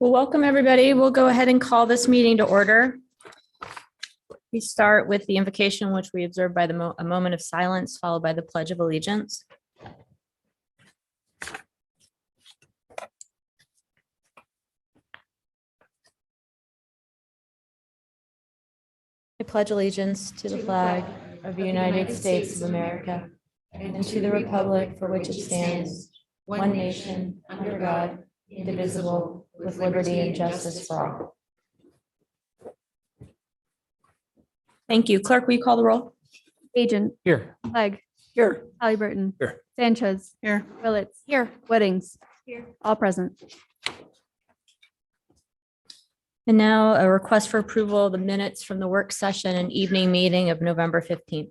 Well, welcome everybody. We'll go ahead and call this meeting to order. We start with the invocation, which we observe by a moment of silence, followed by the Pledge of Allegiance. I pledge allegiance to the flag of the United States of America and to the republic for which it stands, one nation, under God, indivisible, with liberty and justice for all. Thank you. Clerk, will you call the roll? Agent. Here. Clegg. Here. Halliburton. Here. Sanchez. Here. Willetts. Here. Weddings. Here. All present. And now a request for approval of the minutes from the work session and evening meeting of November 15th.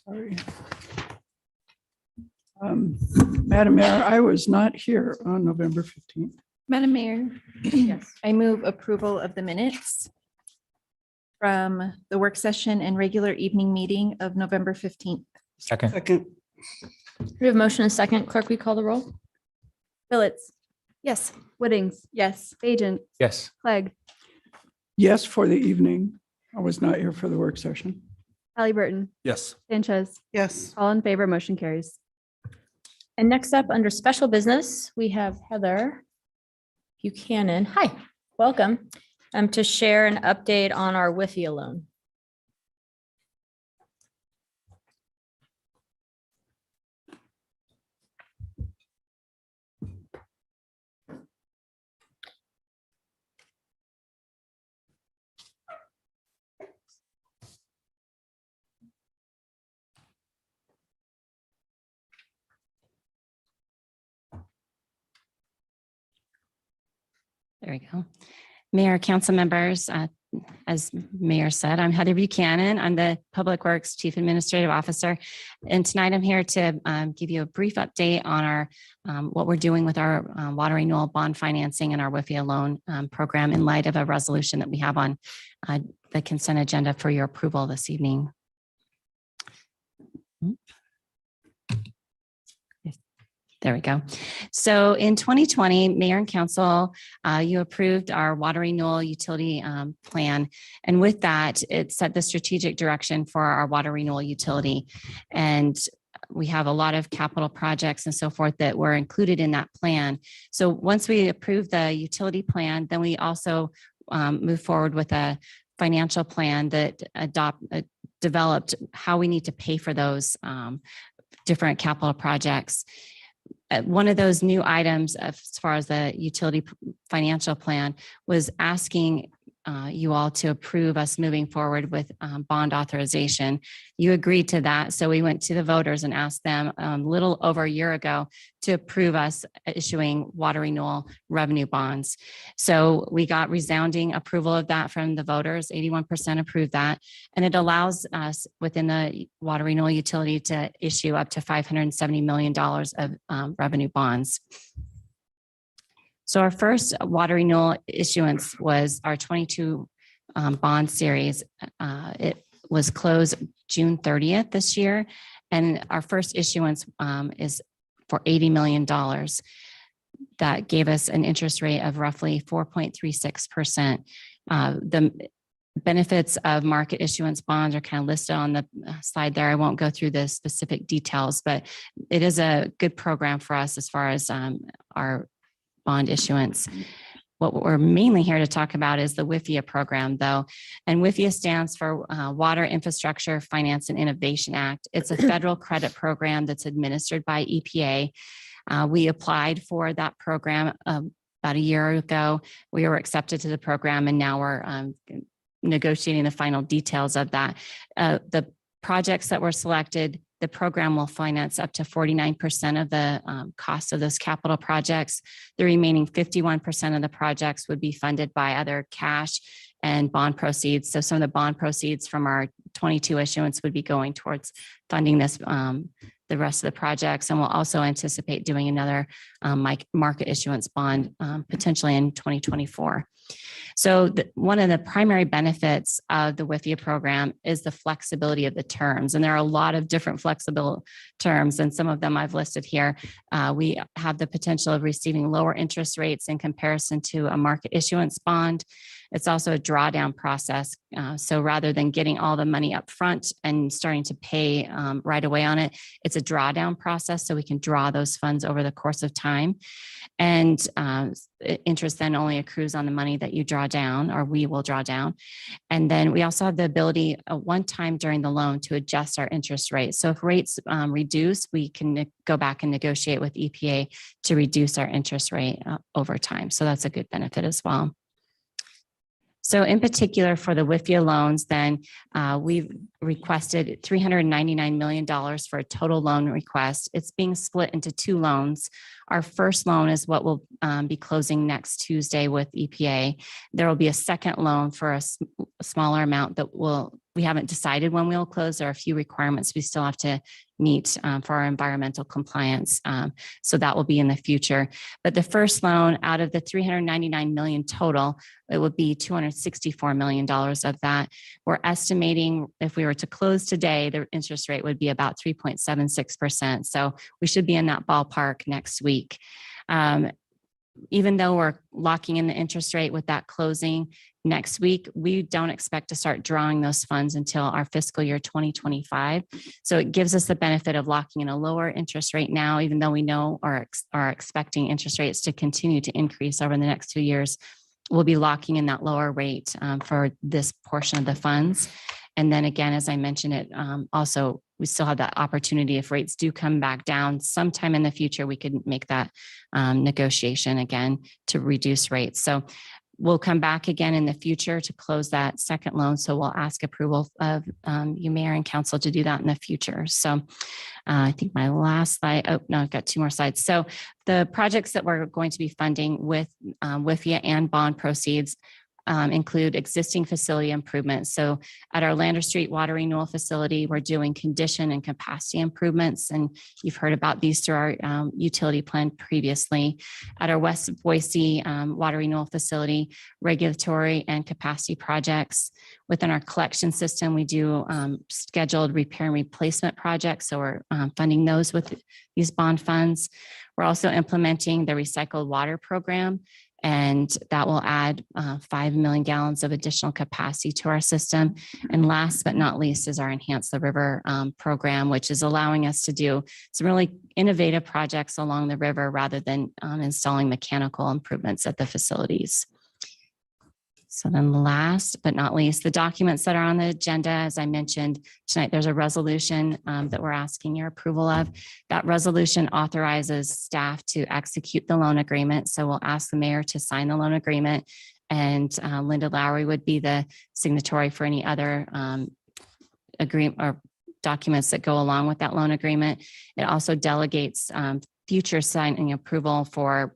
Sorry. Madam Mayor, I was not here on November 15th. Madam Mayor, Yes. I move approval of the minutes from the work session and regular evening meeting of November 15th. Second. Second. We have motion and second. Clerk, will you call the roll? Willetts. Yes. Weddings. Yes. Agent. Yes. Clegg. Yes, for the evening. I was not here for the work session. Halliburton. Yes. Sanchez. Yes. All in favor, motion carries. And next up, under special business, we have Heather Buchanan. Hi, welcome. To share an update on our WIFIA loan. There we go. Mayor, council members, as Mayor said, I'm Heather Buchanan. I'm the Public Works Chief Administrative Officer. And tonight I'm here to give you a brief update on our what we're doing with our water renewal bond financing and our WIFIA loan program in light of a resolution that we have on the consent agenda for your approval this evening. There we go. So in 2020, Mayor and Council, you approved our water renewal utility plan. And with that, it set the strategic direction for our water renewal utility. And we have a lot of capital projects and so forth that were included in that plan. So once we approved the utility plan, then we also move forward with a financial plan that developed how we need to pay for those different capital projects. One of those new items as far as the utility financial plan was asking you all to approve us moving forward with bond authorization. You agreed to that. So we went to the voters and asked them a little over a year ago to approve us issuing water renewal revenue bonds. So we got resounding approval of that from the voters. 81% approved that. And it allows us within the water renewal utility to issue up to $570 million of revenue bonds. So our first water renewal issuance was our 22 bond series. It was closed June 30th this year. And our first issuance is for $80 million. That gave us an interest rate of roughly 4.36%. The benefits of market issuance bonds are kind of listed on the slide there. I won't go through the specific details, but it is a good program for us as far as our bond issuance. What we're mainly here to talk about is the WIFIA program, though. And WIFIA stands for Water Infrastructure Finance and Innovation Act. It's a federal credit program that's administered by EPA. We applied for that program about a year ago. We were accepted to the program, and now we're negotiating the final details of that. The projects that were selected, the program will finance up to 49% of the cost of those capital projects. The remaining 51% of the projects would be funded by other cash and bond proceeds. So some of the bond proceeds from our 22 issuance would be going towards funding this the rest of the projects. And we'll also anticipate doing another market issuance bond potentially in 2024. So one of the primary benefits of the WIFIA program is the flexibility of the terms. And there are a lot of different flexible terms, and some of them I've listed here. We have the potential of receiving lower interest rates in comparison to a market issuance bond. It's also a drawdown process. So rather than getting all the money up front and starting to pay right away on it, it's a drawdown process. So we can draw those funds over the course of time. And interest then only accrues on the money that you draw down, or we will draw down. And then we also have the ability one time during the loan to adjust our interest rate. So if rates reduce, we can go back and negotiate with EPA to reduce our interest rate over time. So that's a good benefit as well. So in particular for the WIFIA loans, then we've requested $399 million for a total loan request. It's being split into two loans. Our first loan is what will be closing next Tuesday with EPA. There will be a second loan for a smaller amount that we haven't decided when we'll close. There are a few requirements we still have to meet for our environmental compliance. So that will be in the future. But the first loan out of the $399 million total, it would be $264 million of that. We're estimating if we were to close today, the interest rate would be about 3.76%. So we should be in that ballpark next week. Even though we're locking in the interest rate with that closing next week, we don't expect to start drawing those funds until our fiscal year 2025. So it gives us the benefit of locking in a lower interest rate now, even though we know or are expecting interest rates to continue to increase over the next 2 years. We'll be locking in that lower rate for this portion of the funds. And then again, as I mentioned it, also, we still have that opportunity if rates do come back down sometime in the future, we could make that negotiation again to reduce rates. So we'll come back again in the future to close that second loan. So we'll ask approval of you, Mayor and Council, to do that in the future. So I think my last slide, oh no, I've got 2 more slides. So the projects that we're going to be funding with WIFIA and bond proceeds include existing facility improvements. So at our Lander Street water renewal facility, we're doing condition and capacity improvements. And you've heard about these through our utility plan previously. At our West Boise water renewal facility, regulatory and capacity projects. Within our collection system, we do scheduled repair and replacement projects. So we're funding those with these bond funds. We're also implementing the recycled water program, and that will add 5 million gallons of additional capacity to our system. And last but not least is our Enhance the River program, which is allowing us to do some really innovative projects along the river rather than installing mechanical improvements at the facilities. So then last but not least, the documents that are on the agenda, as I mentioned tonight, there's a resolution that we're asking your approval of. That resolution authorizes staff to execute the loan agreement. So we'll ask the mayor to sign the loan agreement, and Linda Lowry would be the signatory for any other agreement or documents that go along with that loan agreement. It also delegates future signing approval for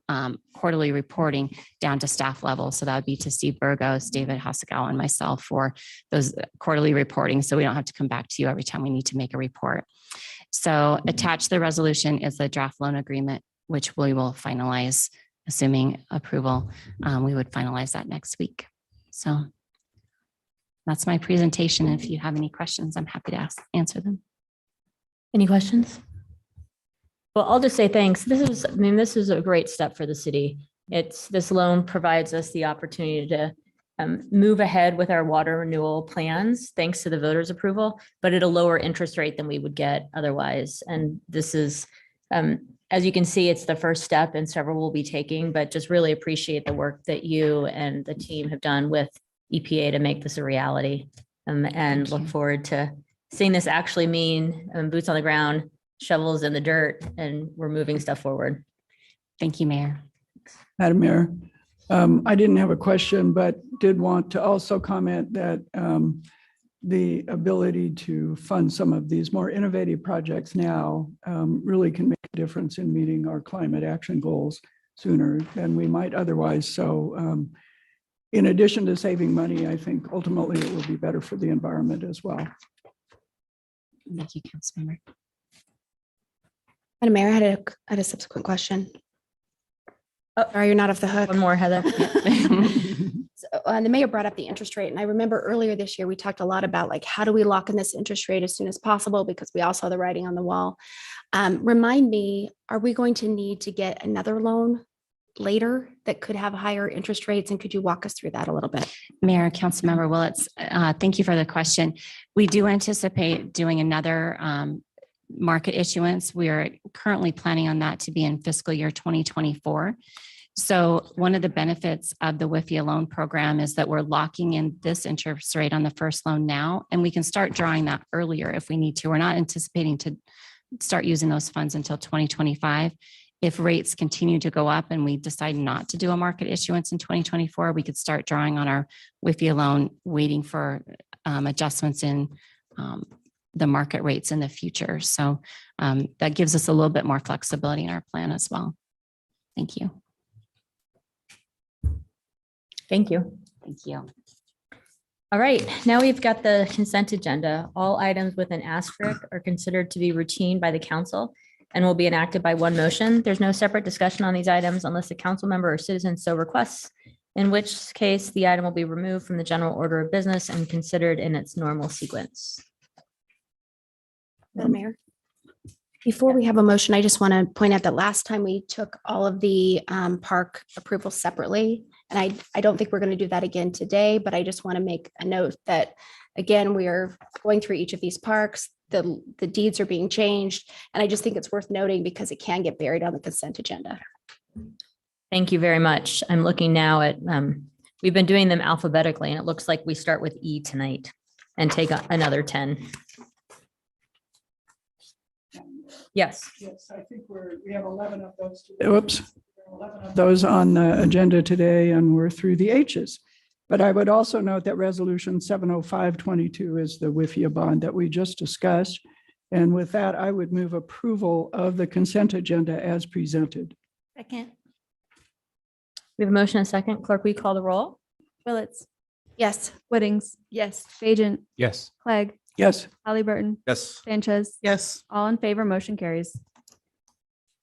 quarterly reporting down to staff level. So that would be to Steve Burgos, David Hasegawa, and myself for those quarterly reporting. So we don't have to come back to you every time we need to make a report. So attached to the resolution is the draft loan agreement, which we will finalize, assuming approval. We would finalize that next week. So that's my presentation. If you have any questions, I'm happy to answer them. Any questions? Well, I'll just say thanks. This is a great step for the city. This loan provides us the opportunity to move ahead with our water renewal plans, thanks to the voters' approval, but at a lower interest rate than we would get otherwise. And this is, as you can see, it's the first step and several we'll be taking, but just really appreciate the work that you and the team have done with EPA to make this a reality, and look forward to seeing this actually mean boots on the ground, shovels in the dirt, and we're moving stuff forward. Thank you, Mayor. Madam Mayor, I didn't have a question, but did want to also comment that the ability to fund some of these more innovative projects now really can make a difference in meeting our climate action goals sooner than we might otherwise. So in addition to saving money, I think ultimately it will be better for the environment as well. Thank you, Councilmember. Madam Mayor, I had a subsequent question. Oh. Sorry, you're not off the hook. One more, Heather. So, the mayor brought up the interest rate, and I remember earlier this year, we talked a lot about like, how do we lock in this interest rate as soon as possible? Because we all saw the writing on the wall. Remind me, are we going to need to get another loan later that could have higher interest rates? And could you walk us through that a little bit? Mayor, Councilmember Willetts, thank you for the question. We do anticipate doing another market issuance. We are currently planning on that to be in fiscal year 2024. So one of the benefits of the WIFIA loan program is that we're locking in this interest rate on the first loan now, and we can start drawing that earlier if we need to. We're not anticipating to start using those funds until 2025. If rates continue to go up and we decide not to do a market issuance in 2024, we could start drawing on our WIFIA loan, waiting for adjustments in the market rates in the future. So that gives us a little bit more flexibility in our plan as well. Thank you. Thank you. Thank you. All right, now we've got the consent agenda. All items with an asterisk are considered to be routine by the council and will be enacted by one motion. There's no separate discussion on these items unless a council member or citizen so requests, in which case the item will be removed from the general order of business and considered in its normal sequence. Madam Mayor? Before we have a motion, I just want to point out that last time we took all of the park approvals separately. And I don't think we're going to do that again today, but I just want to make a note that, again, we are going through each of these parks. The deeds are being changed. And I just think it's worth noting because it can get buried on the consent agenda. Thank you very much. I'm looking now at, we've been doing them alphabetically, and it looks like we start with E tonight and take another 10. Yes. Yes, I think we have 11 of those. Oops. 11 of those on the agenda today, and we're through the H's. But I would also note that resolution 70522 is the WIFIA bond that we just discussed. And with that, I would move approval of the consent agenda as presented. Second. We have a motion and a second. Clerk, will you call the roll? Willetts, Yes. Whittings. Yes. Bajent, Yes. Clegg, Yes. Halliburton, Yes. Sanchez, Yes. all in favor, motion carries.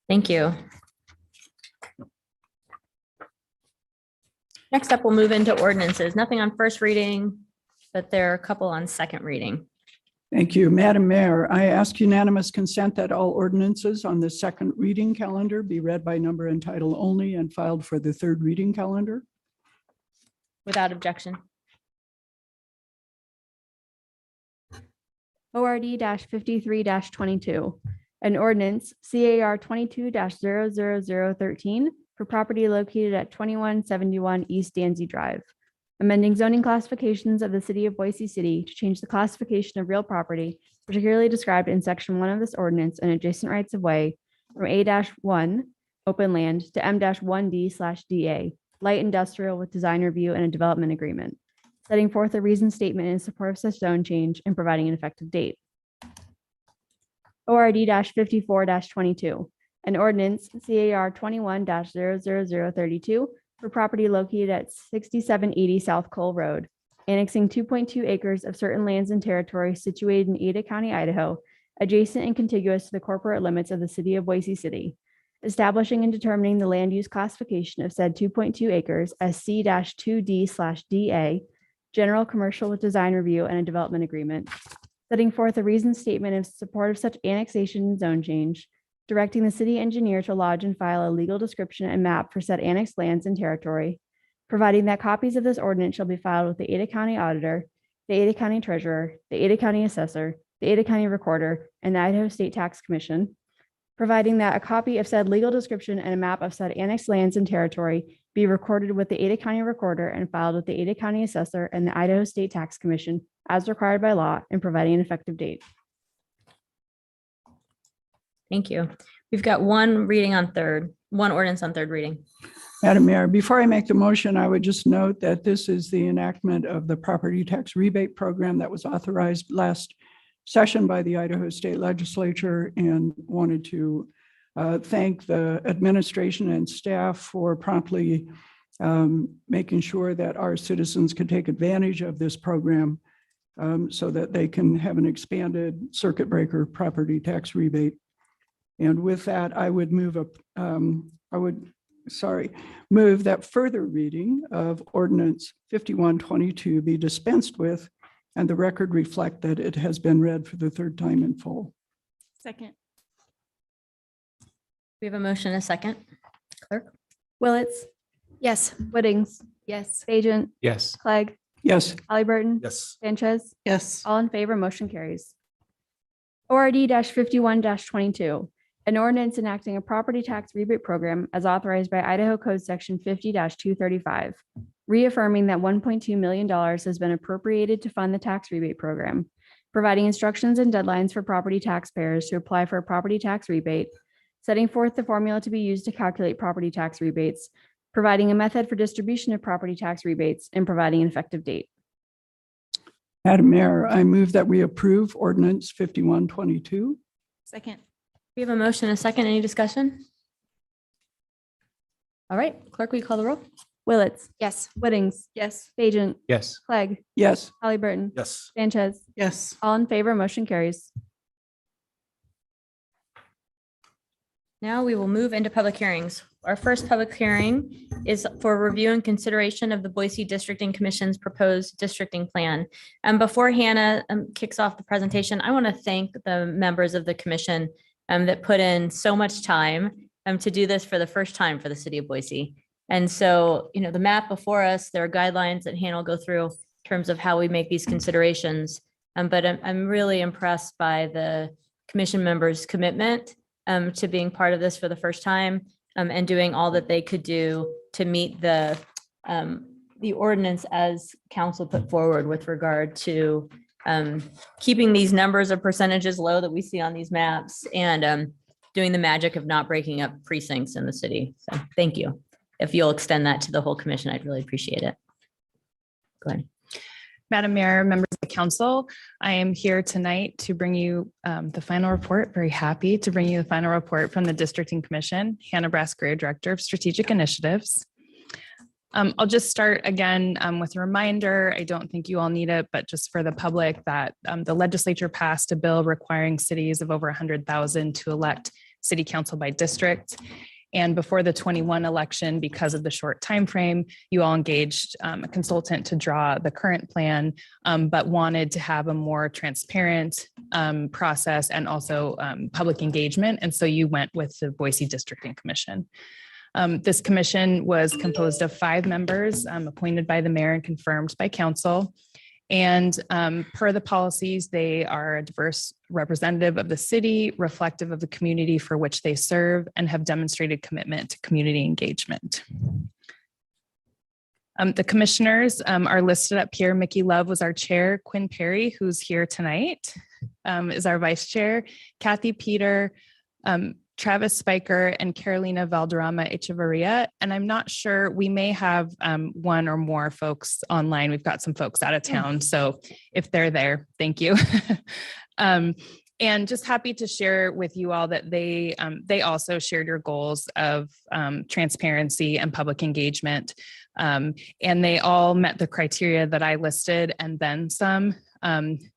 Thank you. Next up, we'll move into ordinances. Nothing on first reading, but there are a couple on second reading. Thank you. Madam Mayor, I ask unanimous consent that all ordinances on the second reading calendar be read by number and title only and filed for the third reading calendar. Without objection. ORD 53-22, an ordinance CAR 22-00013 for property located at 2171 East Danzy Drive, amending zoning classifications of the city of Boise City to change the classification of real property, particularly described in section 1 of this ordinance and adjacent rights of way from A-1 open land to M-1D/DA, light industrial with design review and a development agreement, setting forth a reasoned statement in support of such zone change and providing an effective date. ORD 54-22, an ordinance CAR 21-00032 for property located at 6780 South Cole Road, annexing 2.2 acres of certain lands and territory situated in Ada County, Idaho, adjacent and contiguous to the corporate limits of the city of Boise City, establishing and determining the land use classification of said 2.2 acres as C-2D/DA, general commercial with design review and a development agreement, setting forth a reasoned statement in support of such annexation and zone change, directing the city engineer to lodge and file a legal description and map for said annexed lands and territory, providing that copies of this ordinance shall be filed with the Ada County Auditor, the Ada County Treasurer, the Ada County Assessor, the Ada County Recorder, and the Idaho State Tax Commission, providing that a copy of said legal description and a map of said annexed lands and territory be recorded with the Ada County Recorder and filed with the Ada County Assessor and the Idaho State Tax Commission as required by law, and providing an effective date. Thank you. We've got one ordinance on third reading. Madam Mayor, before I make the motion, I would just note that this is the enactment of the property tax rebate program that was authorized last session by the Idaho State Legislature, and wanted to thank the administration and staff for promptly making sure that our citizens could take advantage of this program so that they can have an expanded circuit breaker property tax rebate. And with that, I would move move that further reading of ordinance 5122 be dispensed with and the record reflect that it has been read for the third time in full. Second. We have a motion and a second. Clerk? Willetts, Yes. Whittings, Yes. Bajent, Yes. Clegg, Yes, Halliburton, Yes. Sanchez, yes, all in favor, motion carries. ORD 51-22, an ordinance enacting a property tax rebate program as authorized by Idaho Code Section 50-235, reaffirming that $1.2 million has been appropriated to fund the tax rebate program, providing instructions and deadlines for property taxpayers to apply for a property tax rebate, setting forth the formula to be used to calculate property tax rebates, providing a method for distribution of property tax rebates, and providing an effective date. Madam Mayor, I move that we approve ordinance 5122. Second. We have a motion and a second. Any discussion? All right, clerk, will you call the roll? Willetts, Yes. Whittings, yes, Bajent, Yes. Clegg, Yes, Halliburton, Yes. Sanchez, yes, all in favor, motion carries. Now we will move into public hearings. Our first public hearing is for review and consideration of the Boise Districting Commission's proposed districting plan. And before Hannah kicks off the presentation, I want to thank the members of the commission that put in so much time to do this for the first time for the city of Boise. And so, you know, the map before us, there are guidelines that Hannah will go through in terms of how we make these considerations. But I'm really impressed by the commission members' commitment to being part of this for the first time and doing all that they could do to meet the ordinance as council put forward with regard to keeping these numbers of percentages low that we see on these maps and doing the magic of not breaking up precincts in the city. So thank you. If you'll extend that to the whole commission, I'd really appreciate it. Go ahead. Madam Mayor, members of the council, I am here tonight to bring you the final report. Very happy to bring you the final report from the Districting Commission. Hannah Brass-Greer, Director of Strategic Initiatives. I'll just start again with a reminder. I don't think you all need it, but just for the public that the legislature passed a bill requiring cities of over 100,000 to elect city council by district. And before the 21 election, because of the short time frame, you all engaged a consultant to draw the current plan, but wanted to have a more transparent process and also public engagement. And so you went with the Boise Districting Commission. This commission was composed of 5 members appointed by the mayor and confirmed by council. And per the policies, they are a diverse representative of the city, reflective of the community for which they serve, and have demonstrated commitment to community engagement. The commissioners are listed up here. Mickey Love was our chair. Quinn Perry, who's here tonight, is our vice chair. Kathy Peter, Travis Spiker, and Carolina Valderrama Echevarria. And I'm not sure, we may have one or more folks online. We've got some folks out of town. So if they're there, thank you. And just happy to share with you all that they also shared your goals of transparency and public engagement. And they all met the criteria that I listed and then some.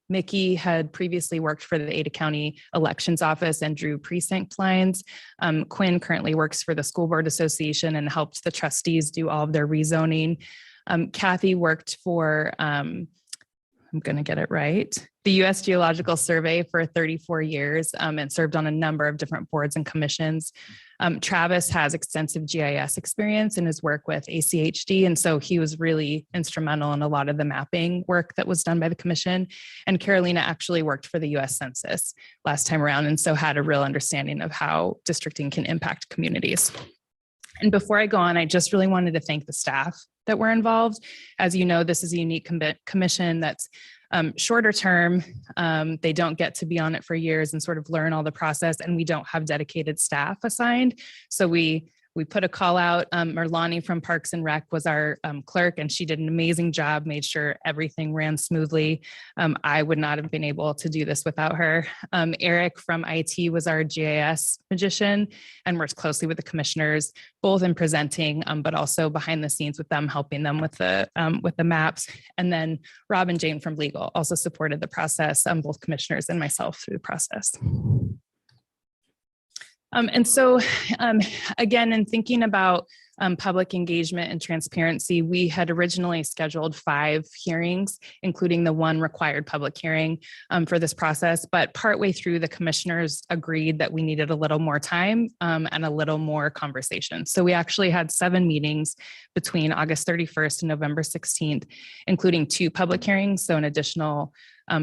Mickey had previously worked for the Ada County Elections Office and drew precinct lines. Quinn currently works for the School Board Association and helped the trustees do all of their rezoning. Kathy worked for, I'm going to get it right, the U.S. Geological Survey for 34 years and served on a number of different boards and commissions. Travis has extensive GIS experience in his work with ACHD, and so he was really instrumental in a lot of the mapping work that was done by the commission. And Carolina actually worked for the U.S. Census last time around, and so had a real understanding of how districting can impact communities. And before I go on, I just really wanted to thank the staff that were involved. As you know, this is a unique commission that's shorter term. They don't get to be on it for years and sort of learn all the process, and we don't have dedicated staff assigned. So we put a call out. Merlani from Parks and Rec was our clerk, and she did an amazing job, made sure everything ran smoothly. I would not have been able to do this without her. Eric from IT was our GIS magician and worked closely with the commissioners, both in presenting, but also behind the scenes with them, helping them with the maps. And then Rob and Jane from legal also supported the process, both commissioners and myself through the process. And so, again, in thinking about public engagement and transparency, we had originally scheduled 5 hearings, including the one required public hearing for this process. But partway through, the commissioners agreed that we needed a little more time and a little more conversation. So we actually had 7 meetings between August 31st and November 16th, including 2 public hearings, so an additional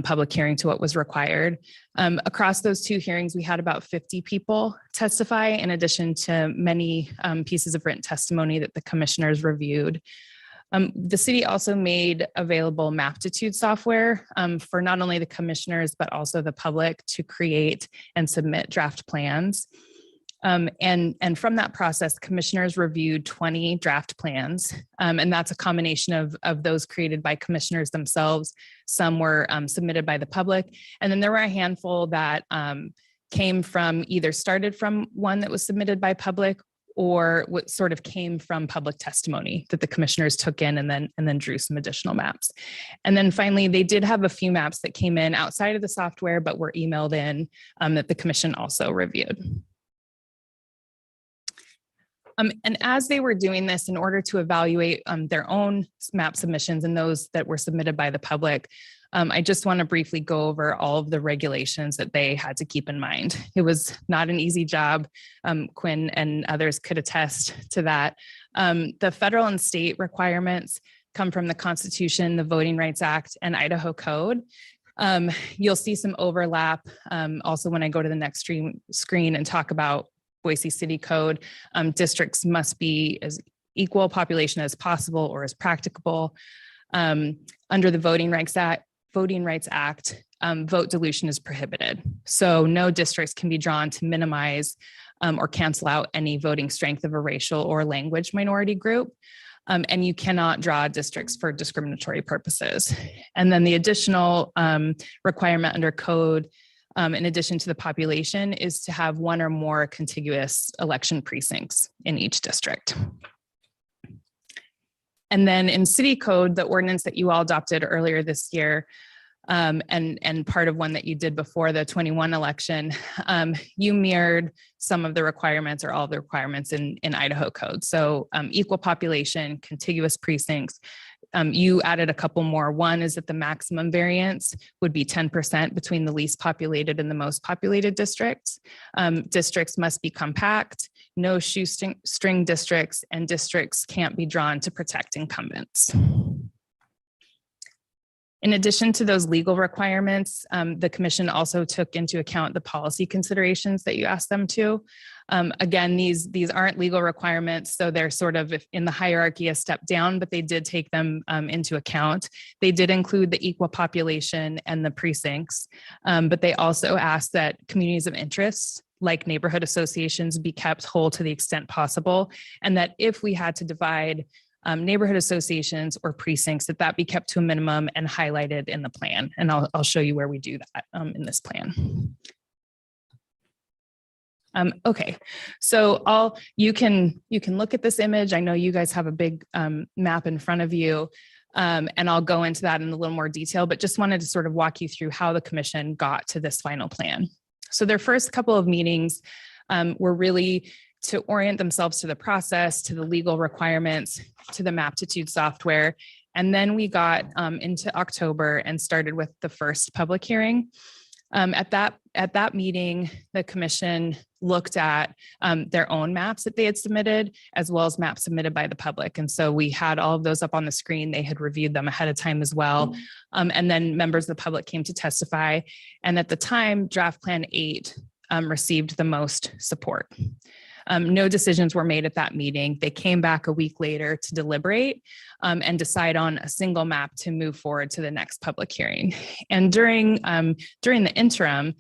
public hearing to what was required. Across those 2 hearings, we had about 50 people testify, in addition to many pieces of written testimony that the commissioners reviewed. The city also made available Maptitude software for not only the commissioners, but also the public to create and submit draft plans. And from that process, commissioners reviewed 20 draft plans, and that's a combination of those created by commissioners themselves. Some were submitted by the public, and then there were a handful that came from either started from one that was submitted by public or what sort of came from public testimony that the commissioners took in and then drew some additional maps. And then finally, they did have a few maps that came in outside of the software, but were emailed in that the commission also reviewed. And as they were doing this, in order to evaluate their own map submissions and those that were submitted by the public, I just want to briefly go over all of the regulations that they had to keep in mind. It was not an easy job. Quinn and others could attest to that. The federal and state requirements come from the Constitution, the Voting Rights Act, and Idaho Code. You'll see some overlap also when I go to the next screen and talk about Boise City Code. Districts must be as equal population as possible or as practicable. Under the Voting Rights Act, vote dilution is prohibited. So no districts can be drawn to minimize or cancel out any voting strength of a racial or language minority group. And you cannot draw districts for discriminatory purposes. And then the additional requirement under code, in addition to the population, is to have 1 or more contiguous election precincts in each district. And then in city code, the ordinance that you all adopted earlier this year, and part of one that you did before the 21 election, you mirrored some of the requirements or all of the requirements in Idaho Code. So equal population, contiguous precincts. You added a couple more. One is that the maximum variance would be 10% between the least populated and the most populated districts. Districts must be compact, no shoestring districts, and districts can't be drawn to protect incumbents. In addition to those legal requirements, the commission also took into account the policy considerations that you asked them to. Again, these aren't legal requirements, so they're sort of in the hierarchy a step down, but they did take them into account. They did include the equal population and the precincts, but they also asked that communities of interest, like neighborhood associations, be kept whole to the extent possible, and that if we had to divide neighborhood associations or precincts, that be kept to a minimum and highlighted in the plan. And I'll show you where we do that in this plan. Okay, so you can look at this image. I know you guys have a big map in front of you, and I'll go into that in a little more detail, but just wanted to sort of walk you through how the commission got to this final plan. So their first couple of meetings were really to orient themselves to the process, to the legal requirements, to the Maptitude software. And then we got into October and started with the first public hearing. At that meeting, the commission looked at their own maps that they had submitted, as well as maps submitted by the public. And so we had all of those up on the screen. They had reviewed them ahead of time as well. And then members of the public came to testify. And at the time, draft plan 8 received the most support. No decisions were made at that meeting. They came back a week later to deliberate and decide on a single map to move forward to the next public hearing. And during the interim,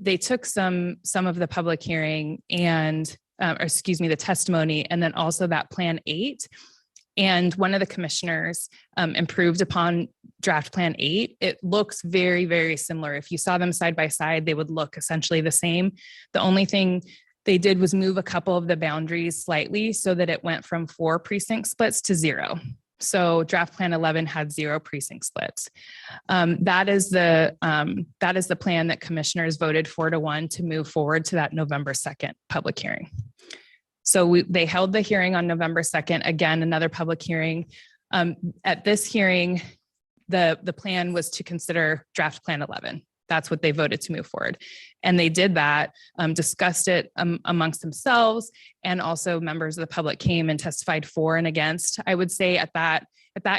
they took some of the public hearing and, the testimony, and then also that plan 8. And one of the commissioners improved upon draft plan 8. It looks very, very similar. If you saw them side by side, they would look essentially the same. The only thing they did was move a couple of the boundaries slightly so that it went from 4 precinct splits to 0. So draft plan 11 had 0 precinct splits. That is the plan that commissioners voted 4-1 to move forward to that November 2nd public hearing. So they held the hearing on November 2nd, again, another public hearing. At this hearing, the plan was to consider draft plan 11. That's what they voted to move forward. And they did that, discussed it amongst themselves, and also members of the public came and testified for and against. I would say at that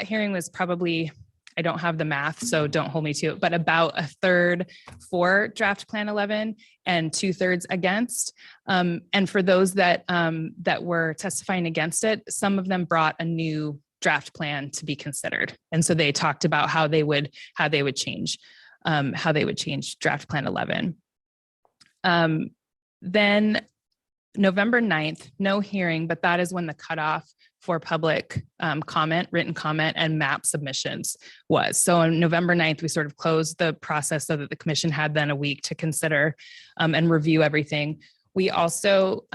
hearing was probably, I don't have the math, so don't hold me to it, but about 1/3 for draft plan 11 and 2/3 against. And for those that were testifying against it, some of them brought a new draft plan to be considered. And so they talked about how they would change draft plan 11. Then November 9th, no hearing, but that is when the cutoff for public comment, written comment, and map submissions was. So on November 9th, we sort of closed the process so that the commission had then a week to consider and review everything. We also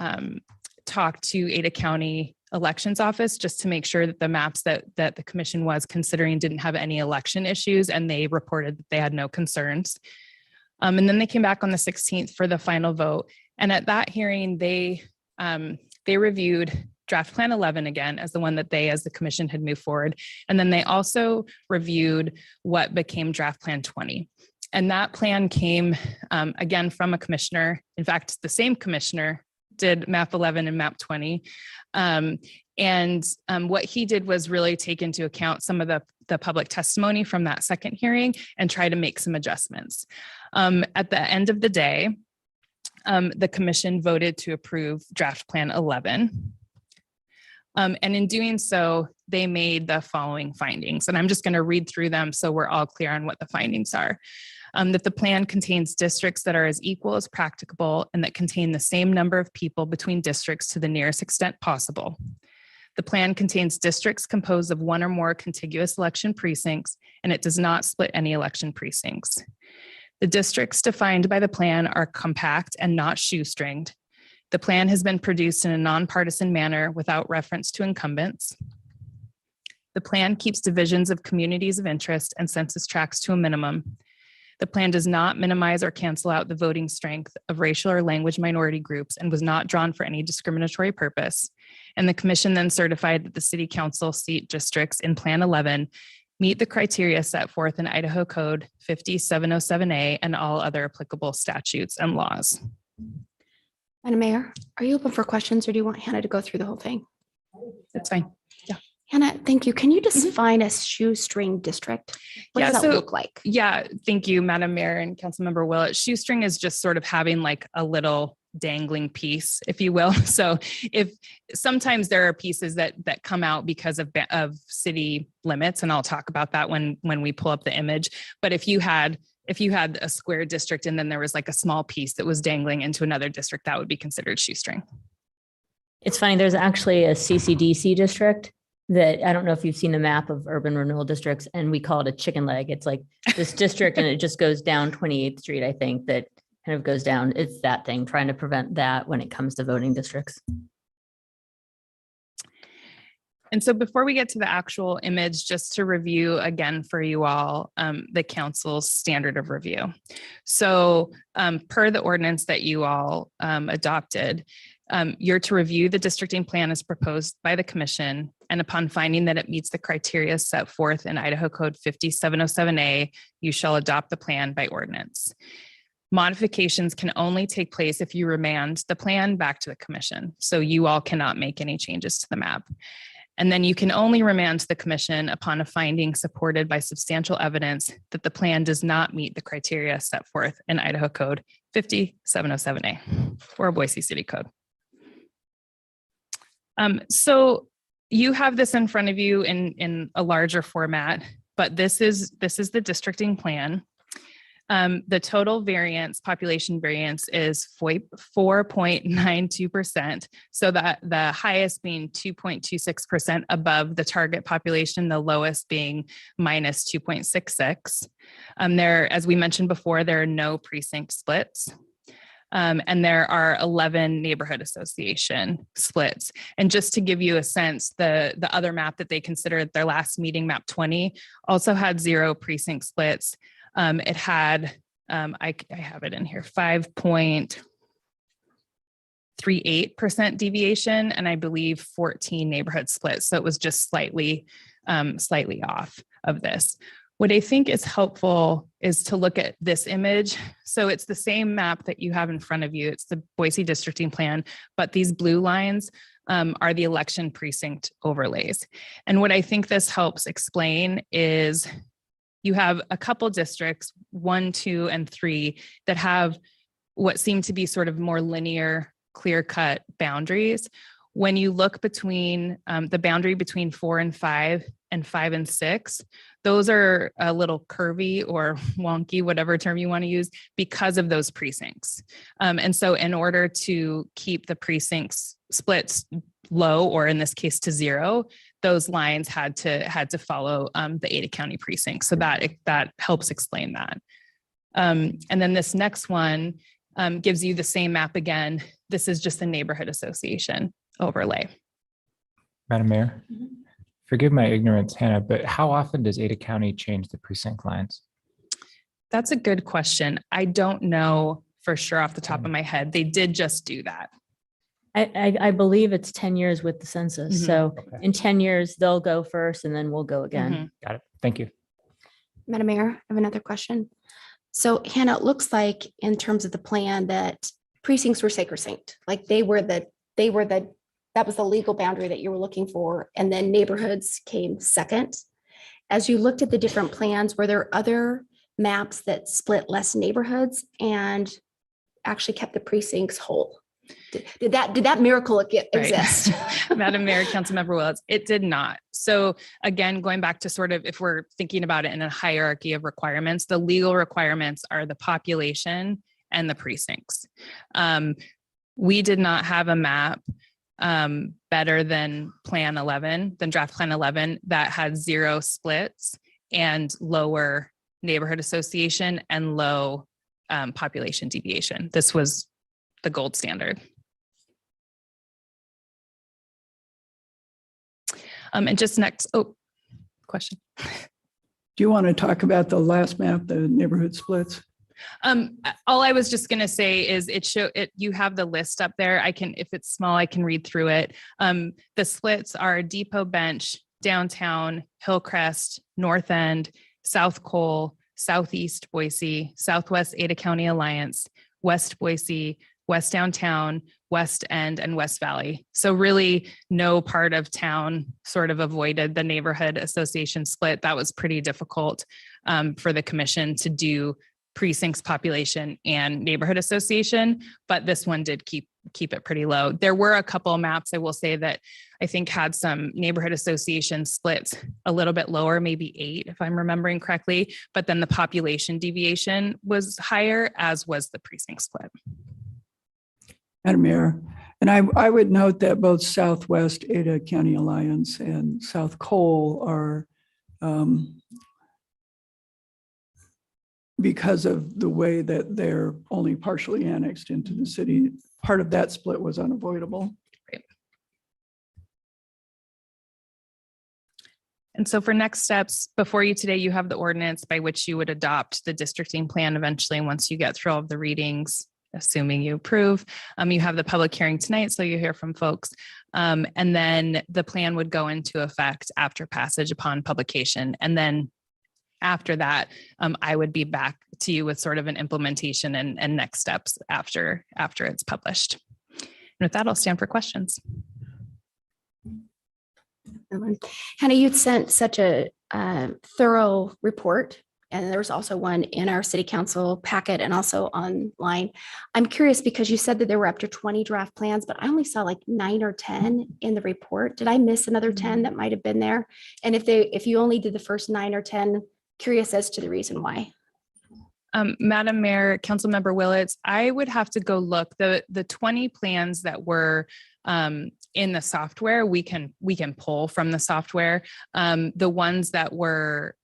talked to Ada County Elections Office just to make sure that the maps that the commission was considering didn't have any election issues, and they reported that they had no concerns. And then they came back on the 16th for the final vote. And at that hearing, they reviewed draft plan 11 again as the one that they, as the commission, had moved forward. And then they also reviewed what became draft plan 20. And that plan came again from a commissioner. In fact, the same commissioner did map 11 and map 20. What he did was really take into account some of the public testimony from that second hearing and try to make some adjustments. At the end of the day, the commission voted to approve draft plan 11. And in doing so, they made the following findings. And I'm just going to read through them so we're all clear on what the findings are. That the plan contains districts that are as equal as practicable and that contain the same number of people between districts to the nearest extent possible. The plan contains districts composed of one or more contiguous election precincts, and it does not split any election precincts. The districts defined by the plan are compact and not shoestringed. The plan has been produced in a nonpartisan manner without reference to incumbents. The plan keeps divisions of communities of interest and census tracts to a minimum. The plan does not minimize or cancel out the voting strength of racial or language minority groups and was not drawn for any discriminatory purpose. And the commission then certified that the city council seat districts in Plan 11 meet the criteria set forth in Idaho Code 50707A and all other applicable statutes and laws. Madam Mayor, are you open for questions or do you want Hannah to go through the whole thing? That's fine. Hannah, thank you. Can you define a shoestring district? What does that look like? Yeah, thank you, Madam Mayor and Councilmember Willett. Shoestring is just sort of having like a little dangling piece, if you will. So if sometimes there are pieces that come out because of city limits, and I'll talk about that when we pull up the image. But if you had a square district and then there was like a small piece that was dangling into another district, that would be considered shoestring. It's funny, there's actually a CCDC district that I don't know if you've seen the map of urban renewal districts, and we call it a chicken leg. It's like this district and it just goes down 28th Street, I think, that kind of goes down. It's that thing, trying to prevent that when it comes to voting districts. And so before we get to the actual image, just to review again for you all, the council's standard of review. So per the ordinance that you all adopted, you're to review the districting plan as proposed by the commission, and upon finding that it meets the criteria set forth in Idaho Code 50707A, you shall adopt the plan by ordinance. Modifications can only take place if you remand the plan back to the commission. So you all cannot make any changes to the map. And then you can only remand to the commission upon a finding supported by substantial evidence that the plan does not meet the criteria set forth in Idaho Code 50707A or Boise City Code. So you have this in front of you in a larger format, but this is the districting plan. The total variance, population variance, is 4.92%. So that the highest being 2.26% above the target population, the lowest being minus 2.66. There, as we mentioned before, there are no precinct splits. And there are 11 neighborhood association splits. And just to give you a sense, the other map that they considered their last meeting, map 20, also had 0 precinct splits. It had, I have it in here, 5.38% deviation, and I believe 14 neighborhood splits. So it was just slightly off of this. What I think is helpful is to look at this image. So it's the same map that you have in front of you. It's the Boise districting plan, but these blue lines are the election precinct overlays. And what I think this helps explain is you have a couple districts, 1, 2, and 3, that have what seem to be sort of more linear, clear-cut boundaries. When you look between the boundary between 4 and 5 and 5 and 6, those are a little curvy or wonky, whatever term you want to use, because of those precincts. And so in order to keep the precincts splits low, or in this case to 0, those lines had to follow the Ada County precinct. So that helps explain that. And then this next one gives you the same map again. This is just a neighborhood association overlay. Madam Mayor, forgive my ignorance, Hannah, but how often does Ada County change the precinct lines? That's a good question. I don't know for sure off the top of my head. They did just do that. I believe it's 10 years with the census. Mhm. So Okay. in 10 years, they'll go first and then we'll go again. Mhm. Got it. Thank you. Madam Mayor, I have another question. So Hannah, it looks like in terms of the plan that precincts were sacrosanct, like that was the legal boundary that you were looking for. And then neighborhoods came second. As you looked at the different plans, were there other maps that split less neighborhoods and actually kept the precincts whole? Did that miracle exist? Madam Mayor, Councilmember Willetts, it did not. So again, going back to sort of, if we're thinking about it in a hierarchy of requirements, the legal requirements are the population and the precincts. We did not have a map better than draft plan 11 that had 0 splits and lower neighborhood association and low population deviation. This was the gold standard. And just next, question. Do you want to talk about the last map, the neighborhood splits? All I was just going to say is you have the list up there. If it's small, I can read through it. The splits are Depot Bench, Downtown, Hillcrest, North End, South Cole, Southeast Boise, Southwest Ada County Alliance, West Boise, West Downtown, West End, and West Valley. So really no part of town sort of avoided the neighborhood association split. That was pretty difficult for the commission to do precincts, population, and neighborhood association, but this one did keep it pretty low. There were a couple of maps, I will say, that I think had some neighborhood association splits a little bit lower, maybe 8, if I'm remembering correctly, but then the population deviation was higher, as was the precinct split. Madam Mayor, and I would note that both Southwest Ada County Alliance and South Cole are, because of the way that they're only partially annexed into the city, part of that split was unavoidable. Right. And so for next steps, before you today, you have the ordinance by which you would adopt the districting plan eventually once you get through all of the readings, assuming you approve. You have the public hearing tonight, so you hear from folks. And then the plan would go into effect after passage upon publication. And then after that, I would be back to you with sort of an implementation and next steps after it's published. And with that, I'll stand for questions. Hannah, you'd sent such a thorough report, and there was also one in our city council packet and also online. I'm curious because you said that there were up to 20 draft plans, but I only saw like 9 or 10 in the report. Did I miss another 10 that might have been there? And if you only did the first 9 or 10, curious as to the reason why. Madam Mayor, Councilmember Willetts, I would have to go look. The 20 plans that were in the software, we can pull from the software. The ones that were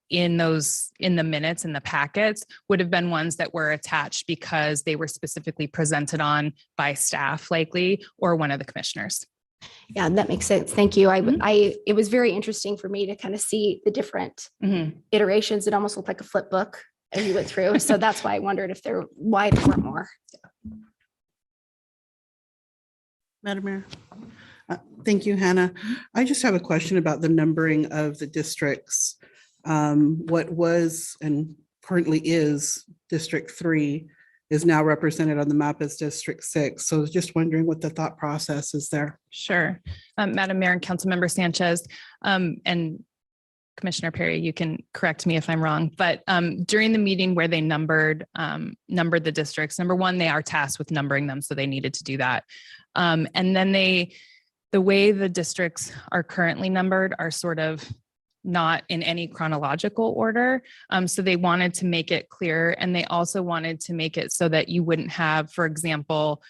in the minutes in the packets would have been ones that were attached because they were specifically presented on by staff likely, or one of the commissioners. Yeah, that makes sense. Thank you. It was very interesting for me to kind of see the different iterations. It almost looked like a flip book as you went through. So that's why I wondered why there weren't more. Madam Mayor. Thank you, Hannah. I just have a question about the numbering of the districts. What was and currently is District 3 is now represented on the map as District 6. So I was just wondering what the thought process is there. Sure. Madam Mayor and Councilmember Sanchez, and Commissioner Perry, you can correct me if I'm wrong, but during the meeting where they numbered the districts, number one, they are tasked with numbering them, so they needed to do that. And then the way the districts are currently numbered are sort of not in any chronological order. So they wanted to make it clear, and they also wanted to make it so that you wouldn't have, for example,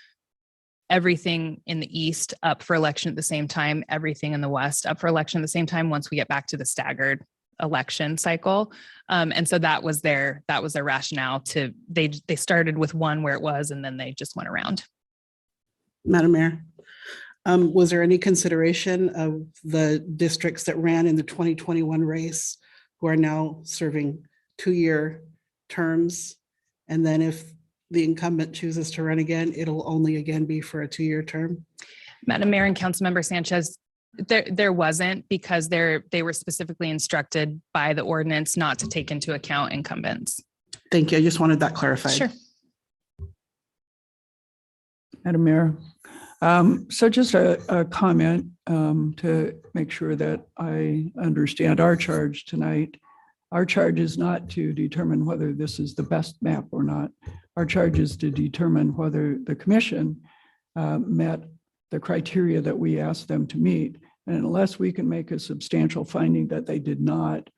everything in the East up for election at the same time, everything in the West up for election at the same time once we get back to the staggered election cycle. And so that was their rationale they started with one where it was, and then they just went around. Madam Mayor, was there any consideration of the districts that ran in the 2021 race who are now serving 2-year terms? And then if the incumbent chooses to run again, it'll only again be for a 2-year term? Madam Mayor and Councilmember Sanchez, there wasn't, because they were specifically instructed by the ordinance not to take into account incumbents. Thank you. I just wanted that clarified. Sure. Madam Mayor. So just a comment to make sure that I understand our charge tonight. Our charge is not to determine whether this is the best map or not. Our charge is to determine whether the commission met the criteria that we asked them to meet. And unless we can make a substantial finding that they did not,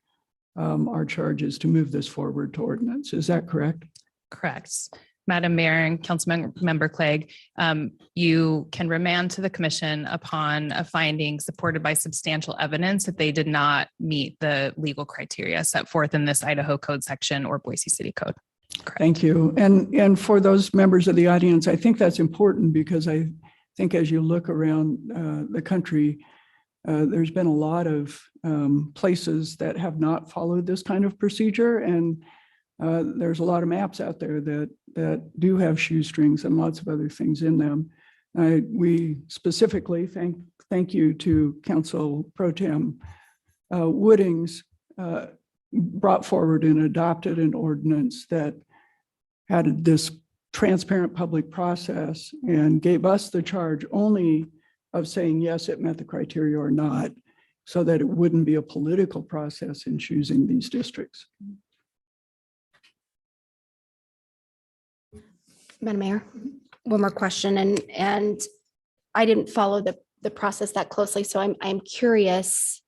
our charge is to move this forward to ordinance. Is that correct? Correct. Madam Mayor and Councilmember Clegg, you can remand to the commission upon a finding supported by substantial evidence that they did not meet the legal criteria set forth in this Idaho Code section or Boise City Code. Correct. Thank you. And for those members of the audience, I think that's important because I think as you look around the country, there's been a lot of places that have not followed this kind of procedure, and there's a lot of maps out there that do have shoestrings and lots of other things in them. We specifically thank you to Council Pro Tem Woodings brought forward and adopted an ordinance that had this transparent public process and gave us the charge only of saying, yes, it met the criteria or not, so that it wouldn't be a political process in choosing these districts. Madam Mayor, one more question, and I didn't follow the process that closely, so I'm curious.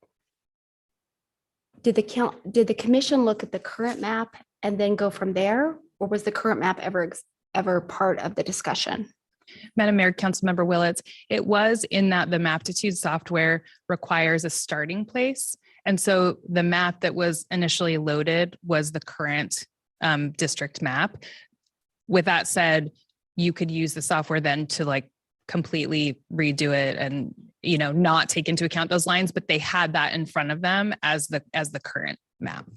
Did the commission look at the current map and then go from there, or was the current map ever part of the discussion? Madam Mayor, Councilmember Willits, it was in that the Maptitude software requires a starting place. And so the map that was initially loaded was the current district map. With that said, you could use the software then to completely redo it and, not take into account those lines, but they had that in front of them as the current map.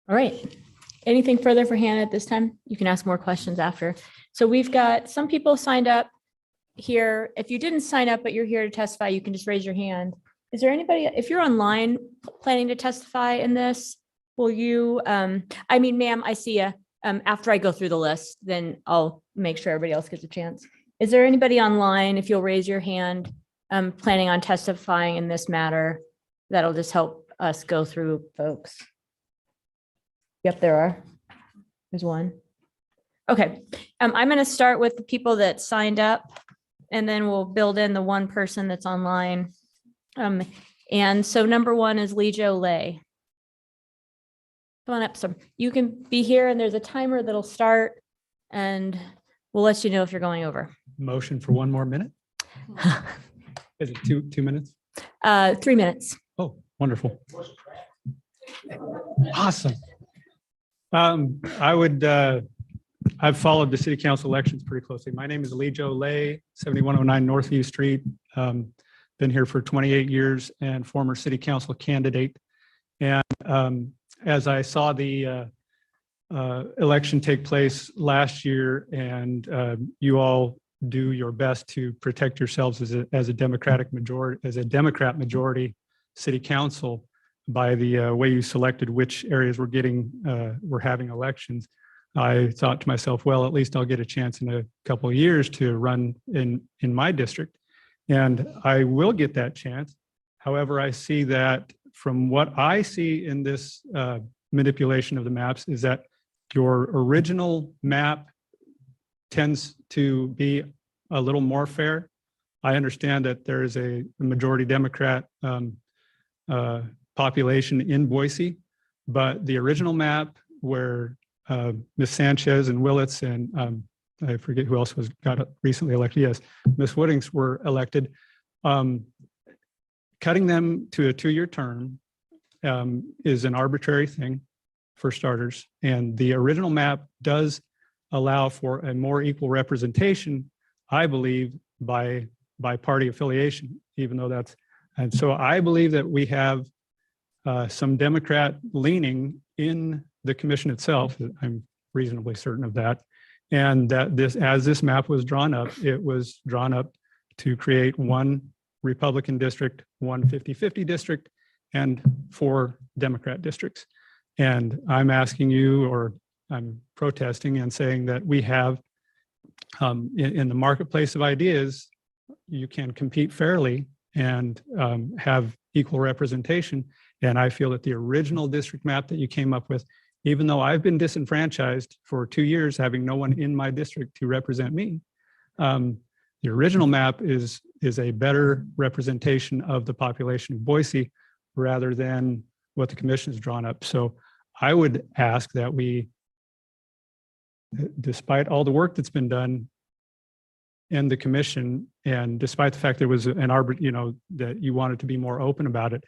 All right. Anything further for Hannah at this time? You can ask more questions after. So we've got some people signed up here. If you didn't sign up, but you're here to testify, you can just raise your hand. Is there anybody, if you're online planning to testify in this, will you, ma'am, I see you. After I go through the list, then I'll make sure everybody else gets a chance. Is there anybody online, if you'll raise your hand, planning on testifying in this matter? That'll just help us go through folks. Yep, there are. There's one. Okay, I'm going to start with the people that signed up, and then we'll build in the one person that's online. And so number one is Lejo Lay. Come on up, so you can be here, and there's a timer that'll start, and We'll let you know if you're going over. Motion for one more minute? Is it two minutes? 3 minutes. Oh, wonderful. Awesome. I've followed the city council elections pretty closely. My name is Lee Joe Lay, 7109 Northview Street. Been here for 28 years and former city council candidate. And as I saw the election take place last year, and you all do your best to protect yourselves as a Democrat majority city council by the way you selected which areas were having elections. I thought to myself, well, at least I'll get a chance in a couple of years to run in my district, and I will get that chance. However, I see that from what I see in this manipulation of the maps is that your original map tends to be a little more fair. I understand that there is a majority Democrat population in Boise, but the original map where Ms. Sanchez and Willits and I forget who else got recently elected. Yes, Ms. Woodings were elected. Cutting them to a 2-year term is an arbitrary thing, for starters. And the original map does allow for a more equal representation, I believe, by party affiliation, even though and so I believe that we have some Democrat leaning in the commission itself. I'm reasonably certain of that. And that as this map was drawn up, it was drawn up to create one Republican district, one 50-50 district, and 4 Democrat districts. And I'm asking you, or I'm protesting and saying that we have, in the marketplace of ideas, you can compete fairly and have equal representation. And I feel that the original district map that you came up with, even though I've been disenfranchised for 2 years, having no one in my district to represent me, the original map is a better representation of the population of Boise rather than what the commission has drawn up. So I would ask that we, despite all the work that's been done in the commission, and despite the fact there was that you wanted to be more open about it,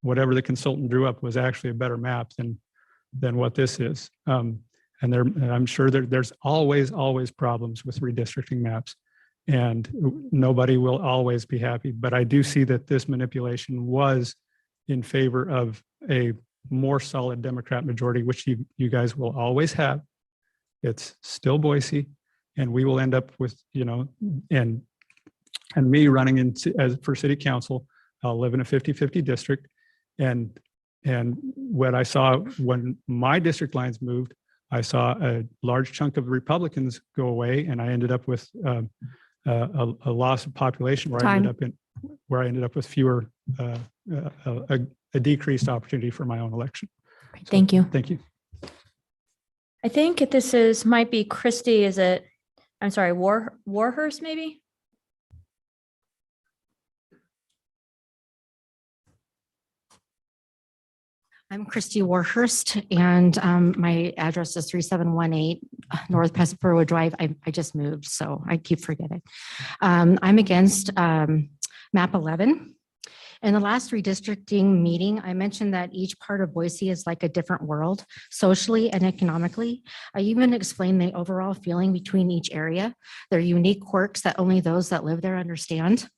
whatever the consultant drew up was actually a better map than what this is. And I'm sure there's always problems with redistricting maps, and nobody will always be happy. But I do see that this manipulation was in favor of a more solid Democrat majority, which you guys will always have. It's still Boise, and we will end up with, and me running for city council. I'll live in a 50-50 district. And what I saw when my district lines moved, I saw a large chunk of the Republicans go away, and I ended up with a loss of population where I ended up with fewer, a decreased opportunity for my own election. Thank you. Thank you. I think might be Christy, I'm sorry, Warhurst maybe? I'm Christy Warhurst, and my address is 3718 North Pacifica Drive. I just moved, so I keep forgetting. I'm against map 11. In the last redistricting meeting, I mentioned that each part of Boise is like a different world, socially and economically. I even explained the overall feeling between each area, their unique quirks that only those that live there understand.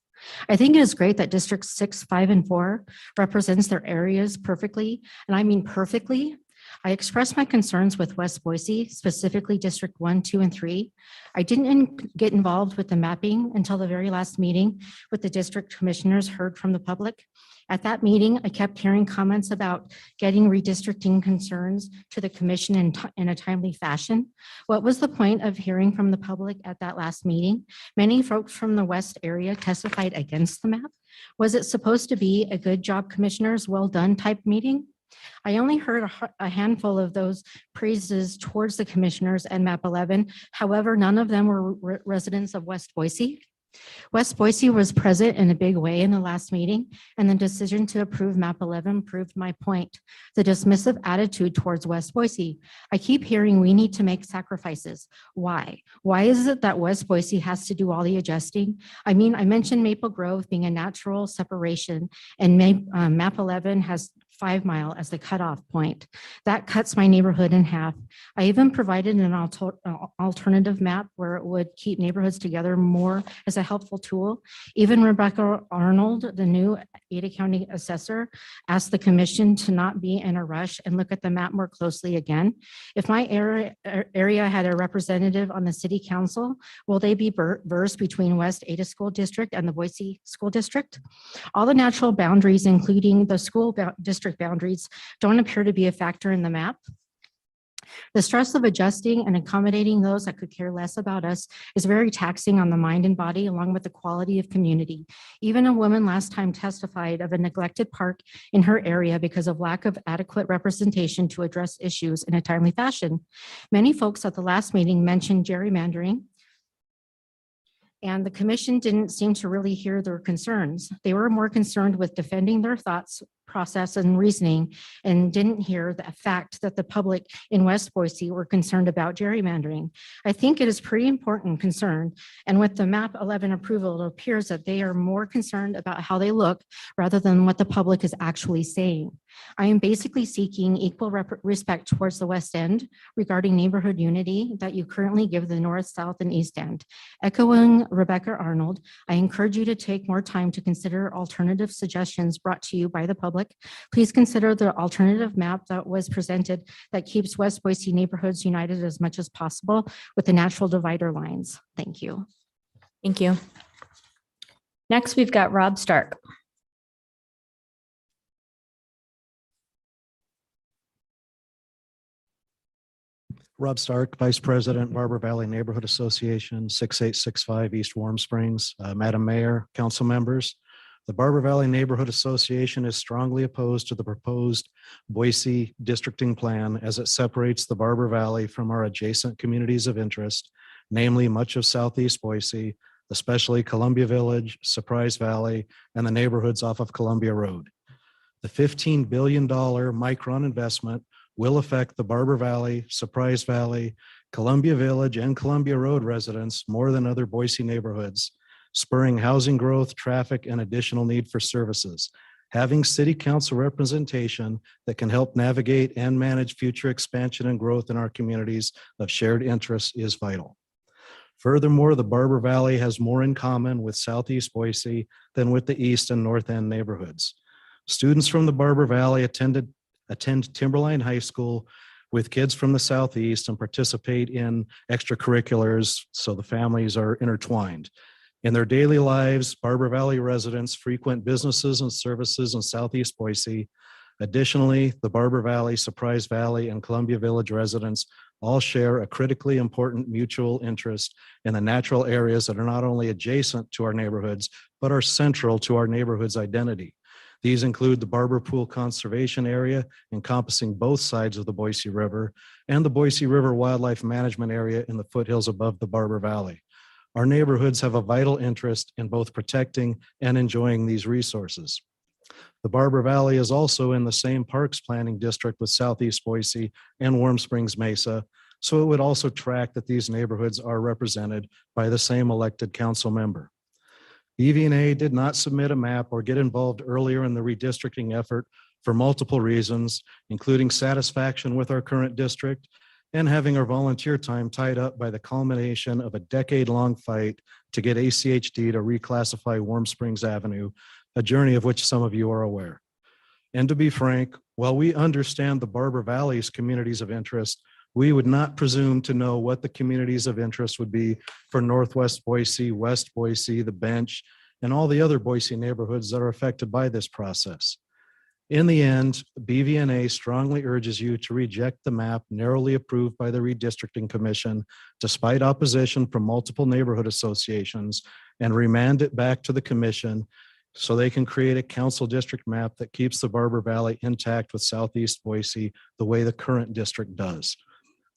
I think it is great that districts 6, 5, and 4 represents their areas perfectly, and I mean perfectly. I expressed my concerns with West Boise, specifically District 1, 2, and 3. I didn't get involved with the mapping until the very last meeting with the district commissioners heard from the public. At that meeting, I kept hearing comments about getting redistricting concerns to the commission in a timely fashion. What was the point of hearing from the public at that last meeting? Many folks from the West area testified against the map. Was it supposed to be a good job, commissioners, well done type meeting? I only heard a handful of those praises towards the commissioners and map 11. However, none of them were residents of West Boise. West Boise was present in a big way in the last meeting, and the decision to approve map 11 proved my point. The dismissive attitude towards West Boise. I keep hearing we need to make sacrifices. Why? Why is it that West Boise has to do all the adjusting? I mean, I mentioned Maple Grove being a natural separation, and map 11 has 5 Mile as the cutoff point. That cuts my neighborhood in half. I even provided an alternative map where it would keep neighborhoods together more as a helpful tool. Even Rebecca Arnold, the new Ada County assessor, asked the commission to not be in a rush and look at the map more closely again. If my area had a representative on the city council, will they be versed between West Ada School District and the Boise School District? All the natural boundaries, including the school district boundaries, don't appear to be a factor in the map. The stress of adjusting and accommodating those that could care less about us is very taxing on the mind and body, along with the quality of community. Even a woman last time testified of a neglected park in her area because of lack of adequate representation to address issues in a timely fashion. Many folks at the last meeting mentioned gerrymandering, and the commission didn't seem to really hear their concerns. They were more concerned with defending their thoughts, process, and reasoning, and didn't hear the fact that the public in West Boise were concerned about gerrymandering. I think it is pretty important concern, and with the map 11 approval, it appears that they are more concerned about how they look rather than what the public is actually saying. I am basically seeking equal respect towards the West End regarding neighborhood unity that you currently give the North, South, and East End. Echoing Rebecca Arnold, I encourage you to take more time to consider alternative suggestions brought to you by the public. Please consider the alternative map that was presented that keeps West Boise neighborhoods united as much as possible with the natural divider lines. Thank you. Thank you. Next, we've got Rob Stark. Rob Stark, Vice President, Barber Valley Neighborhood Association, 6865 East Warm Springs. Madam Mayor, council members, the Barber Valley Neighborhood Association is strongly opposed to the proposed Boise districting plan as it separates the Barber Valley from our adjacent communities of interest, namely much of Southeast Boise, especially Columbia Village, Surprise Valley, and the neighborhoods off of Columbia Road. The $15 billion Micron investment will affect the Barber Valley, Surprise Valley, Columbia Village, and Columbia Road residents more than other Boise neighborhoods, spurring housing growth, traffic, and additional need for services. Having city council representation that can help navigate and manage future expansion and growth in our communities of shared interests is vital. Furthermore, the Barber Valley has more in common with Southeast Boise than with the East and North End neighborhoods. Students from the Barber Valley attend Timberline High School with kids from the Southeast and participate in extracurriculars, so the families are intertwined. In their daily lives, Barber Valley residents frequent businesses and services in Southeast Boise. Additionally, the Barber Valley, Surprise Valley, and Columbia Village residents all share a critically important mutual interest in the natural areas that are not only adjacent to our neighborhoods, but are central to our neighborhood's identity. These include the Barber Pool Conservation Area, encompassing both sides of the Boise River, and the Boise River Wildlife Management Area in the foothills above the Barber Valley. Our neighborhoods have a vital interest in both protecting and enjoying these resources. The Barber Valley is also in the same parks planning district with Southeast Boise and Warm Springs Mesa, so it would also track that these neighborhoods are represented by the same elected council member. BV&A did not submit a map or get involved earlier in the redistricting effort for multiple reasons, including satisfaction with our current district and having our volunteer time tied up by the culmination of a decade-long fight to get ACHD to reclassify Warm Springs Avenue, a journey of which some of you are aware. And to be frank, while we understand the Barber Valley's communities of interest, we would not presume to know what the communities of interest would be for Northwest Boise, West Boise, the Bench, and all the other Boise neighborhoods that are affected by this process. In the end, BV&A strongly urges you to reject the map narrowly approved by the Redistricting Commission, despite opposition from multiple neighborhood associations, and remand it back to the commission so they can create a council district map that keeps the Barber Valley intact with Southeast Boise the way the current district does.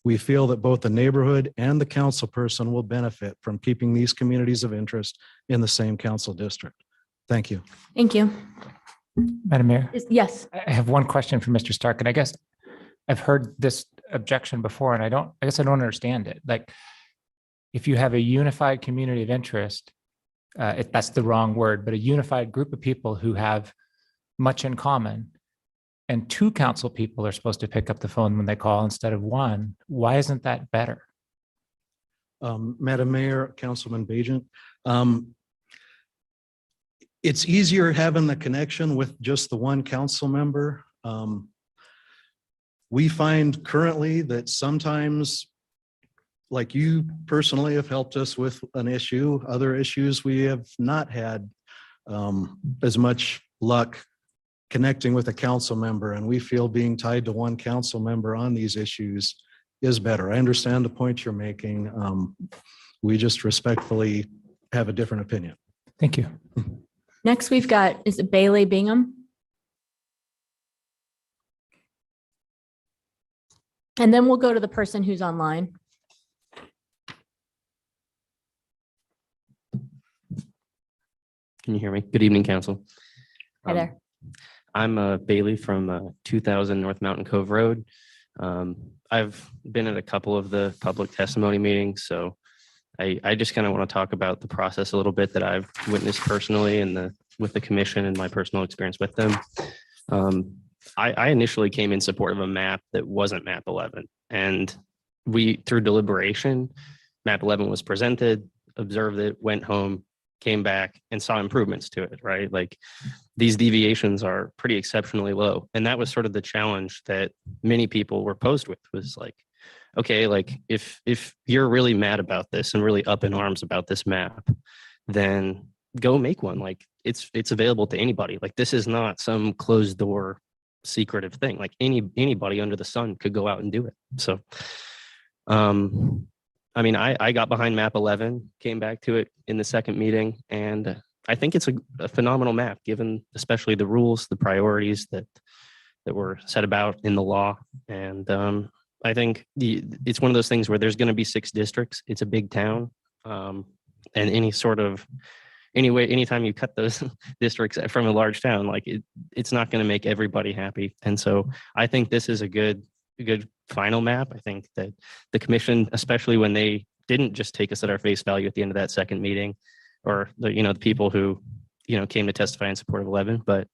We feel that both the neighborhood and the council person will benefit from keeping these communities of interest in the same council district. Thank you. Thank you. Madam Mayor, Yes. I have one question for Mr. Stark, and I guess I've heard this objection before, and I guess I don't understand it. Like, if you have a unified community of interest, that's the wrong word, but a unified group of people who have much in common, and two council people are supposed to pick up the phone when they call instead of one, why isn't that better? Madam Mayor, Councilman Bajent, it's easier having the connection with just the one council member. We find currently that sometimes, like you personally have helped us with an issue, other issues we have not had as much luck connecting with a council member, and we feel being tied to one council member on these issues is better. I understand the point you're making. We just respectfully have a different opinion. Thank you. Next we've got, is it Bailey Bingham? And then we'll go to the person who's online. Can you hear me? Good evening, council. Hi there. I'm Bailey from 2000 North Mountain Cove Road. I've been at a couple of the public testimony meetings, so I just kind of want to talk about the process a little bit that I've witnessed personally and with the commission and my personal experience with them. I initially came in support of a map that wasn't map 11, and through deliberation, map 11 was presented, observed it, went home, came back and saw improvements to it, right? Like, these deviations are pretty exceptionally low. And that was sort of the challenge that many people were posed with, was like, okay, like if you're really mad about this and really up in arms about this map, then go make one. Like, it's available to anybody. Like, this is not some closed door secretive thing. Like, anybody under the sun could go out and do it. So I mean, I got behind map 11, came back to it in the second meeting, and I think it's a phenomenal map, given especially the rules, the priorities that were set about in the law. And I think it's one of those things where there's going to be 6 districts. It's a big town, and anytime you cut those districts from a large town, like it's not going to make everybody happy. And so I think this is a good final map. I think that the commission, especially when they didn't just take us at our face value at the end of that second meeting, or the people who came to testify in support of 11, but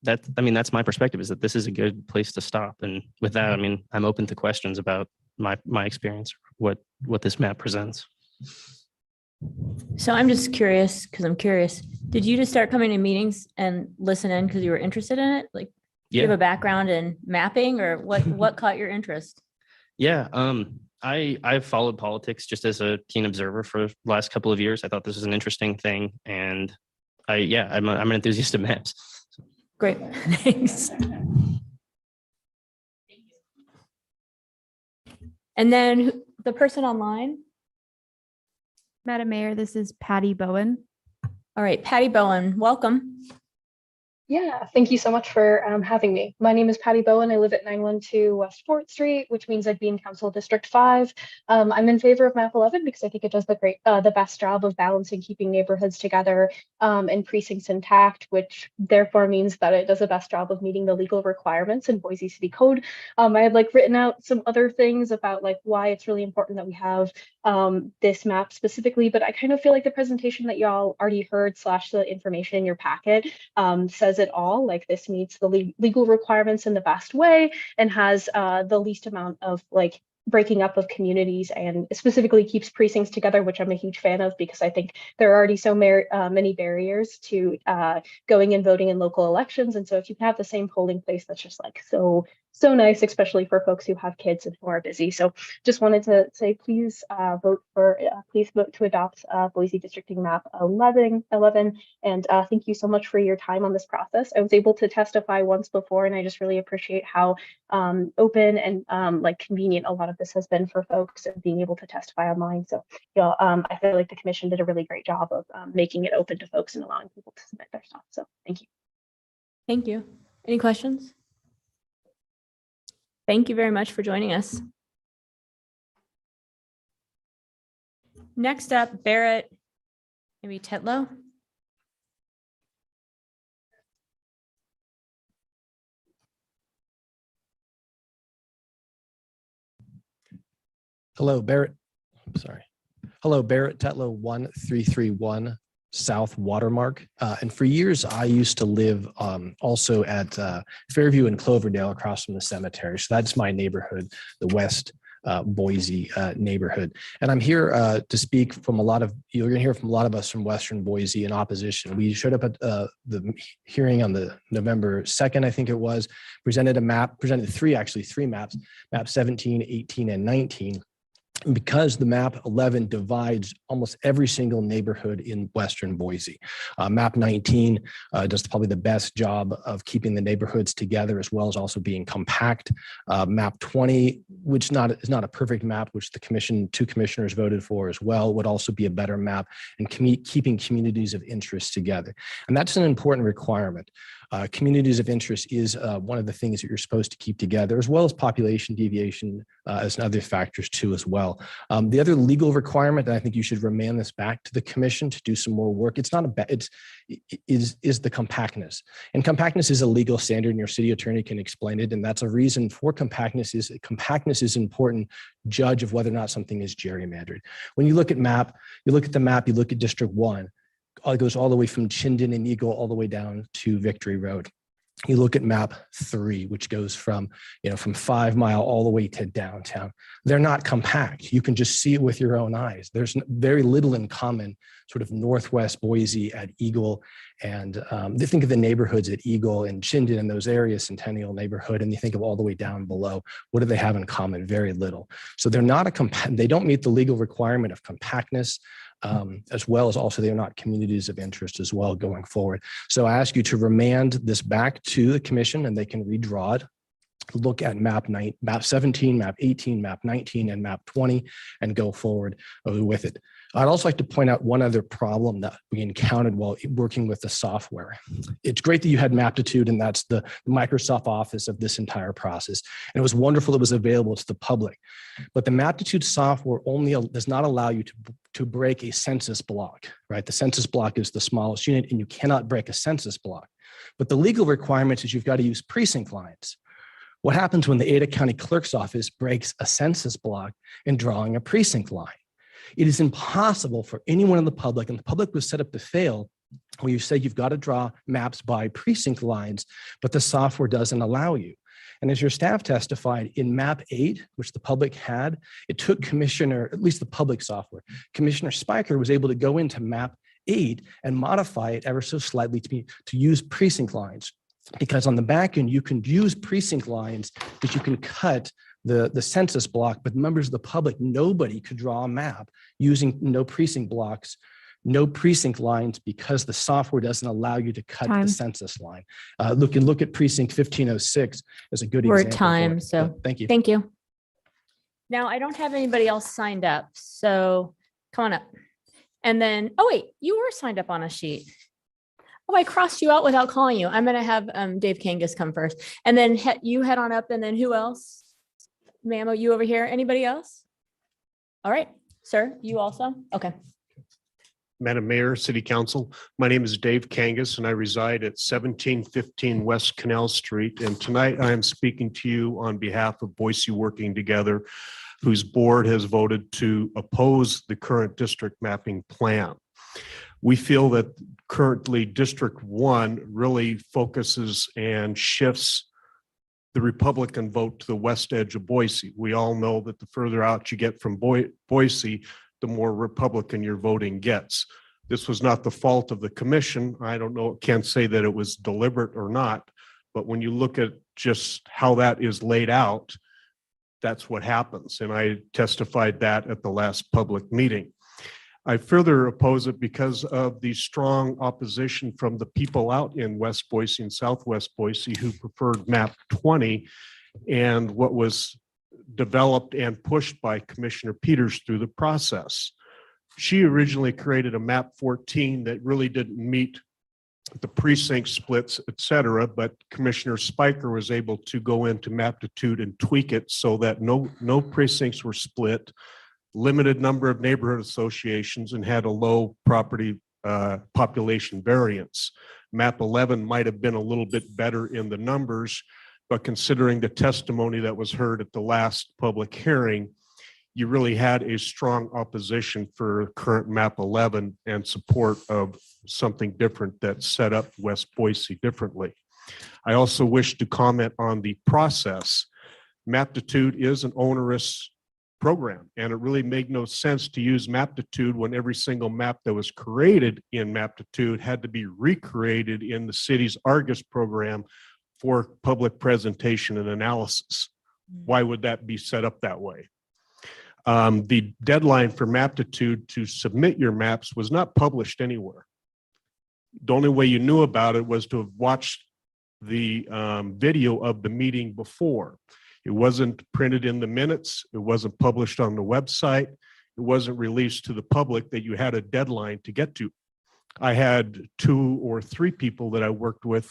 that's my perspective, is that this is a good place to stop. And with that, I mean, I'm open to questions about my experience, what this map presents. So I'm just curious, because I'm curious, did you just start coming to meetings and listen in because you were interested in it? Like, do you have a background in mapping, or what caught your interest? Yeah, I've followed politics just as a keen observer for the last couple of years. I thought this was an interesting thing, and I'm an enthusiast of maps. Great, thanks. And then the person online. Madam Mayor, this is Patty Bowen. All right, Patty Bowen, welcome. Yeah, thank you so much for having me. My name is Patty Bowen. I live at 912 West 4th Street, which means I'd be in Council District 5. I'm in favor of map 11 because I think it does the best job of balancing keeping neighborhoods together and precincts intact, which therefore means that it does the best job of meeting the legal requirements in Boise City Code. I had written out some other things about why it's really important that we have this map specifically, but I kind of feel like the presentation that y'all already heard / the information in your packet says it all. Like, this meets the legal requirements in the best way and has the least amount of breaking up of communities, and specifically keeps precincts together, which I'm a huge fan of, because I think there are already so many barriers to going and voting in local elections. And so if you can have the same polling place, that's just so nice, especially for folks who have kids and who are busy. So just wanted to say, please vote to adopt Boise Districting Map 11. And thank you so much for your time on this process. I was able to testify once before, and I just really appreciate how open and convenient a lot of this has been for folks, and being able to testify online. So I feel like the commission did a really great job of making it open to folks and allowing people to submit their stuff. So thank you. Thank you. Any questions? Thank you very much for joining us. Next up, Barrett, maybe Tetlow. Hello, Barrett. Sorry. Hello, Barrett Tetlow 1331 South Watermark. And for years, I used to live also at Fairview and Cloverdale across from the cemetery. So that's my neighborhood, the West Boise neighborhood. And I'm here to speak from you're going to hear from a lot of us from Western Boise in opposition. We showed up at the hearing on the November 2nd, I think it was, presented three maps, map 17, 18, and 19. Because the map 11 divides almost every single neighborhood in Western Boise. Map 19 does probably the best job of keeping the neighborhoods together as well as also being compact. Map 20, which is not a perfect map, which two commissioners voted for as well, would also be a better map and keeping communities of interest together. And that's an important requirement. Communities of interest is one of the things that you're supposed to keep together, as well as population deviation as other factors too as well. The other legal requirement that I think you should remand this back to the commission to do some more work. It's not is the compactness, and compactness is a legal standard, and your city attorney can explain it. And that's a reason for compactness is important judge of whether or not something is gerrymandered. When you look at the map, you look at District 1. It goes all the way from Chinden and Eagle all the way down to Victory Road. You look at map 3, which goes from 5 Mile all the way to downtown. They're not compact. You can just see it with your own eyes. There's very little in common, sort of Northwest Boise at Eagle. And they think of the neighborhoods at Eagle and Chinden and those areas, Centennial neighborhood, and you think of all the way down below. What do they have in common? Very little. So they're not they don't meet the legal requirement of compactness. As well as also they're not communities of interest as well going forward. So I ask you to remand this back to the commission and they can redraw it. Look at map 17, map 18, map 19, and map 20 and go forward with it. I'd also like to point out one other problem that we encountered while working with the software. It's great that you had Maptitude, and that's the Microsoft Office of this entire process. And it was wonderful it was available to the public. But the Maptitude software only does not allow you to break a census block, right? The census block is the smallest unit, and you cannot break a census block. But the legal requirement is you've got to use precinct lines. What happens when the Ada County Clerk's Office breaks a census block in drawing a precinct line? It is impossible for anyone in the public, and the public was set up to fail, where you say you've got to draw maps by precinct lines, but the software doesn't allow you. And as your staff testified, in map 8, which the public had, it took at least the public software, Commissioner Spiker was able to go into map 8 and modify it ever so slightly to use precinct lines. Because on the back end, you can use precinct lines, but you can cut the census block, but members of the public, nobody could draw a map using no precinct blocks, no precinct lines, because the software doesn't allow you to cut the census line. Look at precinct 1506 as a good example. We're at time, so thank you. Thank you. Now, I don't have anybody else signed up, so come on up. And then, oh wait, you were signed up on a sheet. Oh, I crossed you out without calling you. I'm going to have Dave Kangas come first. And then you head on up, and then who else? Ma'am, you over here? Anybody else? All right, sir, you also? Okay. Madam Mayor, City Council, my name is Dave Kangas and I reside at 1715 West Canal Street. And tonight I am speaking to you on behalf of Boise Working Together, whose board has voted to oppose the current district mapping plan. We feel that currently District 1 really focuses and shifts the Republican vote to the west edge of Boise. We all know that the further out you get from Boise, the more Republican your voting gets. This was not the fault of the commission. I don't know, can't say that it was deliberate or not, but when you look at just how that is laid out, that's what happens. And I testified that at the last public meeting. I further oppose it because of the strong opposition from the people out in West Boise and Southwest Boise who preferred map 20 and what was developed and pushed by Commissioner Peters through the process. She originally created a map 14 that really didn't meet the precinct splits, et cetera, but Commissioner Spiker was able to go into Maptitude and tweak it so that no precincts were split, limited number of neighborhood associations, and had a low property population variance. Map 11 might have been a little bit better in the numbers, but considering the testimony that was heard at the last public hearing, you really had a strong opposition for current map 11 and support of something different that set up West Boise differently. I also wish to comment on the process. Maptitude is an onerous program, and it really made no sense to use Maptitude when every single map that was created in Maptitude had to be recreated in the city's Argus program for public presentation and analysis. Why would that be set up that way? The deadline for Maptitude to submit your maps was not published anywhere. The only way you knew about it was to have watched the video of the meeting before. It wasn't printed in the minutes. It wasn't published on the website. It wasn't released to the public that you had a deadline to get to. I had 2 or 3 people that I worked with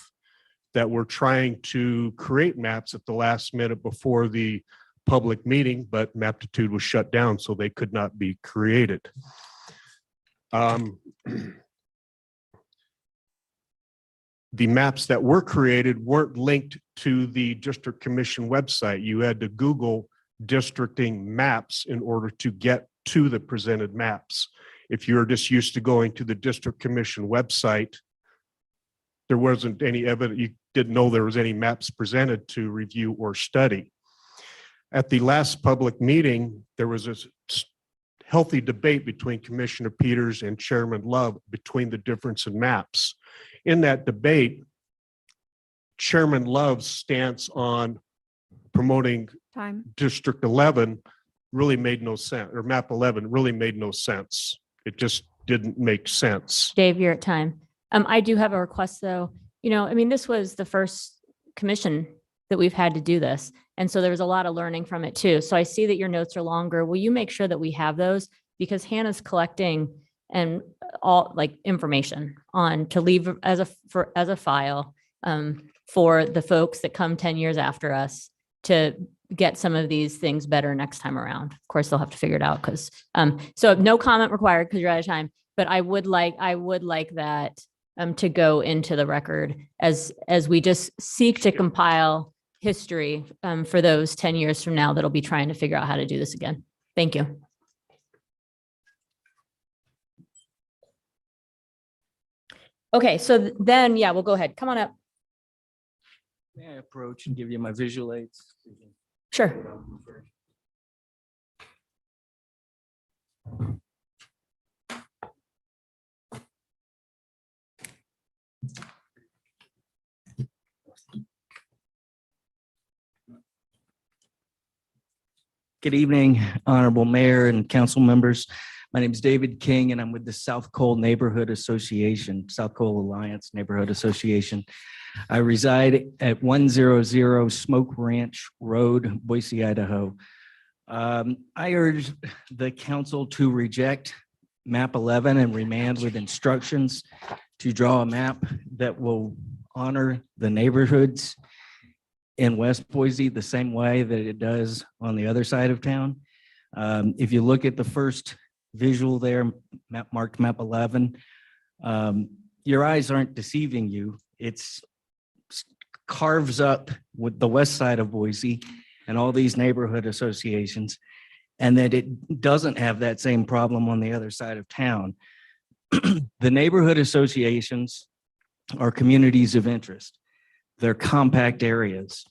that were trying to create maps at the last minute before the public meeting, but Maptitude was shut down, so they could not be created. The maps that were created weren't linked to the district commission website. You had to Google districting maps in order to get to the presented maps. If you're just used to going to the district commission website, there wasn't any evidence, you didn't know there was any maps presented to review or study. At the last public meeting, there was a healthy debate between Commissioner Peters and Chairman Love between the difference in maps. In that debate, Chairman Love's stance on promoting District 11 really made no sense, or map 11 really made no sense. It just didn't make sense. Dave, you're at time. I do have a request though. I mean, this was the first commission that we've had to do this. And so there was a lot of learning from it too. So I see that your notes are longer. Will you make sure that we have those? Because Hannah's collecting and all information on to leave as a file for the folks that come 10 years after us to get some of these things better next time around. Of course, they'll have to figure it out because so no comment required because you're out of time. But I would like that to go into the record as we just seek to compile history for those 10 years from now that'll be trying to figure out how to do this again. Thank you. Okay, so then, yeah, we'll go ahead. Come on up. May I approach and give you my visual aids? Sure. Good evening, Honorable Mayor and council members. My name is David King, and I'm with the South Cole Neighborhood Association, South Cole Alliance Neighborhood Association. I reside at 100 Smoke Ranch Road, Boise, Idaho. I urge the council to reject map 11 and remand with instructions to draw a map that will honor the neighborhoods in West Boise the same way that it does on the other side of town. If you look at the first visual there, marked map 11, your eyes aren't deceiving you. It's carves up with the west side of Boise and all these neighborhood associations, and that it doesn't have that same problem on the other side of town. The neighborhood associations are communities of interest. They're compact areas,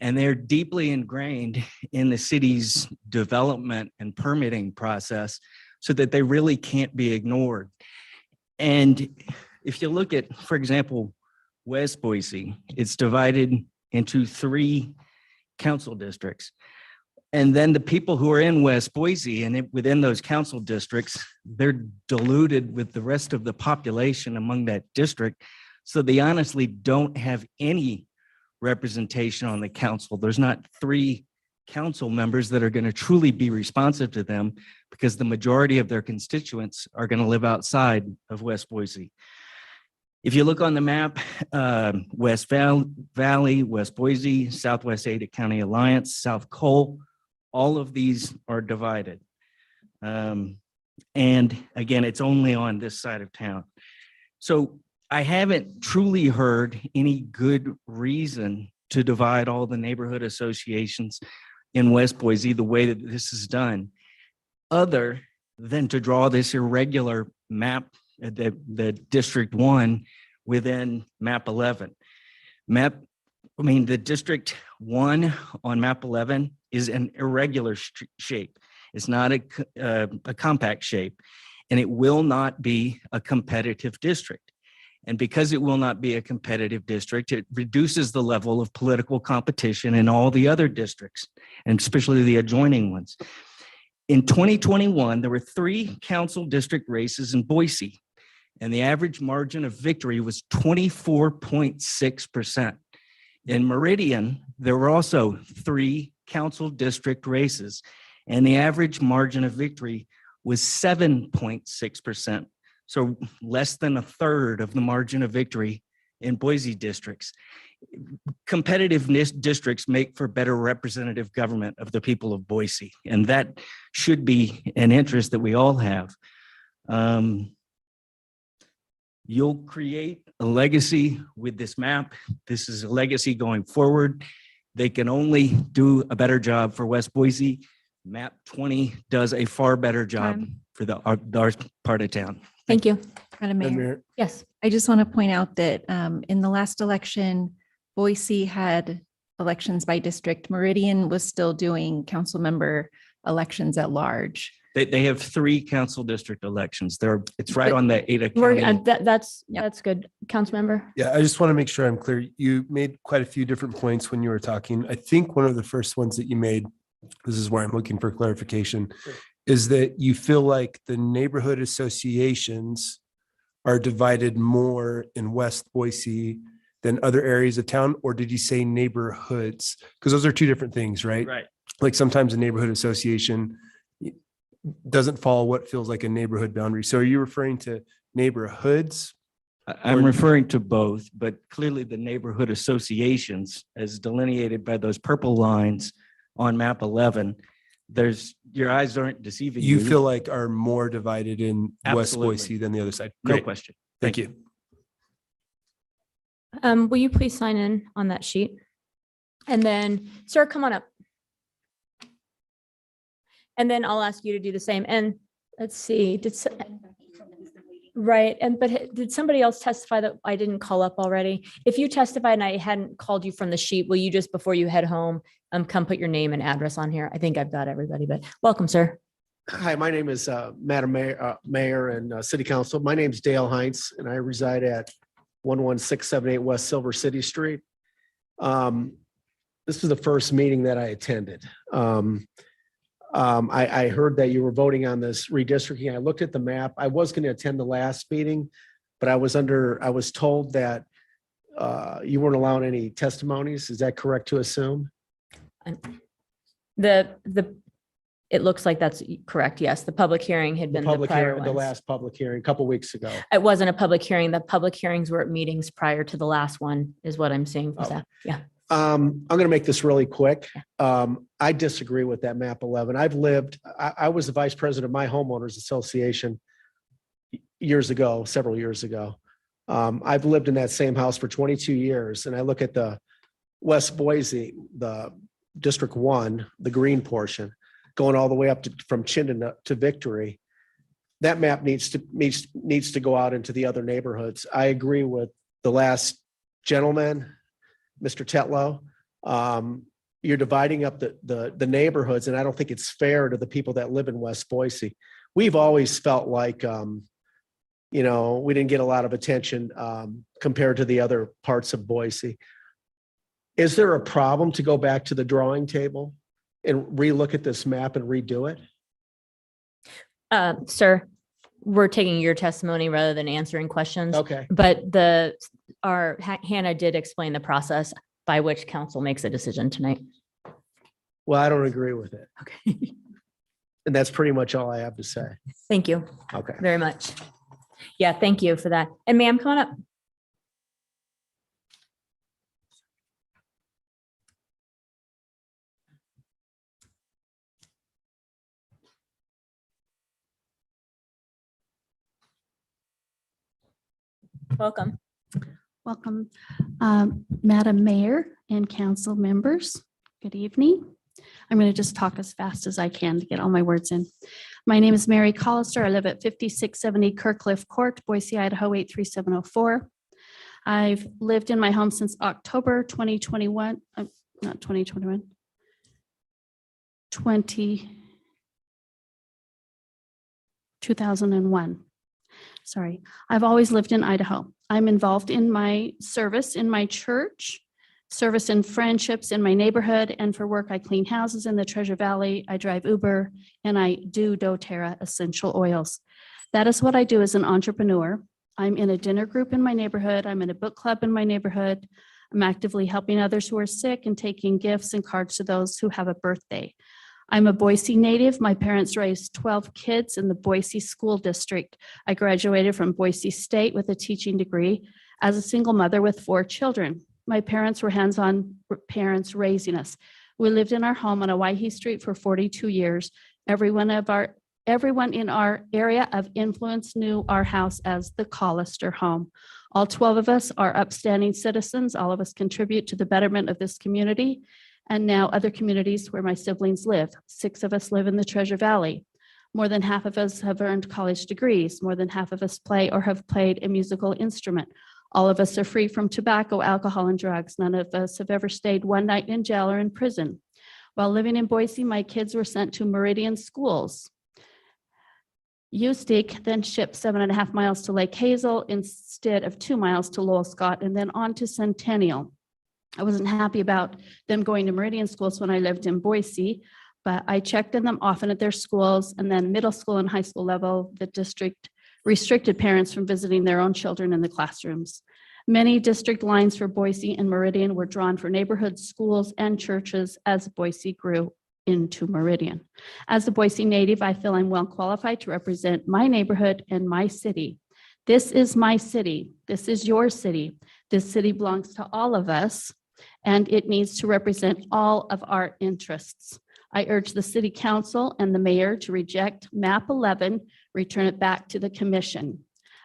and they're deeply ingrained in the city's development and permitting process so that they really can't be ignored. And if you look at, for example, West Boise, it's divided into 3 council districts. And then the people who are in West Boise and within those council districts, they're diluted with the rest of the population among that district. So they honestly don't have any representation on the council. There's not 3 council members that are going to truly be responsive to them because the majority of their constituents are going to live outside of West Boise. If you look on the map, West Valley, West Boise, Southwest Ada County Alliance, South Cole, all of these are divided. And again, it's only on this side of town. So I haven't truly heard any good reason to divide all the neighborhood associations in West Boise the way that this is done, other than to draw this irregular map, the District 1 within map 11. The District 1 on map 11 is an irregular shape. It's not a compact shape, and it will not be a competitive district. And because it will not be a competitive district, it reduces the level of political competition in all the other districts, and especially the adjoining ones. In 2021, there were 3 council district races in Boise, and the average margin of victory was 24.6%. In Meridian, there were also 3 council district races, and the average margin of victory was 7.6%. So less than a third of the margin of victory in Boise districts. Competitive districts make for better representative government of the people of Boise, and that should be an interest that we all have. You'll create a legacy with this map. This is a legacy going forward. They can only do a better job for West Boise. Map 20 does a far better job for our part of town. Thank you. Madam Mayor, Yes. I just want to point out that in the last election, Boise had elections by district. Meridian was still doing council member elections at large. They have 3 council district elections. It's right on the Ada We're, County. that's good. Councilmember. Yeah, I just want to make sure I'm clear. You made quite a few different points when you were talking. I think one of the first ones that you made, this is where I'm looking for clarification, is that you feel like the neighborhood associations are divided more in West Boise than other areas of town, or did you say neighborhoods? Because those are 2 different things, right? Right. Like sometimes a neighborhood association doesn't follow what feels like a neighborhood boundary. So are you referring to neighborhoods? I'm referring to both, but clearly the neighborhood associations, as delineated by those purple lines on map 11, your eyes aren't deceiving you. You feel like are more divided in West Absolutely. Boise than the other side? No Great. question. Thank you. Will you please sign in on that sheet? And then, sir, come on up. And then I'll ask you to do the same. And let's see, right. But did somebody else testify that I didn't call up already? If you testified and I hadn't called you from the sheet, will you just, before you head home, come put your name and address on here? I think I've got everybody, but welcome, sir. Hi, my name is Madam Mayor and City Council. My name is Dale Heinz, and I reside at 11678 West Silver City Street. This is the first meeting that I attended. I heard that you were voting on this redistricting. I looked at the map. I was going to attend the last meeting, but I was told that you weren't allowing any testimonies. Is that correct to assume? It looks like that's correct. Yes, the public hearing had been the prior The ones. last public hearing, a couple weeks ago. It wasn't a public hearing. The public hearings were at meetings prior to the last one, is what I'm seeing from staff. Yeah. I'm going to make this really quick. I disagree with that map 11. I was the vice president of my homeowners association several years ago. I've lived in that same house for 22 years, and I look at the West Boise, the District 1, the green portion, going all the way up from Chinden to Victory. That map needs to go out into the other neighborhoods. I agree with the last gentleman, Mr. Tetlow. You're dividing up the neighborhoods, and I don't think it's fair to the people that live in West Boise. We've always felt like, we didn't get a lot of attention compared to the other parts of Boise. Is there a problem to go back to the drawing table and relook at this map and redo it? Sir, we're taking your testimony rather than answering questions. Okay. But Hannah did explain the process by which council makes a decision tonight. Well, I don't agree with it. Okay. And that's pretty much all I have to say. Thank you Okay. very much. Yeah, thank you for that. And ma'am, come on up. Welcome. Welcome, Madam Mayor and council members. Good evening. I'm going to just talk as fast as I can to get all my words in. My name is Mary Collister. I live at 5670 Kirkcliff Court, Boise, Idaho 83704. I've lived in my home since October 2021, not 2021, 2001. Sorry, I've always lived in Idaho. I'm involved in my service in my church, service and friendships in my neighborhood, and for work, I clean houses in the Treasure Valley. I drive Uber, and I do doTERRA essential oils. That is what I do as an entrepreneur. I'm in a dinner group in my neighborhood. I'm in a book club in my neighborhood. I'm actively helping others who are sick and taking gifts and cards to those who have a birthday. I'm a Boise native. My parents raised 12 kids in the Boise School District. I graduated from Boise State with a teaching degree as a single mother with 4 children. My parents were hands-on parents raising us. We lived in our home on Owyhee Street for 42 years. Everyone in our area of influence knew our house as the Collister home. All 12 of us are upstanding citizens. All of us contribute to the betterment of this community and now other communities where my siblings live. 6 of us live in the Treasure Valley. More than half of us have earned college degrees. More than half of us play or have played a musical instrument. All of us are free from tobacco, alcohol, and drugs. None of us have ever stayed one night in jail or in prison. While living in Boise, my kids were sent to Meridian schools. USTIC then shipped 7.5 miles to Lake Hazel instead of 2 miles to Lowell Scott and then on to Centennial. I wasn't happy about them going to Meridian schools when I lived in Boise, but I checked in them often at their schools, and then middle school and high school level, the district restricted parents from visiting their own children in the classrooms. Many district lines for Boise and Meridian were drawn for neighborhoods, schools, and churches as Boise grew into Meridian. As a Boise native, I feel I'm well qualified to represent my neighborhood and my city. This is my city. This is your city. This city belongs to all of us, and it needs to represent all of our interests. I urge the city council and the mayor to reject map 11, return it back to the commission.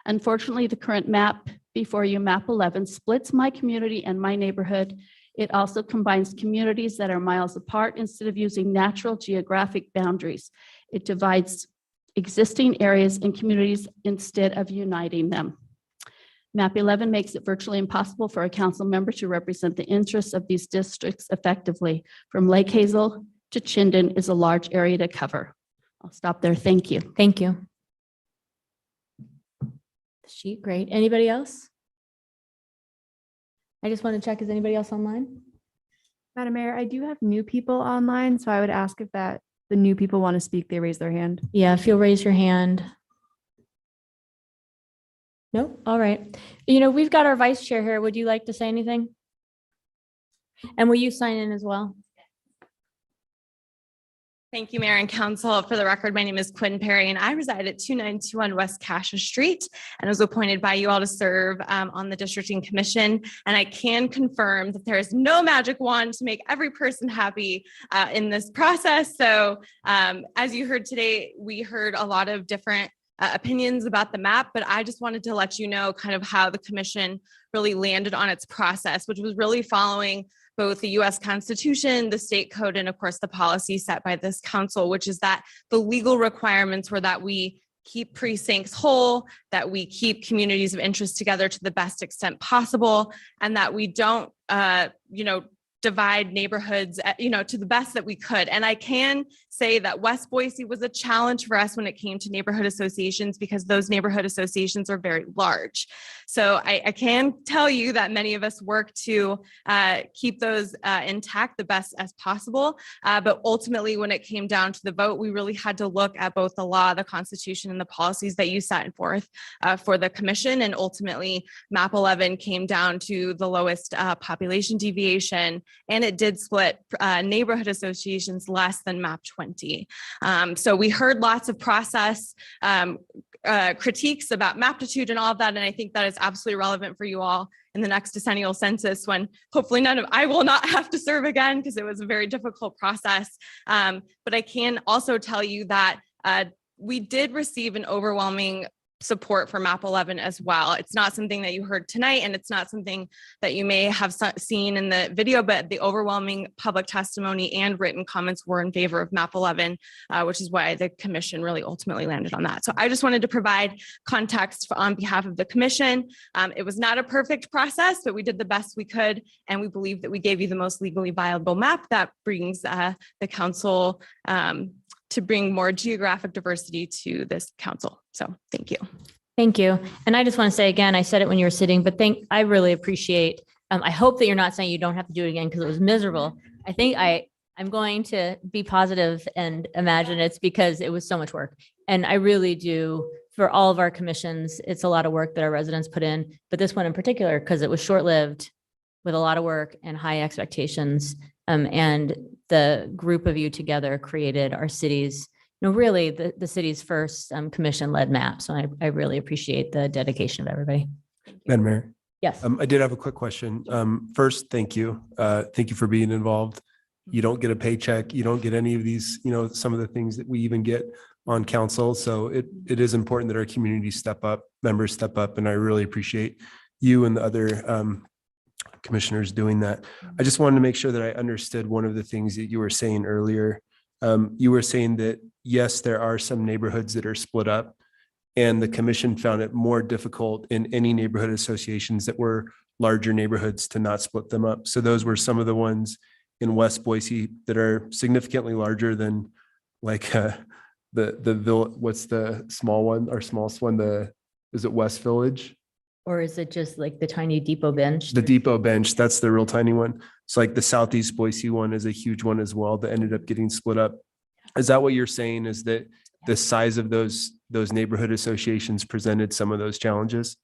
Unfortunately, the current map before you, map 11, splits my community and my neighborhood. It also combines communities that are miles apart instead of using natural geographic boundaries. It divides existing areas and communities instead of uniting them. Map 11 makes it virtually impossible for a council member to represent the interests of these districts effectively. From Lake Hazel to Chinden is a large area to cover. I'll stop there. Thank you. Thank you. Sheet, great. Anybody else? I just want to check, is anybody else online? Madam Mayor, I do have new people online, so I would ask if the new people want to speak, they raise their hand. Yeah, if you'll raise your hand. No? All right. You know, we've got our vice chair here. Would you like to say anything? And will you sign in as well? Thank you, Mayor and Council. For the record, my name is Quinn Perry, and I reside at 2921 West Cassia Street, and was appointed by you all to serve on the districting commission. And I can confirm that there is no magic wand to make every person happy in this process. So as you heard today, we heard a lot of different opinions about the map, but I just wanted to let you know kind of how the commission really landed on its process, which was really following both the US Constitution, the state code, and of course the policy set by this council, which is that the legal requirements were that we keep precincts whole, that we keep communities of interest together to the best extent possible, and that we don't, divide neighborhoods, to the best that we could. And I can say that West Boise was a challenge for us when it came to neighborhood associations because those neighborhood associations are very large. So I can tell you that many of us work to keep those intact the best as possible. But ultimately, when it came down to the vote, we really had to look at both the law, the Constitution, and the policies that you set forth for the commission. And ultimately, map 11 came down to the lowest population deviation, and it did split neighborhood associations less than map 20. So we heard lots of process critiques about maptitude and all of that. And I think that is absolutely relevant for you all in the next decennial census when hopefully I will not have to serve again because it was a very difficult process. But I can also tell you that we did receive an overwhelming support for map 11 as well. It's not something that you heard tonight, and it's not something that you may have seen in the video, but the overwhelming public testimony and written comments were in favor of map 11, which is why the commission really ultimately landed on that. So I just wanted to provide context on behalf of the commission. It was not a perfect process, but we did the best we could, and we believe that we gave you the most legally viable map that brings the council to bring more geographic diversity to this council. So thank you. Thank you. And I just want to say again, I said it when you were sitting, but I really appreciate, I hope that you're not saying you don't have to do it again because it was miserable. I think I'm going to be positive and imagine it's because it was so much work. And I really do, for all of our commissions, it's a lot of work that our residents put in, but this one in particular, because it was short-lived with a lot of work and high expectations. And the group of you together created our city's, really the city's first commission-led map. So I really appreciate the dedication of everybody. Madam Mayor. Yes. I did have a quick question. First, thank you. Thank you for being involved. You don't get a paycheck. You don't get any of these, some of the things that we even get on council. So it is important that our community step up, members step up, and I really appreciate you and the other commissioners doing that. I just wanted to make sure that I understood one of the things that you were saying earlier. You were saying that, yes, there are some neighborhoods that are split up, and the commission found it more difficult in any neighborhood associations that were larger neighborhoods to not split them up. So those were some of the ones in West Boise that are significantly larger than like what's the small one, or smallest one, is it West Village? Or is it just like the tiny depot bench? The depot bench, that's the real tiny one. It's like the Southeast Boise one is a huge one as well that ended up getting split up. Is that what you're saying, is that the size of those neighborhood associations presented some of those challenges?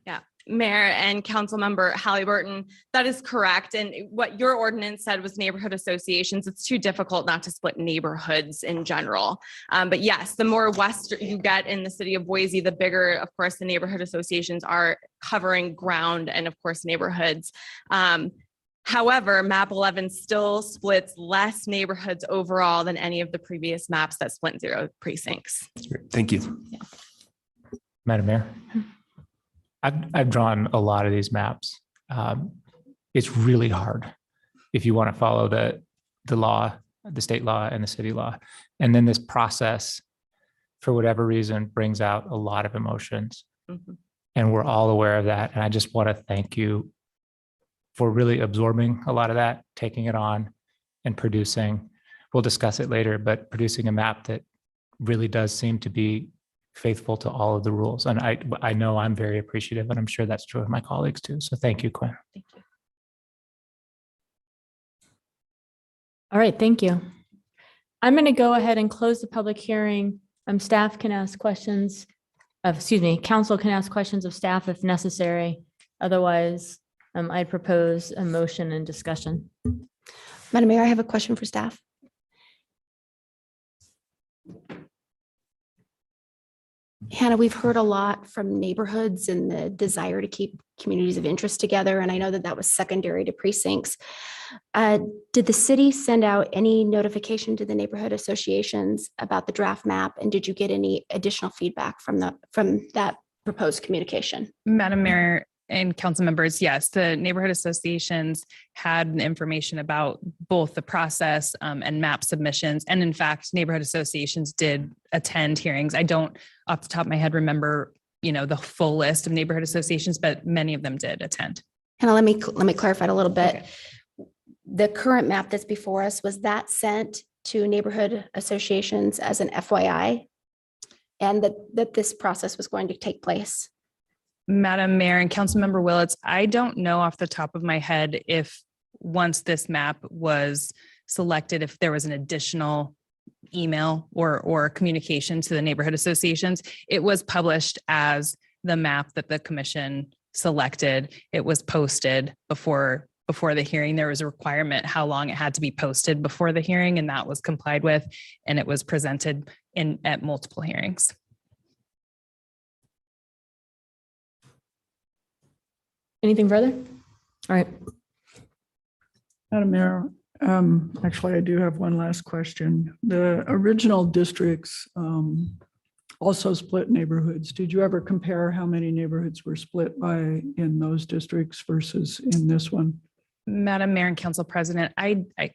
Yeah, Mayor and Council Member Halliburton, that is correct. And what your ordinance said was neighborhood associations. It's too difficult not to split neighborhoods in general. But yes, the more west you get in the city of Boise, the bigger, of course, the neighborhood associations are covering ground and, of course, neighborhoods. However, map 11 still splits less neighborhoods overall than any of the previous maps that split 0 precincts. Thank you. Yeah. Madam Mayor. I've drawn a lot of these maps. It's really hard if you want to follow the law, the state law and the city law. And then this process, for whatever reason, brings out a lot of emotions. Mm-hmm. And we're all aware of that. And I just want to thank you for really absorbing a lot of that, taking it on and producing, we'll discuss it later, but producing a map that really does seem to be faithful to all of the rules. And I know I'm very appreciative, and I'm sure that's true of my colleagues too. So thank you, Quinn. Thank you. All right, thank you. I'm going to go ahead and close the public hearing. Staff can ask questions council can ask questions of staff if necessary. Otherwise, I propose a motion and discussion. Madam Mayor, I have a question for staff. Hannah, we've heard a lot from neighborhoods and the desire to keep communities of interest together. And I know that was secondary to precincts. Did the city send out any notification to the neighborhood associations about the draft map? And did you get any additional feedback from that proposed communication? Madam Mayor and council members, yes, the neighborhood associations had information about both the process and map submissions. And in fact, neighborhood associations did attend hearings. I don't off the top of my head remember, the full list of neighborhood associations, but many of them did attend. Hannah, let me clarify it a little bit. Okay. The current map that's before us, was that sent to neighborhood associations as an FYI? And that this process was going to take place? Madam Mayor and Councilmember Willits, I don't know off the top of my head if once this map was selected, if there was an additional email or communication to the neighborhood associations. It was published as the map that the commission selected. It was posted before the hearing. There was a requirement how long it had to be posted before the hearing, and that was complied with, and it was presented at multiple hearings. Anything further? All right. Madam Mayor, actually, I do have one last question. The original districts also split neighborhoods. Did you ever compare how many neighborhoods were split by in those districts versus in this one? Madam Mayor and Council President,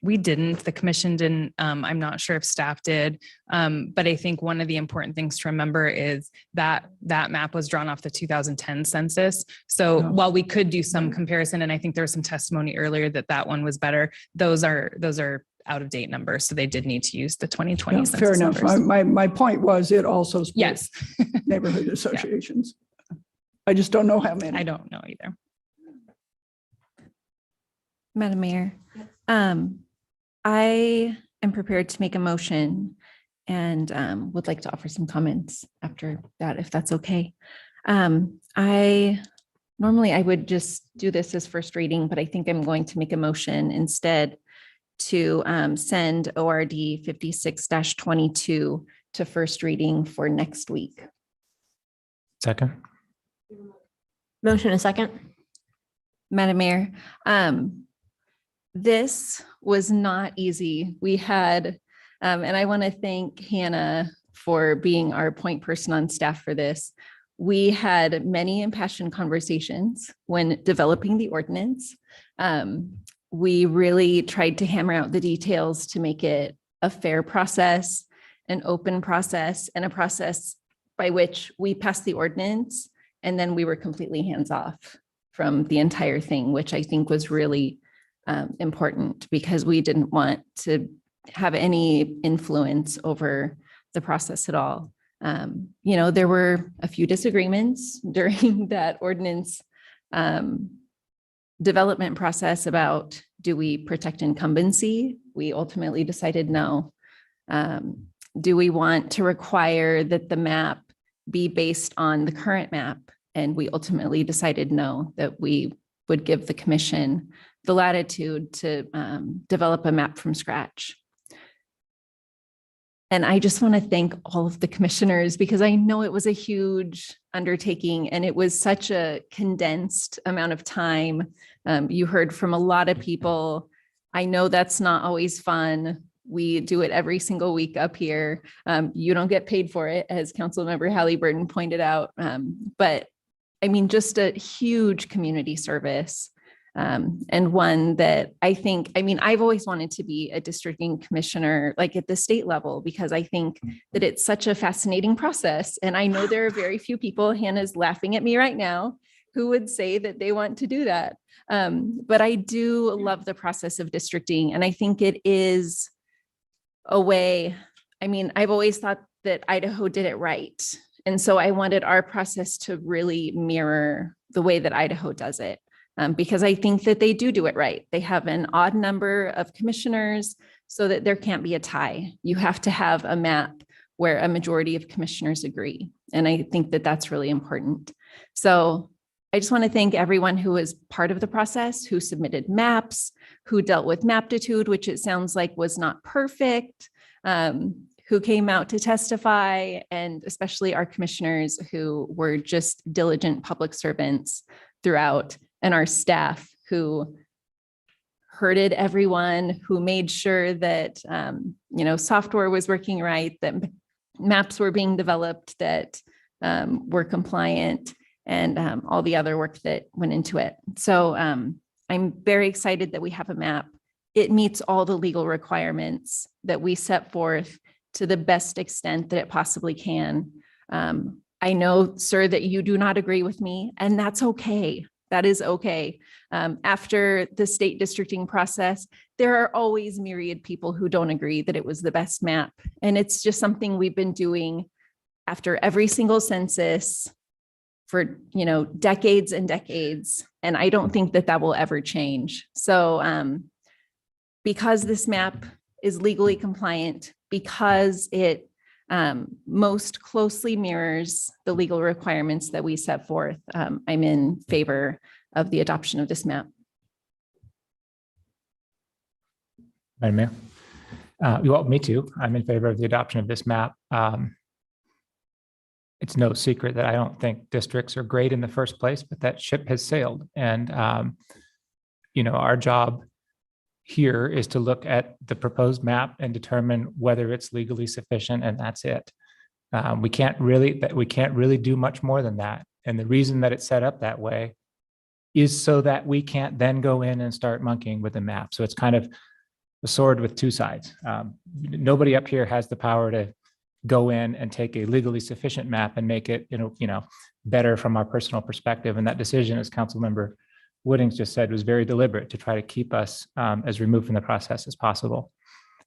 we didn't, the commission didn't, I'm not sure if staff did. But I think one of the important things to remember is that that map was drawn off the 2010 census. So Yeah. while we could do some comparison, and I think there was some testimony earlier that that one was better, those are out of date numbers. So they did need to use the 2020 Yeah, census fair enough. numbers. My point was it also split Yes. neighborhood associations. I just don't know how many. I don't know either. Madam Mayor, I am prepared to make a motion and would like to offer some comments after that, if that's okay. Normally I would just do this as first reading, but I think I'm going to make a motion instead to send ORD 56-22 to first reading for next week. Second. Motion a second. Madam Mayor, this was not easy. We had, and I want to thank Hannah for being our point person on staff for this. We had many impassioned conversations when developing the ordinance. We really tried to hammer out the details to make it a fair process, an open process, and a process by which we passed the ordinance and then we were completely hands off from the entire thing, which I think was really important because we didn't want to have any influence over the process at all. There were a few disagreements during that ordinance development process about, do we protect incumbency? We ultimately decided no. Do we want to require that the map be based on the current map? And we ultimately decided no, that we would give the commission the latitude to develop a map from scratch. And I just want to thank all of the commissioners because I know it was a huge undertaking and it was such a condensed amount of time. You heard from a lot of people. I know that's not always fun. We do it every single week up here. You don't get paid for it, as Councilmember Halliburton pointed out. But I mean, just a huge community service. And one that I've always wanted to be a districting commissioner, like at the state level, because I think that it's such a fascinating process. And I know there are very few people, Hannah's laughing at me right now, who would say that they want to do that. But I do love the process of districting. And I think it is a way, I've always thought that Idaho did it right. And so I wanted our process to really mirror the way that Idaho does it. Because I think that they do it right. They have an odd number of commissioners so that there can't be a tie. You have to have a map where a majority of commissioners agree. And I think that that's really important. So I just want to thank everyone who was part of the process, who submitted maps, who dealt with maptitude, which it sounds like was not perfect, who came out to testify, and especially our commissioners who were just diligent public servants throughout, and our staff who herded everyone, who made sure that software was working right, that maps were being developed that were compliant, and all the other work that went into it. So I'm very excited that we have a map. It meets all the legal requirements that we set forth to the best extent that it possibly can. I know, sir, that you do not agree with me, and that's okay. That is okay. After the state districting process, there are always myriad people who don't agree that it was the best map. And it's just something we've been doing after every single census for, decades and decades. And I don't think that will ever change. So because this map is legally compliant, because it most closely mirrors the legal requirements that we set forth, I'm in favor of the adoption of this map. Madam Mayor. Well, me too. I'm in favor of the adoption of this map. It's no secret that I don't think districts are great in the first place, but that ship has sailed. And, our job here is to look at the proposed map and determine whether it's legally sufficient, and that's it. We can't really do much more than that. And the reason that it's set up that way is so that we can't then go in and start monkeying with the map. So it's kind of a sword with two sides. Nobody up here has the power to go in and take a legally sufficient map and make it, better from our personal perspective. And that decision, as Councilmember Woodings just said, was very deliberate to try to keep us as removed from the process as possible.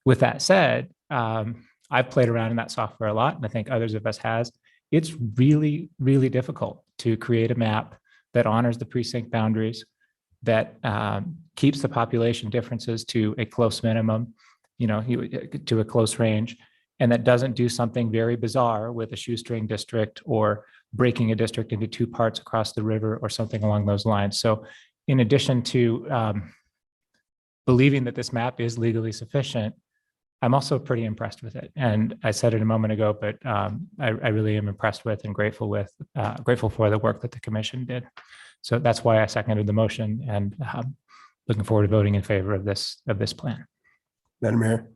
With that said, I've played around in that software a lot, and I think others of us has. It's really, really difficult to create a map that honors the precinct boundaries, that keeps the population differences to a close minimum, to a close range, and that doesn't do something very bizarre with a shoestring district or breaking a district into two parts across the river or something along those lines. So in addition to believing that this map is legally sufficient, I'm also pretty impressed with it. And I said it a moment ago, but I really am impressed with and grateful for the work that the commission did. So that's why I seconded the motion, and looking forward to voting in favor of this plan. Madam Mayor.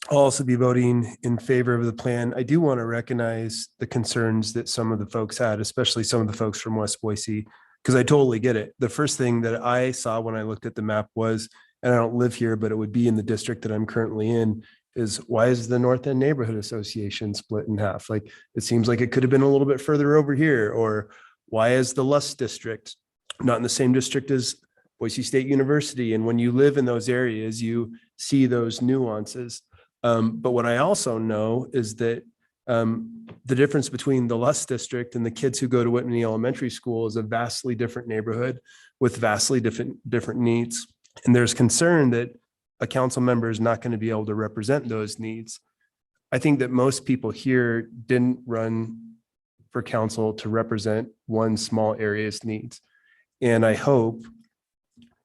I'll also be voting in favor of the plan. I do want to recognize the concerns that some of the folks had, especially some of the folks from West Boise, because I totally get it. The first thing that I saw when I looked at the map was, and I don't live here, but it would be in the district that I'm currently in, is why is the North End Neighborhood Association split in half? Like, it seems like it could have been a little bit further over here. Or why is the Lust district not in the same district as Boise State University? And when you live in those areas, you see those nuances. But what I also know is that the difference between the Lust district and the kids who go to Whitney Elementary School is a vastly different neighborhood with vastly different needs. And there's concern that a council member is not going to be able to represent those needs. I think that most people here didn't run for council to represent one small area's needs. And I hope,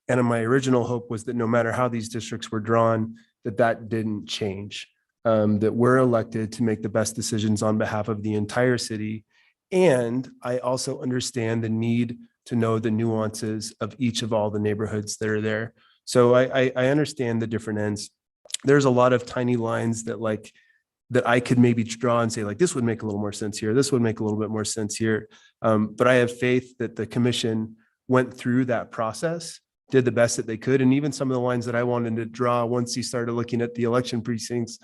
and my original hope was that no matter how these districts were drawn, that didn't change, that we're elected to make the best decisions on behalf of the entire city. And I also understand the need to know the nuances of each of all the neighborhoods that are there. So I understand the different ends. There's a lot of tiny lines that I could maybe draw and say, like, this would make a little more sense here. This would make a little bit more sense here. But I have faith that the commission went through that process, did the best that they could. And even some of the lines that I wanted to draw, once you started looking at the election precincts,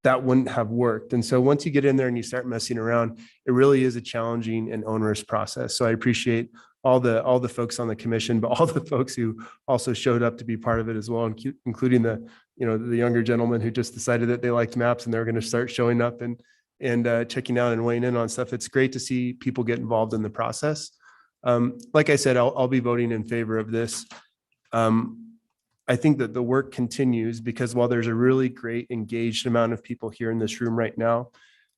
that wouldn't have worked. And so once you get in there and you start messing around, it really is a challenging and onerous process. So I appreciate all the folks on the commission, but all the folks who also showed up to be part of it as well, including the younger gentleman who just decided that they liked maps and they're going to start showing up and checking out and weighing in on stuff. It's great to see people get involved in the process. Like I said, I'll be voting in favor of this. I think that the work continues because while there's a really great engaged amount of people here in this room right now,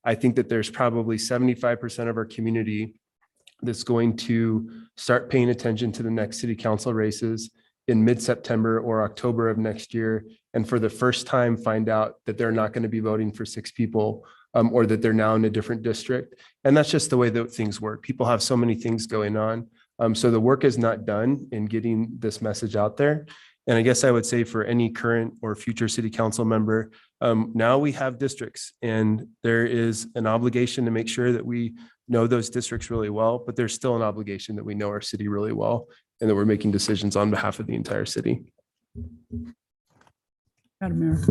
I think that there's probably 75% of our community that's going to start paying attention to the next city council races in mid-September or October of next year. And for the first time, find out that they're not going to be voting for 6 people or that they're now in a different district. And that's just the way that things work. People have so many things going on. So the work is not done in getting this message out there. And I guess I would say for any current or future city council member, now we have districts and there is an obligation to make sure that we know those districts really well, but there's still an obligation that we know our city really well and that we're making decisions on behalf of the entire city. Madam Mayor,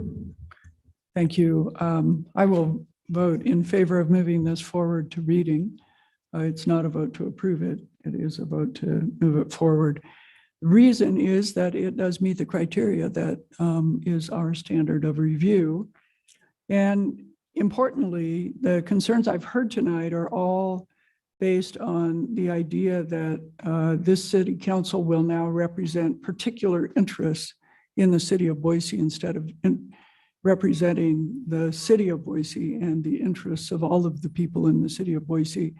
thank you. I will vote in favor of moving this forward to reading. It's not a vote to approve it. It is a vote to move it forward. The reason is that it does meet the criteria that is our standard of review. And importantly, the concerns I've heard tonight are all based on the idea that this city council will now represent particular interests in the city of Boise instead of representing the city of Boise and the interests of all of the people in the city of Boise.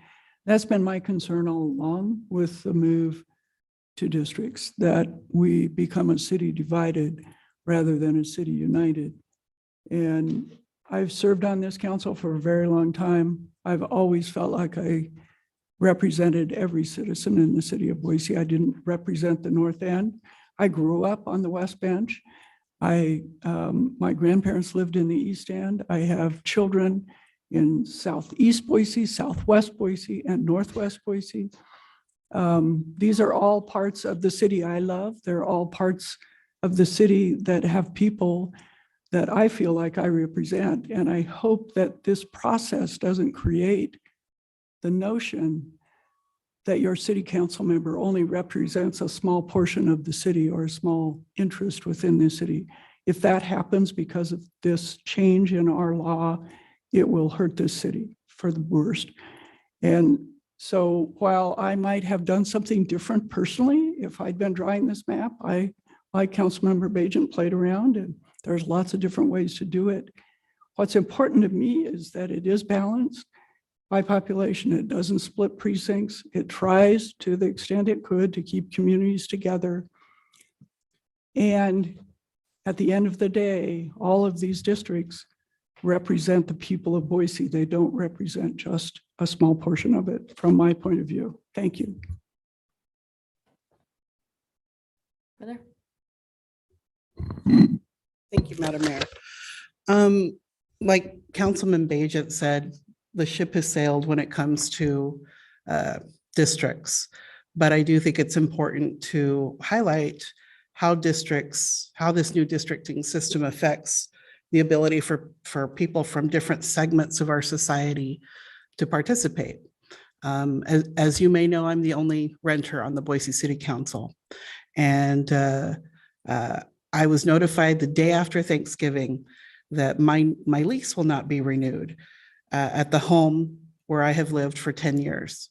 That's been my concern all along with the move to districts, that we become a city divided rather than a city united. And I've served on this council for a very long time. I've always felt like I represented every citizen in the city of Boise. I didn't represent the North End. I grew up on the West Bench. My grandparents lived in the East End. I have children in Southeast Boise, Southwest Boise, and Northwest Boise. These are all parts of the city I love. They're all parts of the city that have people that I feel like I represent. And I hope that this process doesn't create the notion that your city council member only represents a small portion of the city or a small interest within the city. If that happens because of this change in our law, it will hurt this city for the worst. And so while I might have done something different personally, if I'd been drawing this map, I, like Councilmember Bajent, played around, and there's lots of different ways to do it. What's important to me is that it is balanced by population. It doesn't split precincts. It tries to the extent it could to keep communities together. And at the end of the day, all of these districts represent the people of Boise. They don't represent just a small portion of it from my point of view. Thank you. Heather? Thank you, Madam Mayor. Like Councilman Bajent said, the ship has sailed when it comes to districts, but I do think it's important to highlight how this new districting system affects the ability for people from different segments of our society to participate. As you may know, I'm the only renter on the Boise City Council. And I was notified the day after Thanksgiving that my lease will not be renewed at the home where I have lived for 10 years.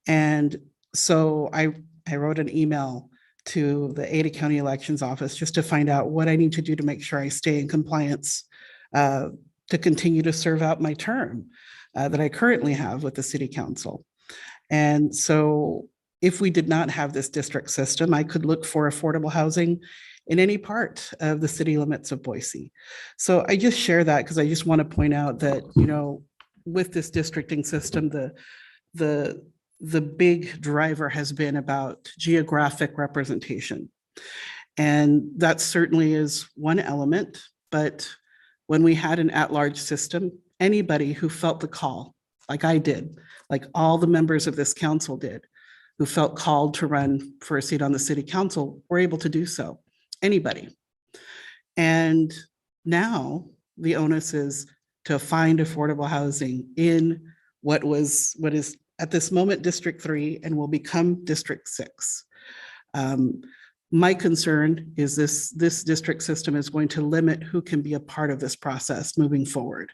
And so I wrote an email to the Ada County Elections Office just to find out what I need to do to make sure I stay in compliance to continue to serve out my term that I currently have with the City Council. And so if we did not have this district system, I could look for affordable housing in any part of the city limits of Boise. So I just share that because I just want to point out that, you know, with this districting system, the big driver has been about geographic representation. And that certainly is one element, but when we had an at-large system, anybody who felt the call, like I did, like all the members of this council did, who felt called to run for a seat on the city council, were able to do so. Anybody. And now the onus is to find affordable housing in what is at this moment District 3 and will become District 6. My concern is this district system is going to limit who can be a part of this process moving forward.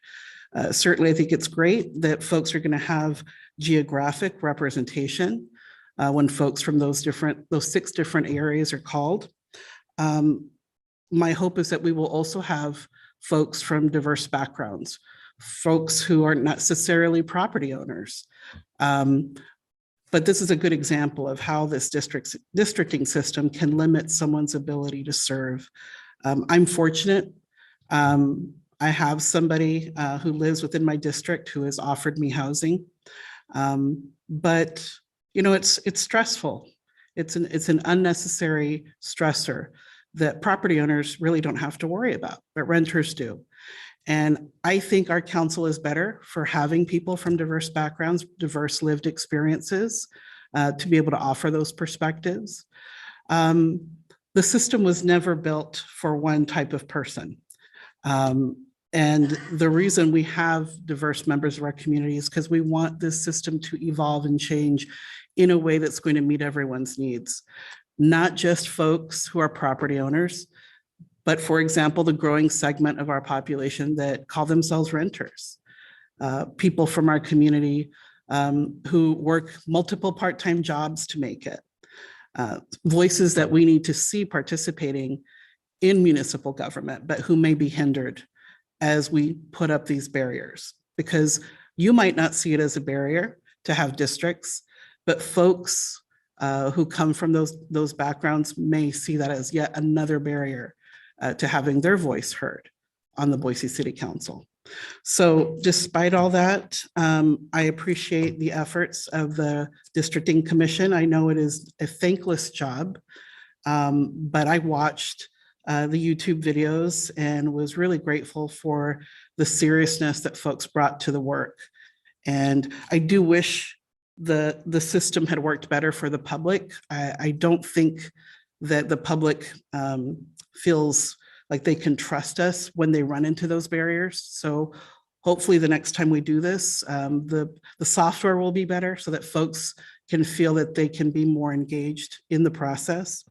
Certainly, I think it's great that folks are going to have geographic representation when folks from those 6 different areas are called. My hope is that we will also have folks from diverse backgrounds, folks who aren't necessarily property owners. But this is a good example of how this districting system can limit someone's ability to serve. I'm fortunate. I have somebody who lives within my district who has offered me housing. But you know, it's stressful. It's an unnecessary stressor that property owners really don't have to worry about, but renters do. And I think our council is better for having people from diverse backgrounds, diverse lived experiences to be able to offer those perspectives. The system was never built for one type of person. And the reason we have diverse members of our community is because we want this system to evolve and change in a way that's going to meet everyone's needs, not just folks who are property owners, but for example, the growing segment of our population that call themselves renters, people from our community who work multiple part-time jobs to make it, voices that we need to see participating in municipal government, but who may be hindered as we put up these barriers, because you might not see it as a barrier to have districts, but folks who come from those backgrounds may see that as yet another barrier to having their voice heard on the Boise City Council. So despite all that, I appreciate the efforts of the Districting Commission. I know it is a thankless job, but I watched the YouTube videos and was really grateful for the seriousness that folks brought to the work. And I do wish the system had worked better for the public. I don't think that the public feels like they can trust us when they run into those barriers. So hopefully the next time we do this, the software will be better so that folks can feel that they can be more engaged in the process.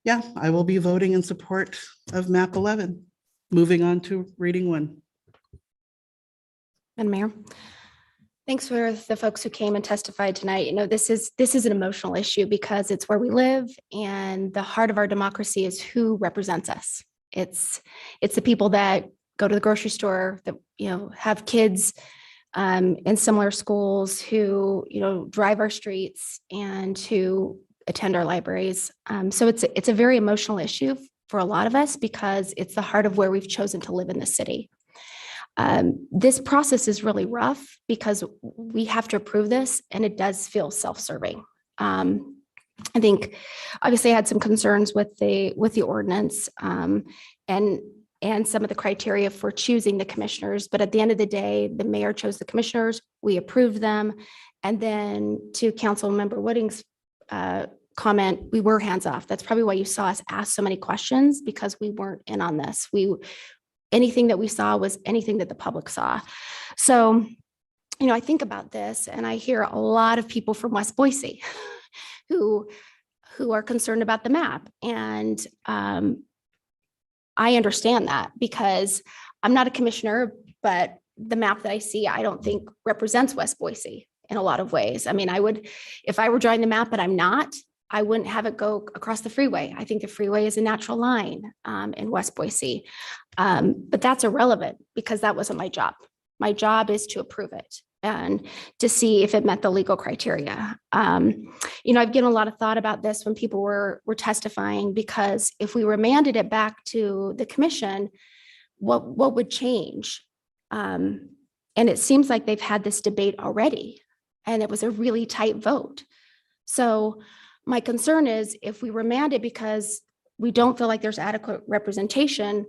Yeah, I will be voting in support of map 11. Moving on to reading 1. Madam Mayor, thanks for the folks who came and testified tonight. You know, this is an emotional issue because it's where we live, and the heart of our democracy is who represents us. It's the people that go to the grocery store, that, you know, have kids in similar schools, who, you know, drive our streets and who attend our libraries. So it's a very emotional issue for a lot of us because it's the heart of where we've chosen to live in the city. This process is really rough because we have to approve this, and it does feel self-serving. I think obviously I had some concerns with the ordinance and some of the criteria for choosing the commissioners, but at the end of the day, the mayor chose the commissioners, we approved them, and then to Councilmember Wooding's comment, we were hands off. That's probably why you saw us ask so many questions, because we weren't in on this. Anything that we saw was anything that the public saw. So, you know, I think about this and I hear a lot of people from West Boise who are concerned about the map. And I understand that because I'm not a commissioner, but the map that I see, I don't think represents West Boise in a lot of ways. I mean, if I were drawing the map, but I'm not, I wouldn't have it go across the freeway. I think the freeway is a natural line in West Boise. But that's irrelevant because that wasn't my job. My job is to approve it and to see if it met the legal criteria. You know, I've given a lot of thought about this when people were testifying, because if we remanded it back to the commission, what would change? And it seems like they've had this debate already, and it was a really tight vote. So my concern is if we remand it because we don't feel like there's adequate representation,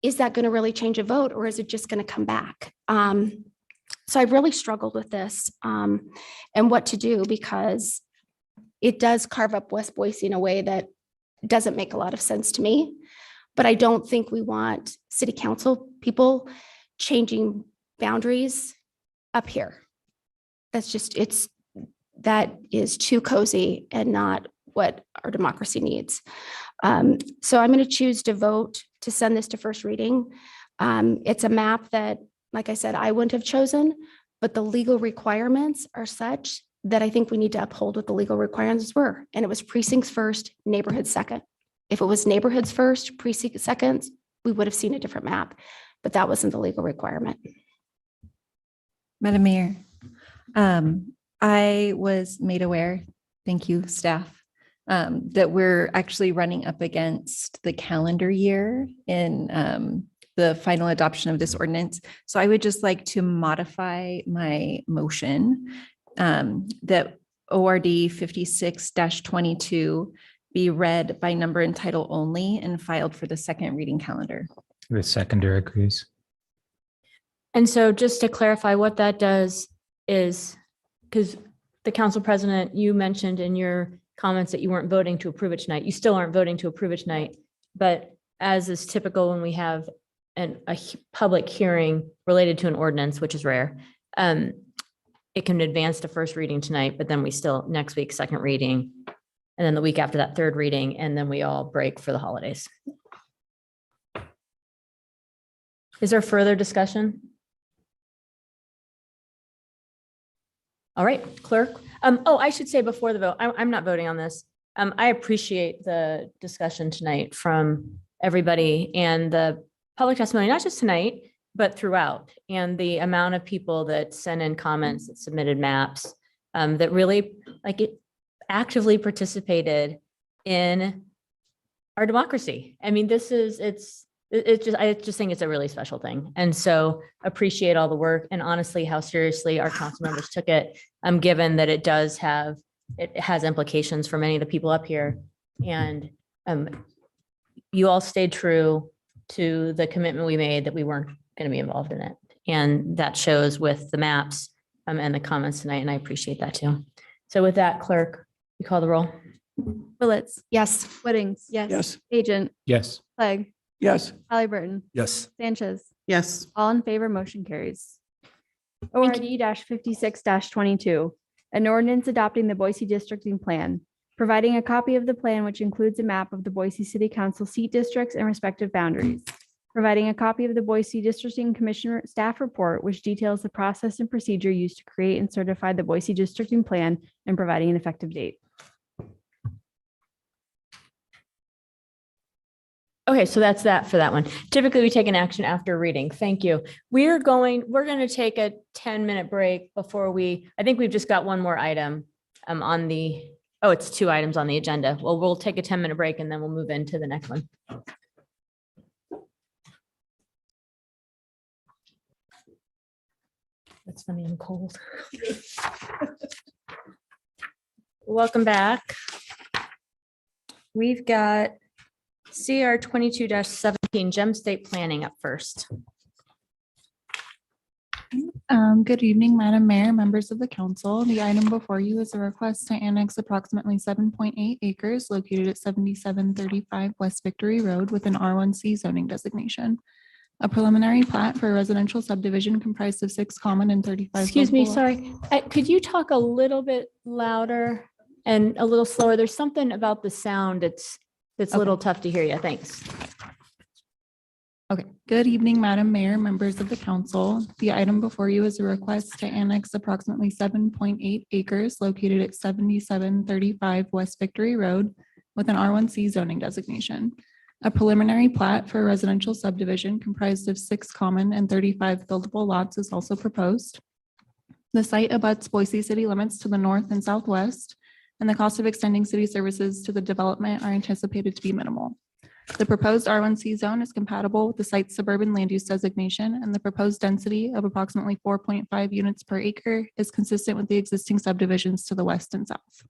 is that going to really change a vote, or is it just going to come back? So I've really struggled with this and what to do, because it does carve up West Boise in a way that doesn't make a lot of sense to me. But I don't think we want city council people changing boundaries up here. That is too cozy and not what our democracy needs. So I'm going to choose to vote to send this to first reading. It's a map that, like I said, I wouldn't have chosen, but the legal requirements are such that I think we need to uphold what the legal requirements were. And it was precincts first, neighborhoods second. If it was neighborhoods first, precincts second, we would have seen a different map, but that wasn't the legal requirement. Madam Mayor, I was made aware, thank you, staff, that we're actually running up against the calendar year in the final adoption of this ordinance. So I would just like to modify my motion that ORD 56-22 be read by number and title only and filed for the second reading calendar. The seconder agrees. And so just to clarify, what that does is, because the council president, you mentioned in your comments that you weren't voting to approve it tonight. You still aren't voting to approve it tonight, but as is typical when we have a public hearing related to an ordinance, which is rare, it can advance to first reading tonight, but then we still next week, second reading, and then the week after that, third reading, and then we all break for the holidays. Is there further discussion? All right, clerk. Oh, I should say before the vote, I'm not voting on this. I appreciate the discussion tonight from everybody and the public testimony, not just tonight, but throughout, and the amount of people that sent in comments, that submitted maps, that really actively participated in our democracy. I mean, I just think it's a really special thing. And so appreciate all the work and honestly how seriously our council members took it, given that it has implications for many of the people up here. And you all stayed true to the commitment we made that we weren't going to be involved in it. And that shows with the maps and the comments tonight, and I appreciate that too. So with that, clerk, you call the roll. Willetts. Yes. Whittings. Yes. Agent. Yes. Clegg. Yes. Halliburton. Yes. Sanchez. Yes. All in favor, motion carries. ORD 56-22, an ordinance adopting the Boise districting plan, providing a copy of the plan which includes a map of the Boise City Council seat districts and respective boundaries, providing a copy of the Boise Districting Commissioner staff report which details the process and procedure used to create and certify the Boise districting plan, and providing an effective date. Okay, so that's that for that one. Typically, we take an action after reading. Thank you. We're going to take a 10-minute break before I think we've just got one more item on it's 2 items on the agenda. Well, we'll take a 10-minute break and then we'll move into the next one. That's funny, I'm cold. Welcome back. We've got CR 22-17 Gem State Planning up first. Good evening, Madam Mayor, members of the council. The item before you is a request to annex approximately 7.8 acres located at 7735 West Victory Road with an R1C zoning designation. A preliminary plat for a residential subdivision comprised of 6 common and 35. Excuse me, buildable- sorry. Could you talk a little bit louder and a little slower? There's something about the sound that's a little tough to hear you. Thanks. Okay. Good evening, Madam Mayor, members of the council. The item before you is a request to annex approximately 7.8 acres located at 7735 West Victory Road with an R1C zoning designation. A preliminary plat for a residential subdivision comprised of 6 common and 35 buildable lots is also proposed. The site abuts Boise city limits to the north and southwest, and the cost of extending city services to the development are anticipated to be minimal. The proposed R1C zone is compatible with the site's suburban land use designation, and the proposed density of approximately 4.5 units per acre is consistent with the existing subdivisions to the west and south.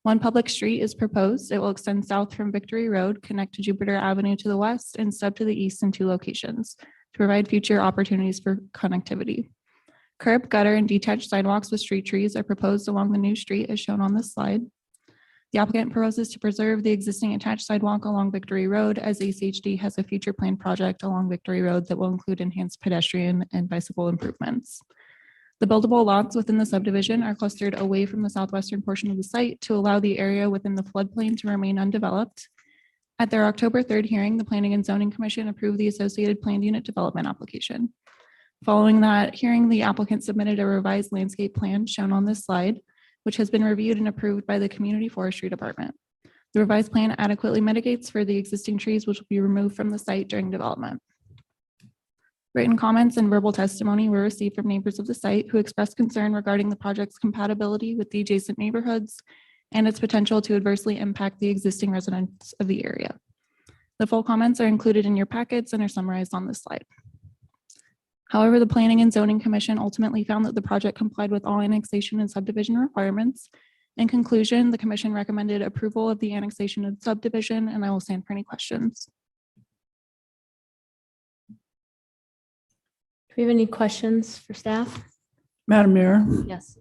One public street is proposed. It will extend south from Victory Road, connect to Jupiter Avenue to the west, and stub to the east in 2 locations to provide future opportunities for connectivity. Curb, gutter, and detached sidewalks with street trees are proposed along the new street as shown on this slide. The applicant proposes to preserve the existing attached sidewalk along Victory Road, as ACHD has a future planned project along Victory Road that will include enhanced pedestrian and bicycle improvements. The buildable lots within the subdivision are clustered away from the southwestern portion of the site to allow the area within the floodplain to remain undeveloped. At their October 3rd hearing, the Planning and Zoning Commission approved the associated planned unit development application. Following that hearing, the applicant submitted a revised landscape plan shown on this slide, which has been reviewed and approved by the Community Forestry Department. The revised plan adequately mitigates for the existing trees which will be removed from the site during development. Written comments and verbal testimony were received from neighbors of the site who expressed concern regarding the project's compatibility with the adjacent neighborhoods and its potential to adversely impact the existing residents of the area. The full comments are included in your packets and are summarized on this slide. However, the Planning and Zoning Commission ultimately found that the project complied with all annexation and subdivision requirements. In conclusion, the commission recommended approval of the annexation and subdivision, and I will stand for any questions. Do we have any questions for staff? Madam Mayor, Yes.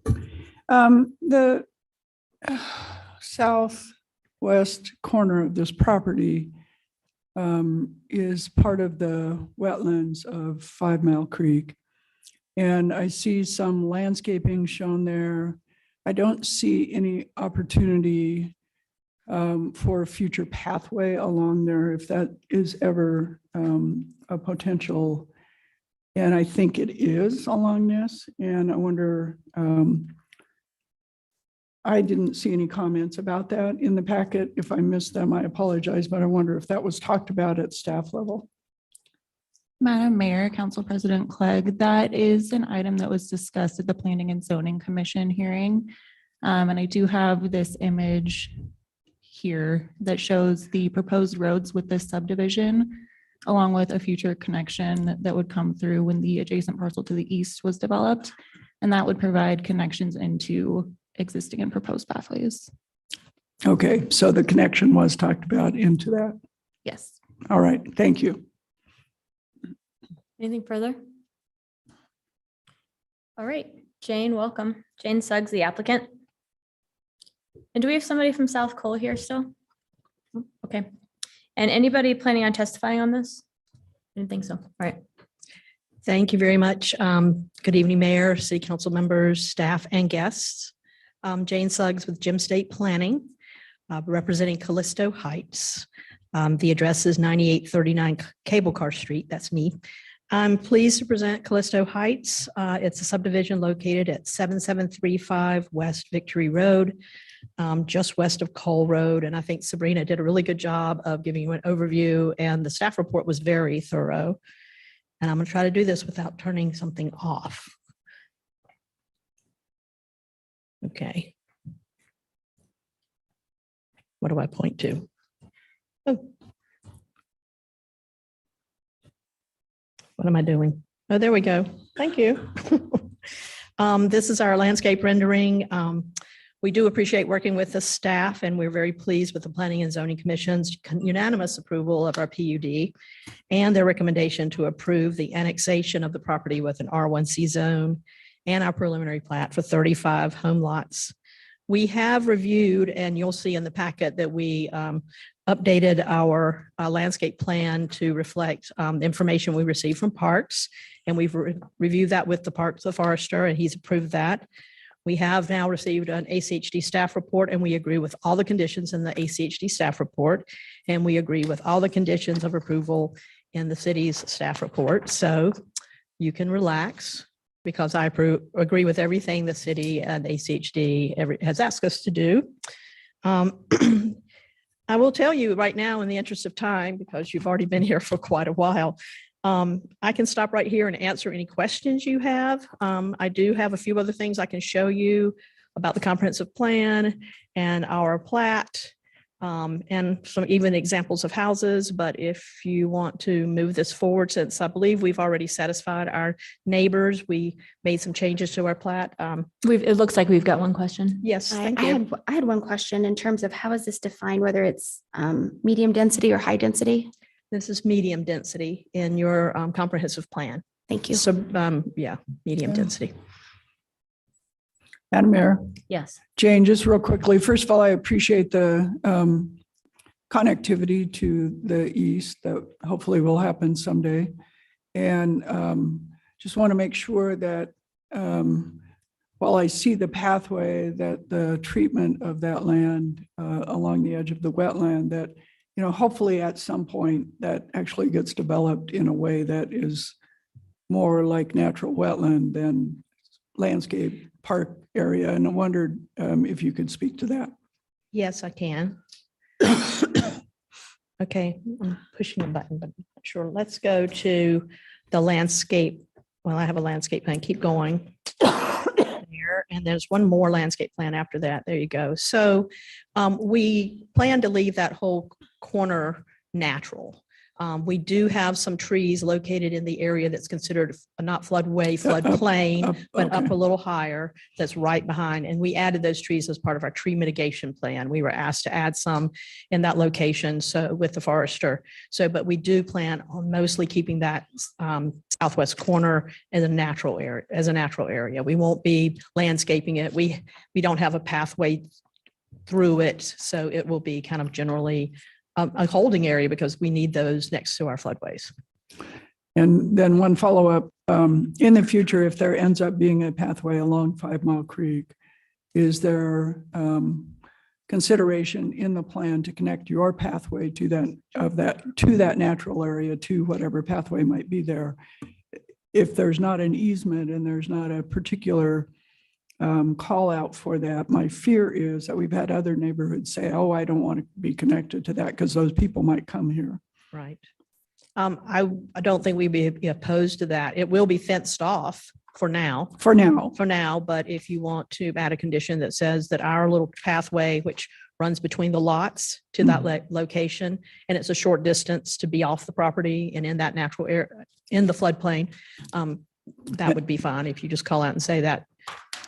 the southwest corner of this property is part of the wetlands of 5 Mile Creek. And I see some landscaping shown there. I don't see any opportunity for a future pathway along there, if that is ever a potential. And I think it is along this. And I wonder, I didn't see any comments about that in the packet. If I missed them, I apologize, but I wonder if that was talked about at staff level. Madam Mayor, Council President Clegg, that is an item that was discussed at the Planning and Zoning Commission hearing. And I do have this image here that shows the proposed roads with this subdivision, along with a future connection that would come through when the adjacent parcel to the east was developed. And that would provide connections into existing and proposed pathways. Okay, so the connection was talked about into that. Yes. All right, thank you. Anything further? All right, Jane, welcome. Jane Suggs, the applicant. And do we have somebody from South Cole here still? Okay. And anybody planning on testifying on this? I didn't think so. All right. Thank you very much. Good evening, Mayor, City Council members, staff, and guests. Jane Suggs with Gem State Planning, representing Callisto Heights. The address is 9839 Cable Car Street. That's me. I'm pleased to present Callisto Heights. It's a subdivision located at 7735 West Victory Road, just west of Cole Road. And I think Sabrina did a really good job of giving you an overview, and the staff report was very thorough. And I'm going to try to do this without turning something off. Okay. What do I point to? Oh. What am I doing? Oh, there we go. Thank you. This is our landscape rendering. We do appreciate working with the staff, and we're very pleased with the Planning and Zoning Commission's unanimous approval of our PUD and their recommendation to approve the annexation of the property with an R1C zone and our preliminary plat for 35 home lots. We have reviewed, and you'll see in the packet that we updated our landscape plan to reflect the information we received from Parks, and we've reviewed that with the forester, and he's approved that. We have now received an ACHD staff report, and we agree with all the conditions in the ACHD staff report, and we agree with all the conditions of approval in the city's staff report. So you can relax, because I agree with everything the city and ACHD has asked us to do. I will tell you right now, in the interest of time, because you've already been here for quite a while, I can stop right here and answer any questions you have. I do have a few other things I can show you about the comprehensive plan and our plat, and some even examples of houses. But if you want to move this forward, since I believe we've already satisfied our neighbors, we made some changes to our plat. It looks like we've got one question. Yes, I thank you. had one question in terms of how is this defined, whether it's medium density or high density? This is medium density in your comprehensive plan. Thank you. So, yeah, medium density. Madam Mayor. Yes. Jane, just real quickly, first of all, I appreciate the connectivity to the east that hopefully will happen someday. And just want to make sure that while I see the pathway, that the treatment of that land along the edge of the wetland, that hopefully at some point that actually gets developed in a way that is more like natural wetland than landscape park area. And I wondered if you could speak to that. Yes, I can. Okay, I'm pushing a button, but I'm not sure. Let's go to the landscape. Well, I have a landscape plan. Keep going. There, and there's one more landscape plan after that. There you go. So we plan to leave that whole corner natural. We do have some trees located in the area that's considered not floodway, floodplain, but up a little higher, that's right behind. And we added those trees as part of our tree mitigation plan. We were asked to add some in that location, so with the forester. So, but we do plan on mostly keeping that southwest corner as a natural area. We won't be landscaping it. We don't have a pathway through it, so it will be kind of generally a holding area, because we need those next to our floodways. And then one follow-up, in the future, if there ends up being a pathway along 5 Mile Creek, is there consideration in the plan to connect your pathway to that natural area, to whatever pathway might be there? If there's not an easement and there's not a particular call out for that, my fear is that we've had other neighborhoods say, oh, I don't want to be connected to that because those people might come here. Right. I don't think we'd be opposed to that. It will be fenced off for now. For now, but if you want to add a condition that says that our little pathway, which runs between the lots to that location, and it's a short distance to be off the property and in that natural area, in the floodplain, that would be fine if you just call out and say that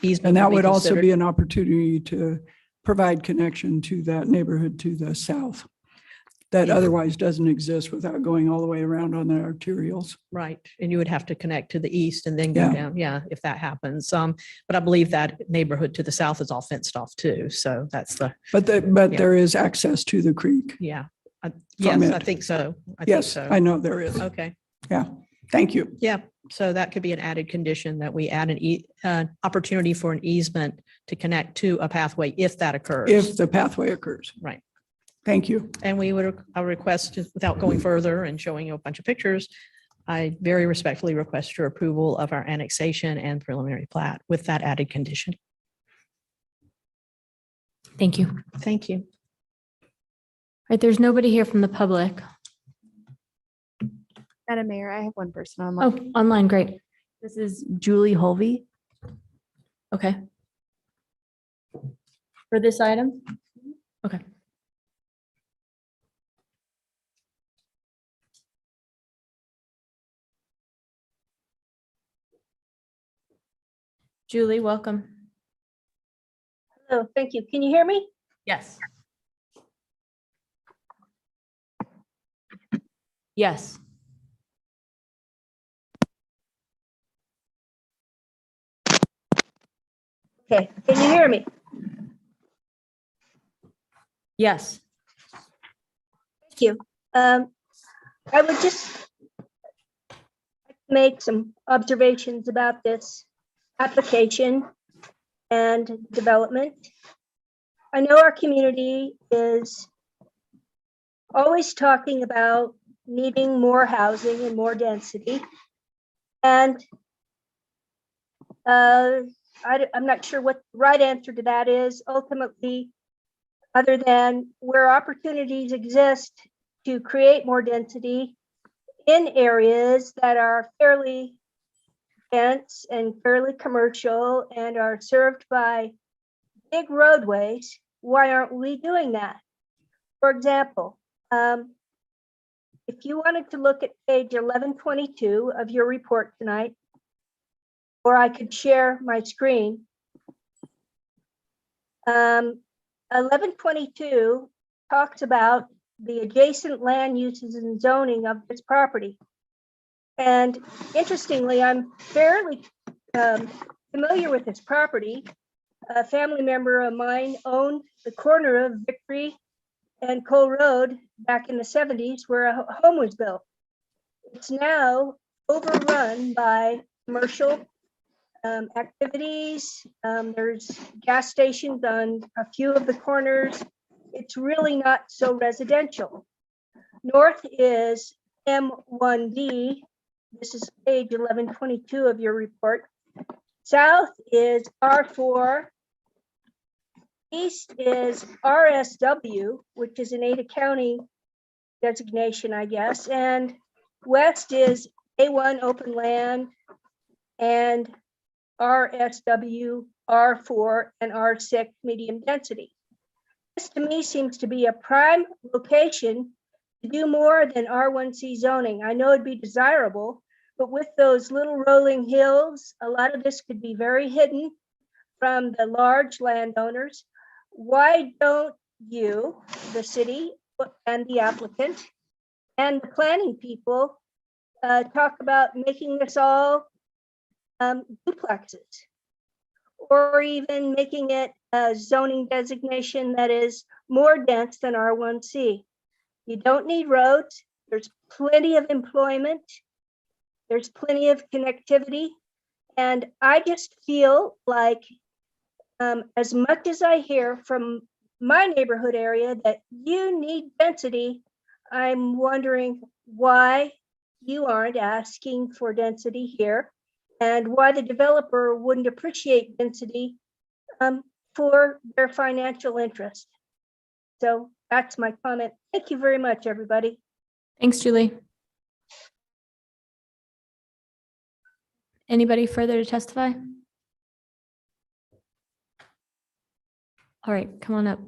easement. And that would also be an opportunity to provide connection to that neighborhood to the south that otherwise doesn't exist without going all the way around on the arterials. Right. And you would have to connect to the east and then go Yeah. down. Yeah, if that happens. But I believe that neighborhood to the south is all fenced off too. So that's the, But Yeah. there is access to the creek. yeah. From Yes, I it. think so. I think Yes, so. I know there is. Okay. Yeah, thank you. Yeah. So that could be an added condition that we add an opportunity for an easement to connect to a pathway if that occurs. If the pathway occurs. Right. Thank you. And we would, I request, just without going further and showing you a bunch of pictures, I very respectfully request your approval of our annexation and preliminary plat with that added condition. Thank you. All Thank you. right, there's nobody here from the public. Madam Mayor, I have one person online. Oh, online, great. This is Julie Holvey. Okay. For this item? Okay. Julie, welcome. Oh, thank you. Can you hear me? Yes. Yes. Okay, can you hear me? Yes. Thank you. I would just make some observations about this application and development. I know our community is always talking about needing more housing and more density. And I'm not sure what the right answer to that is ultimately, other than where opportunities exist to create more density in areas that are fairly dense and fairly commercial and are served by big roadways. Why aren't we doing that? For example, if you wanted to look at page 1122 of your report tonight, or I could share my screen. 1122 talks about the adjacent land uses and zoning of this property. And interestingly, I'm fairly familiar with this property. A family member of mine owned the corner of Victory and Cole Road back in the 70s where a home was built. It's now overrun by commercial activities. There's gas stations on a few of the corners. It's really not so residential. North is M1D. This is page 1122 of your report. South is R4. East is RSW, which is an Ada County designation, I guess. And west is A1 open land and RSW, R4, and R6 medium density. This to me seems to be a prime location to do more than R1C zoning. I know it'd be desirable, but with those little rolling hills, a lot of this could be very hidden from the large landowners. Why don't you, the city and the applicant and the planning people talk about making this all duplexes, or even making it a zoning designation that is more dense than R1C. You don't need roads. There's plenty of employment. There's plenty of connectivity. And I just feel like as much as I hear from my neighborhood area that you need density, I'm wondering why you aren't asking for density here, and why the developer wouldn't appreciate density for their financial interest. So that's my comment. Thank you very much, everybody. Thanks, Julie. Anybody further to testify? All right, come on up.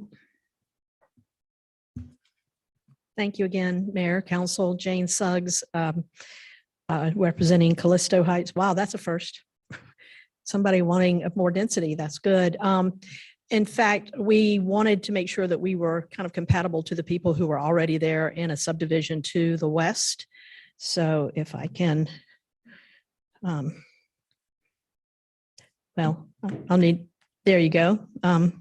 Thank you again, Mayor, Council, Jane Suggs, representing Callisto Heights. Wow, that's a first. Somebody wanting more density, that's good. In fact, we wanted to make sure that we were kind of compatible to the people who were already there in a subdivision to the west. So if I can, well, I'll need, there you go.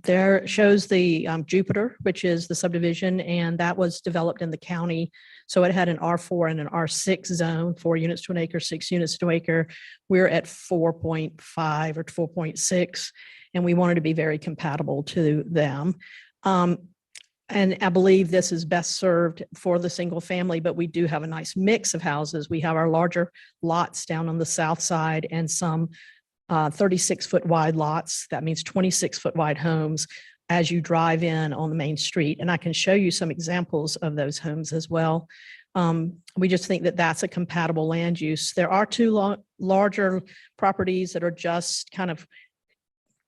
There shows the Jupiter, which is the subdivision, and that was developed in the county. So it had an R4 and an R6 zone, 4 units to an acre, 6 units to an acre. We're at 4.5 or 4.6, and we wanted to be very compatible to them. And I believe this is best served for the single family, but we do have a nice mix of houses. We have our larger lots down on the south side and some 36-foot wide lots. That means 26-foot wide homes as you drive in on the main street. And I can show you some examples of those homes as well. We just think that that's a compatible land use. There are 2 larger properties that are just kind of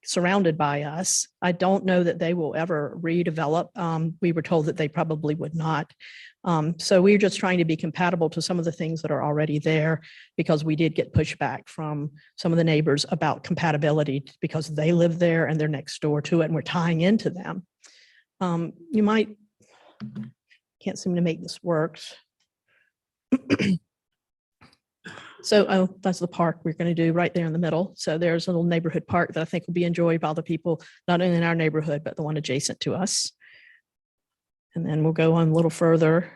surrounded by us. I don't know that they will ever redevelop. We were told that they probably would not. So we're just trying to be compatible to some of the things that are already there, because we did get pushback from some of the neighbors about compatibility because they live there and they're next door to it and we're tying into them. You might, can't seem to make this work. So, oh, that's the park we're going to do right there in the middle. So there's a little neighborhood park that I think will be enjoyed by the people, not only in our neighborhood, but the one adjacent to us. And then we'll go on a little further.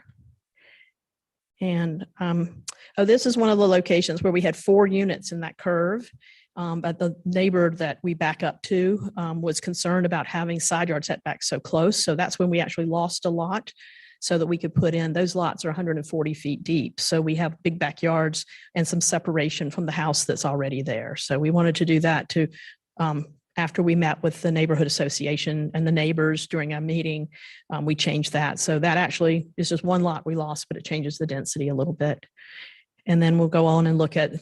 And oh, this is one of the locations where we had 4 units in that curve. But the neighbor that we back up to was concerned about having side yard setbacks so close. So that's when we actually lost a lot, so that we could put in, those lots are 140 feet deep. So we have big backyards and some separation from the house that's already there. So we wanted to do that to, after we met with the neighborhood association and the neighbors during our meeting, we changed that. So that actually is just 1 lot we lost, but it changes the density a little bit. And then we'll go on and look at,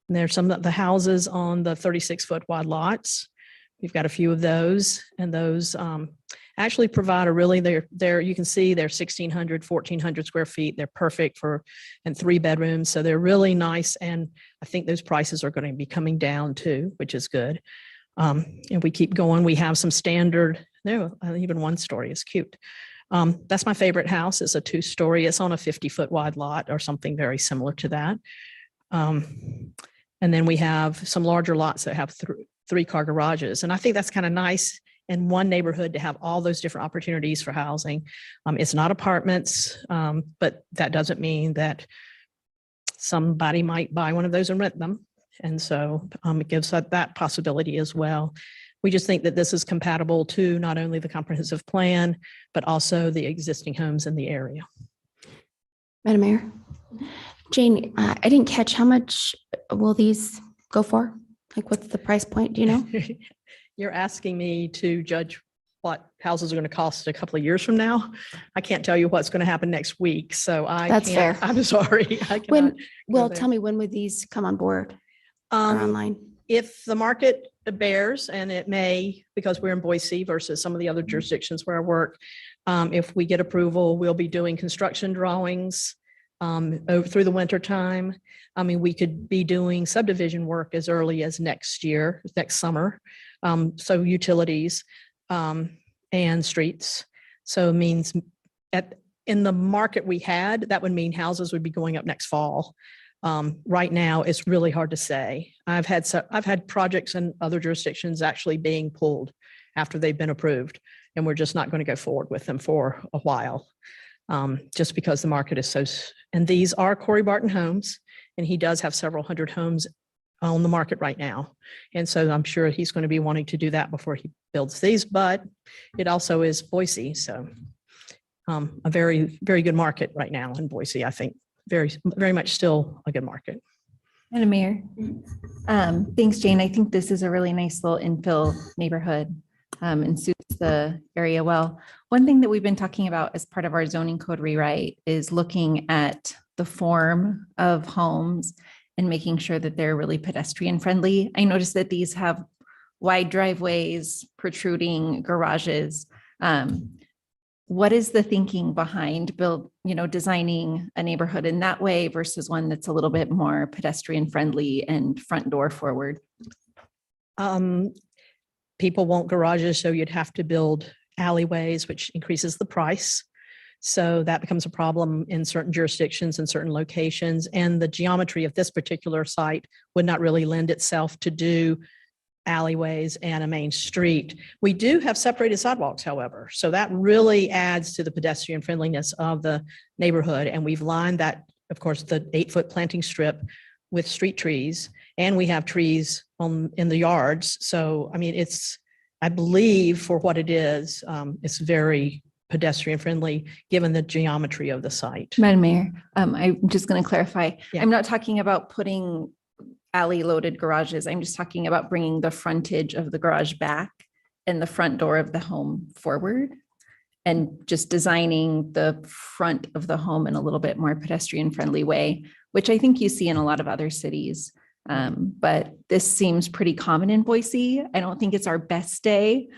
there's some of the houses on the 36-foot wide lots. We've got a few of those, and those actually provide a really, they're you can see they're 1,600, 1,400 square feet. They're perfect for, and 3 bedrooms. So they're really nice. And I think those prices are going to be coming down too, which is good. And we keep going. We have some standard, there, even 1 story is cute. That's my favorite house. It's a 2-story. It's on a 50-foot wide lot or something very similar to that. And then we have some larger lots that have 3-car garages. And I think that's kind of nice in one neighborhood to have all those different opportunities for housing. It's not apartments, but that doesn't mean that somebody might buy one of those and rent them. And so it gives that possibility as well. We just think that this is compatible to not only the comprehensive plan, but also the existing homes in the area. Madam Mayor. Jane, I didn't catch, how much will these go for? Like, what's the price point? Do you know? You're asking me to judge what houses are going to cost a couple of years from now. I can't tell you what's going to happen next week. So That's can't, fair. I'm sorry. I cannot When, go well, there. tell me, when would these come on board or online? If the market bears, and it may, because we're in Boise versus some of the other jurisdictions where I work, if we get approval, we'll be doing construction drawings over through the winter time. I mean, we could be doing subdivision work as early as next year, next summer. So utilities and streets. So it means in the market we had, that would mean houses would be going up next fall. Right now, it's really hard to say. I've had projects in other jurisdictions actually being pulled after they've been approved, and we're just not going to go forward with them for a while, just because the market is so. And these are Corey Barton homes, and he does have several hundred homes on the market right now, and so I'm sure he's going to be wanting to do that before he builds these. But it also is Boise, so a very, very good market right now in Boise. I think very, very much still a good market. Madam Mayor. Thanks, Jane. I think this is a really nice little infill neighborhood and suits the area well. One thing that we've been talking about as part of our zoning code rewrite is looking at the form of homes and making sure that they're really pedestrian friendly. I noticed that these have wide driveways, protruding garages. What is the thinking behind designing a neighborhood in that way versus one that's a little bit more pedestrian friendly and front door forward? People want garages, so you'd have to build alleyways, which increases the price. So that becomes a problem in certain jurisdictions and certain locations. And the geometry of this particular site would not really lend itself to do alleyways and a main street. We do have separated sidewalks, however, so that really adds to the pedestrian friendliness of the neighborhood. And we've lined that, of course, the 8-foot planting strip with street trees, and we have trees in the yards. So, I mean, I believe for what it is, it's very pedestrian friendly, given the geometry of the site. Madam Mayor, I'm just going to clarify. Yeah. I'm not talking about putting alley loaded garages. I'm just talking about bringing the frontage of the garage back and the front door of the home forward, and just designing the front of the home in a little bit more pedestrian friendly way, which I think you see in a lot of other cities. But this seems pretty common in Boise. I don't think it's our best day.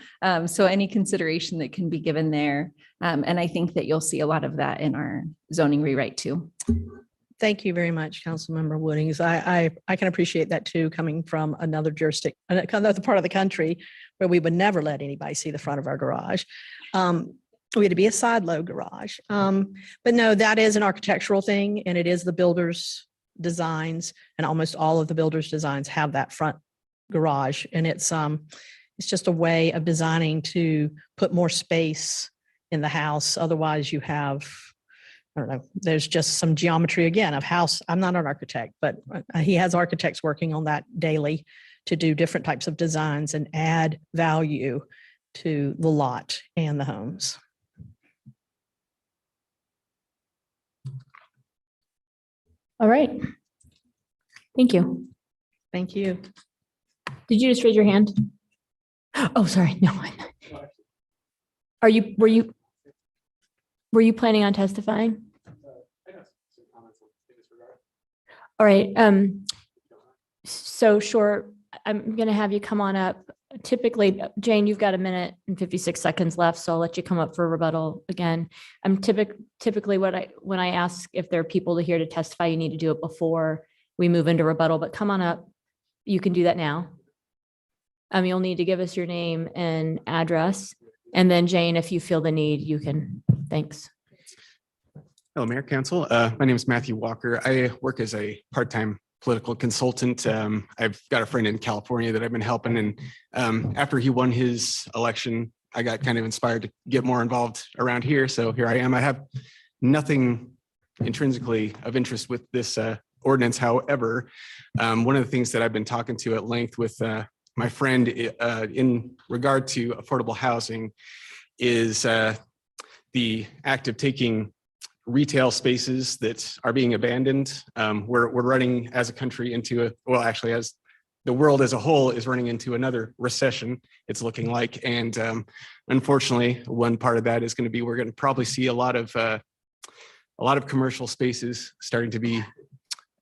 So any consideration that can be given there. And I think that you'll see a lot of that in our zoning rewrite too. Thank you very much, Councilmember Woodings. I can appreciate that too, coming from another jurisdiction, another part of the country where we would never let anybody see the front of our garage. We had to be a side load garage. But no, that is an architectural thing, and it is the builder's designs, and almost all of the builder's designs have that front garage. And it's just a way of designing to put more space in the house. Otherwise you have, I don't know, there's just some geometry again of house. I'm not an architect, but he has architects working on that daily to do different types of designs and add value to the lot and the homes. All right. Thank you. Thank you. Did you just raise your hand? Oh, sorry. No. Were you planning on testifying? All right. So sure, I'm going to have you come on up. Typically, Jane, you've got 1 minute and 56 seconds left, so I'll let you come up for a rebuttal again. I'm typically when I ask if there are people here to testify, you need to do it before we move into rebuttal, but come on up. You can do that now. You'll need to give us your name and address. And then Jane, if you feel the need, you can. Thanks. Hello, Mayor, Council. My name is Matthew Walker. I work as a part-time political consultant. I've got a friend in California that I've been helping. And after he won his election, I got kind of inspired to get more involved around here. So here I am. I have nothing intrinsically of interest with this ordinance. However, one of the things that I've been talking to at length with my friend in regard to affordable housing is the act of taking retail spaces that are being abandoned. We're running as a country into actually as the world as a whole is running into another recession, it's looking like. And unfortunately, one part of that is going to be, we're going to probably see a lot of commercial spaces starting to be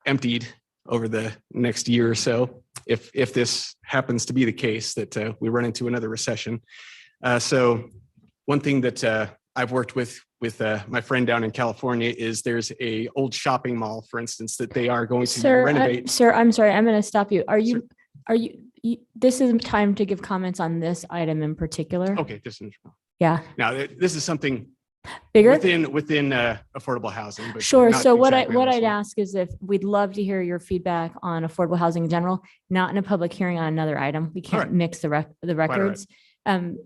emptied over the next year or so, if this happens to be the case, that we run into another recession. So one thing that I've worked with my friend down in California is there's a old shopping mall, for instance, that they are going to renovate. Sir, I'm sorry. I'm going to stop you. This is time to give comments on this item in particular. Okay. Yeah. Now, this is something bigger within affordable housing. But sure. not So exactly what on I'd this one. ask is if we'd love to hear your feedback on affordable housing in general, not in a public hearing on another item. We can't mix the records.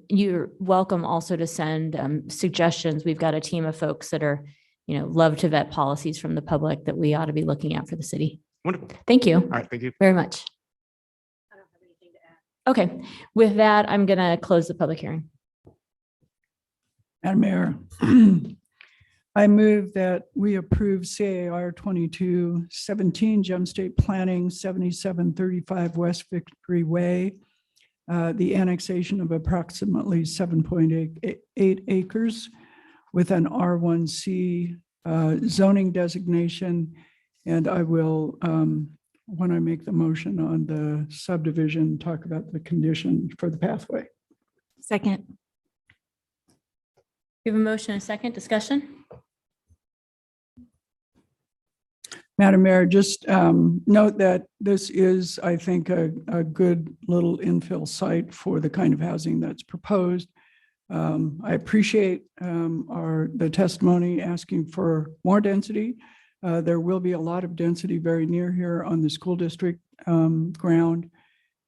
You're welcome also to send suggestions. We've got a team of folks that are, love to vet policies from the public that we ought to be looking at for the city. Wonderful. Thank you. All right. Thank you very much. Okay. With that, I'm going to close the public hearing. Madam Mayor, I move that we approve CAR 2217 Gem State Planning 7735 West Victory Way, the annexation of approximately 7.8 acres with an R1C zoning designation. And I will, when I make the motion on the subdivision, talk about the condition for the pathway. Second. We have a motion and a second discussion. Madam Mayor, just note that this is, I think, a good little infill site for the kind of housing that's proposed. I appreciate the testimony asking for more density. There will be a lot of density very near here on the school district ground.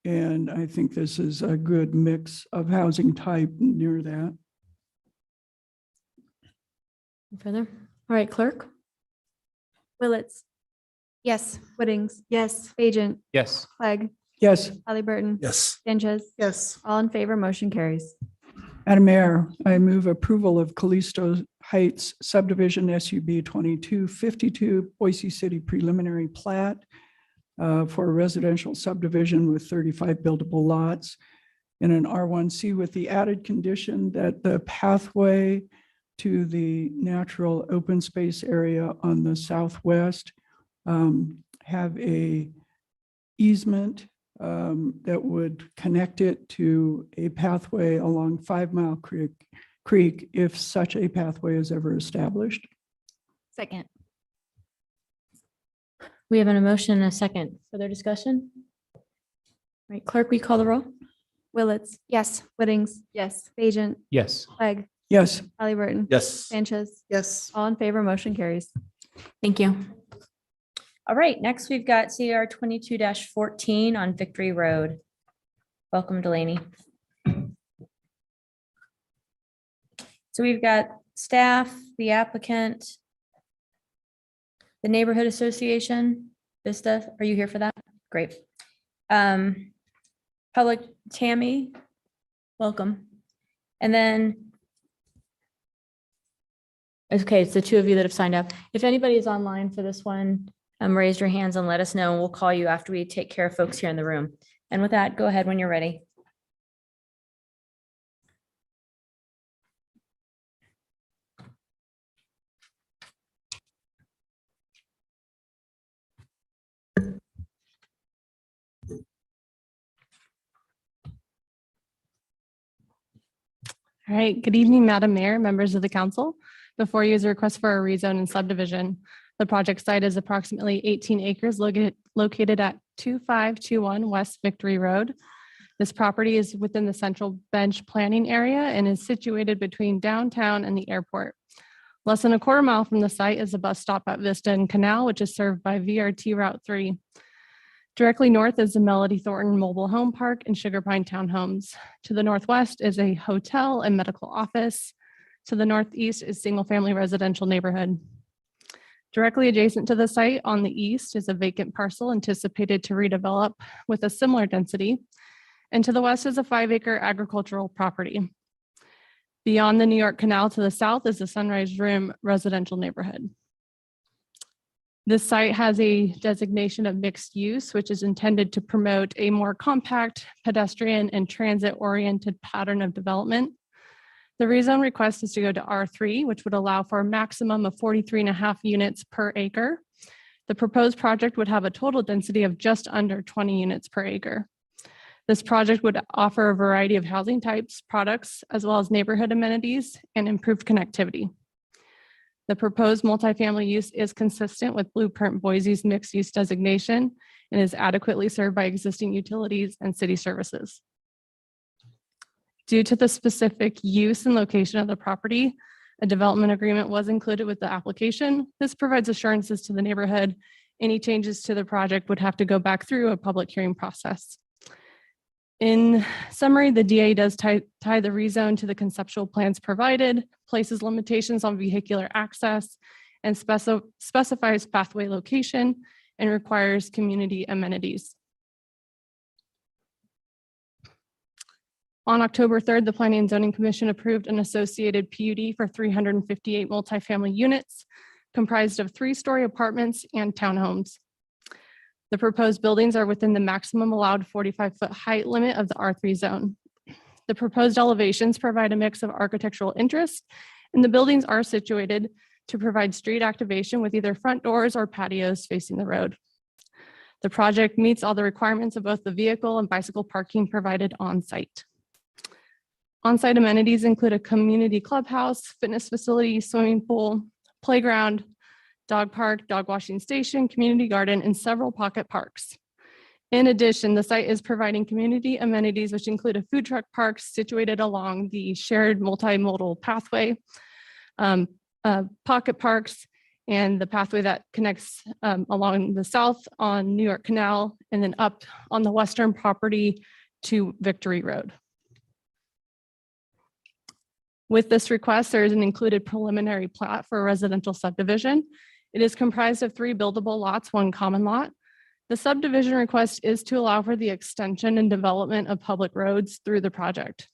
And I think this is a good mix of housing type near that. Further? All right, clerk? Willetts. Yes. Whittings. Yes. Bajent. Yes. Clegg. Yes. Halliburton. Yes. Sanchez. Yes. All in favor, motion carries. Madam Mayor, I move approval of Callisto Heights subdivision SUB 2252 Boise City preliminary plat for a residential subdivision with 35 buildable lots in an R1C with the added condition that the pathway to the natural open space area on the southwest have a easement that would connect it to a pathway along 5 Mile Creek if such a pathway is ever established. Second. We have an emotion and a second. Further discussion? All right, clerk, we call the roll? Willetts. Yes. Whittings. Yes. Bajent. Yes. Clegg. Yes. Halliburton. Yes. Sanchez. Yes. All in favor, motion carries. Thank you. All right, next we've got CR 22-14 on Victory Road. Welcome, Delaney. So we've got staff, the applicant, the neighborhood association, Vista. Are you here for that? Great. Public, Tammy, welcome. And then, okay, it's the two of you that have signed up. If anybody is online for this one, raise your hands and let us know, and we'll call you after we take care of folks here in the room. And with that, go ahead when you're ready. All right, good evening, Madam Mayor, members of the council. Before you is a request for a rezone and subdivision. The project site is approximately 18 acres located at 2521 West Victory Road. This property is within the Central Bench planning area and is situated between downtown and the airport. Less than a quarter mile from the site is a bus stop at Vista and Canal, which is served by VRT Route 3. Directly north is the Melody Thornton Mobile Home Park and Sugar Pine Townhomes. To the northwest is a hotel and medical office. To the northeast is single-family residential neighborhood. Directly adjacent to the site on the east is a vacant parcel anticipated to redevelop with a similar density. And to the west is a 5-acre agricultural property. Beyond the New York Canal to the south is the Sunrise Rim residential neighborhood. This site has a designation of mixed use, which is intended to promote a more compact, pedestrian, and transit-oriented pattern of development. The rezone request is to go to R3, which would allow for a maximum of 43.5 units per acre. The proposed project would have a total density of just under 20 units per acre. This project would offer a variety of housing types, products, as well as neighborhood amenities and improved connectivity. The proposed multifamily use is consistent with Blueprint Boise's mixed use designation and is adequately served by existing utilities and city services. Due to the specific use and location of the property, a development agreement was included with the application. This provides assurances to the neighborhood. Any changes to the project would have to go back through a public hearing process. In summary, the DA does tie the rezone to the conceptual plans provided, places limitations on vehicular access, and specifies pathway location and requires community amenities. On October 3rd, the Planning and Zoning Commission approved an associated PUD for 358 multifamily units comprised of 3-story apartments and townhomes. The proposed buildings are within the maximum allowed 45-foot height limit of the R3 zone. The proposed elevations provide a mix of architectural interest, and the buildings are situated to provide street activation with either front doors or patios facing the road. The project meets all the requirements of both the vehicle and bicycle parking provided on site. On-site amenities include a community clubhouse, fitness facility, swimming pool, playground, dog park, dog washing station, community garden, and several pocket parks. In addition, the site is providing community amenities, which include a food truck park situated along the shared multimodal pathway, pocket parks, and the pathway that connects along the south on New York Canal, and then up on the western property to Victory Road. With this request, there is an included preliminary plat for a residential subdivision. It is comprised of 3 buildable lots, 1 common lot. The subdivision request is to allow for the extension and development of public roads through the project.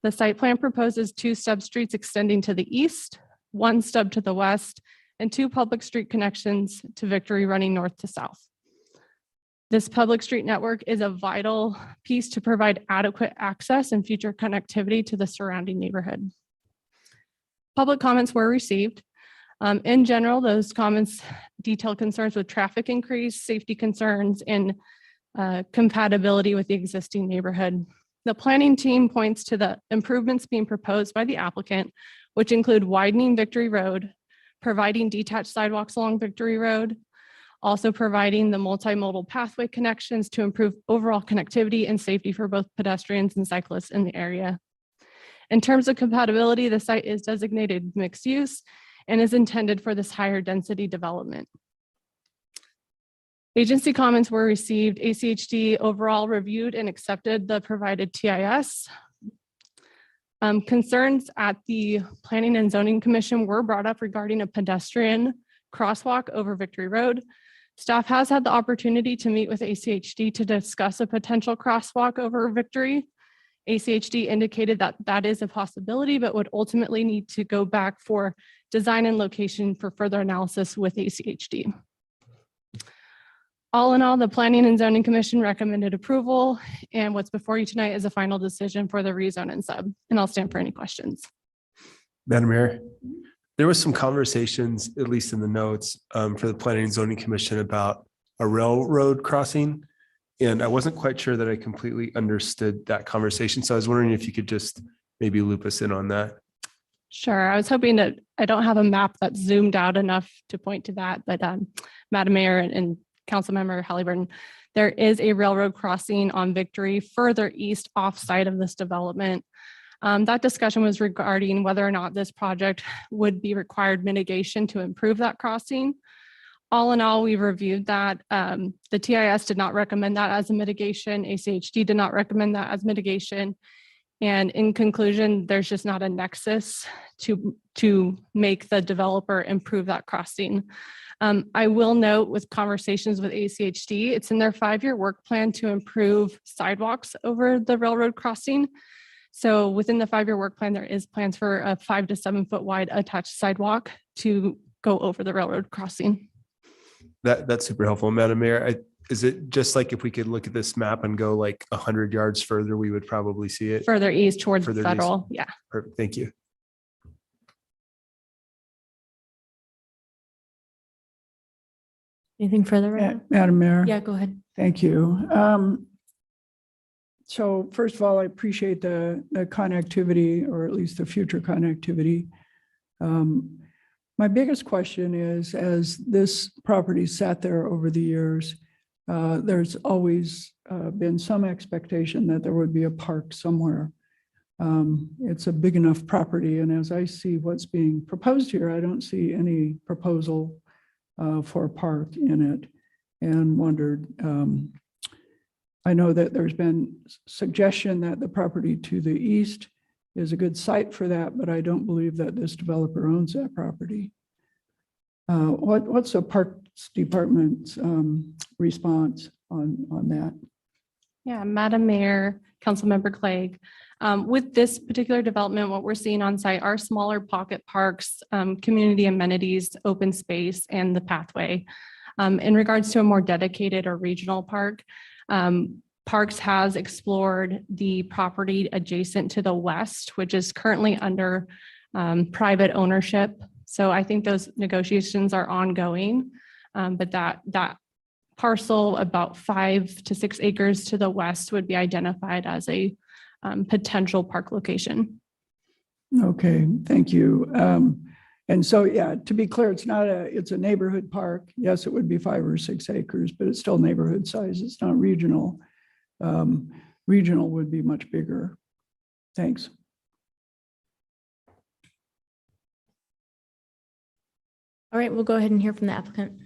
The site plan proposes 2 stub streets extending to the east, 1 stub to the west, and 2 public street connections to Victory running north to south. This public street network is a vital piece to provide adequate access and future connectivity to the surrounding neighborhood. Public comments were received. In general, those comments detail concerns with traffic increase, safety concerns, and compatibility with the existing neighborhood. The planning team points to the improvements being proposed by the applicant, which include widening Victory Road, providing detached sidewalks along Victory Road, also providing the multimodal pathway connections to improve overall connectivity and safety for both pedestrians and cyclists in the area. In terms of compatibility, the site is designated mixed use and is intended for this higher density development. Agency comments were received. ACHD overall reviewed and accepted the provided TIS. Concerns at the Planning and Zoning Commission were brought up regarding a pedestrian crosswalk over Victory Road. Staff has had the opportunity to meet with ACHD to discuss a potential crosswalk over Victory. ACHD indicated that that is a possibility, but would ultimately need to go back for design and location for further analysis with ACHD. All in all, the Planning and Zoning Commission recommended approval, and what's before you tonight is a final decision for the rezone and sub, and I'll stand for any questions. Madam Mayor, there was some conversations, at least in the notes, for the Planning and Zoning Commission about a railroad crossing. And I wasn't quite sure that I completely understood that conversation. So I was wondering if you could just maybe loop us in on that. Sure. I was hoping that I don't have a map that's zoomed out enough to point to that, but Madam Mayor and Councilmember Halliburton, there is a railroad crossing on Victory further east off-site of this development. That discussion was regarding whether or not this project would be required mitigation to improve that crossing. All in all, we reviewed that. The TIS did not recommend that as a mitigation. ACHD did not recommend that as mitigation. And in conclusion, there's just not a nexus to make the developer improve that crossing. I will note with conversations with ACHD, it's in their 5-year work plan to improve sidewalks over the railroad crossing. So within the 5-year work plan, there is plans for a 5 to 7 foot wide attached sidewalk to go over the railroad crossing. That's super helpful, Madam Mayor. Is it just like if we could look at this map and go like 100 yards further, we would probably see it? Further east towards Further Federal, east. yeah. Perfect, thank you. Anything further? Madam Mayor? Yeah, go ahead. Thank you. So first of all, I appreciate the connectivity, or at least the future connectivity. My biggest question is, as this property sat there over the years, there's always been some expectation that there would be a park somewhere. It's a big enough property, and as I see what's being proposed here, I don't see any proposal for a park in it, and wondered, I know that there's been suggestion that the property to the east is a good site for that, but I don't believe that this developer owns that property. What's the Parks Department's response on that? Yeah, Madam Mayor, Councilmember Clegg, with this particular development, what we're seeing on site are smaller pocket parks, community amenities, open space, and the pathway. In regards to a more dedicated or regional park, Parks has explored the property adjacent to the west, which is currently under private ownership. So I think those negotiations are ongoing, but that parcel about 5 to 6 acres to the west would be identified as a potential park location. Okay, thank you. And so, yeah, to be clear, it's a neighborhood park. Yes, it would be 5 or 6 acres, but it's still neighborhood size. It's not regional. Regional would be much bigger. Thanks. All right, we'll go ahead and hear from the applicant.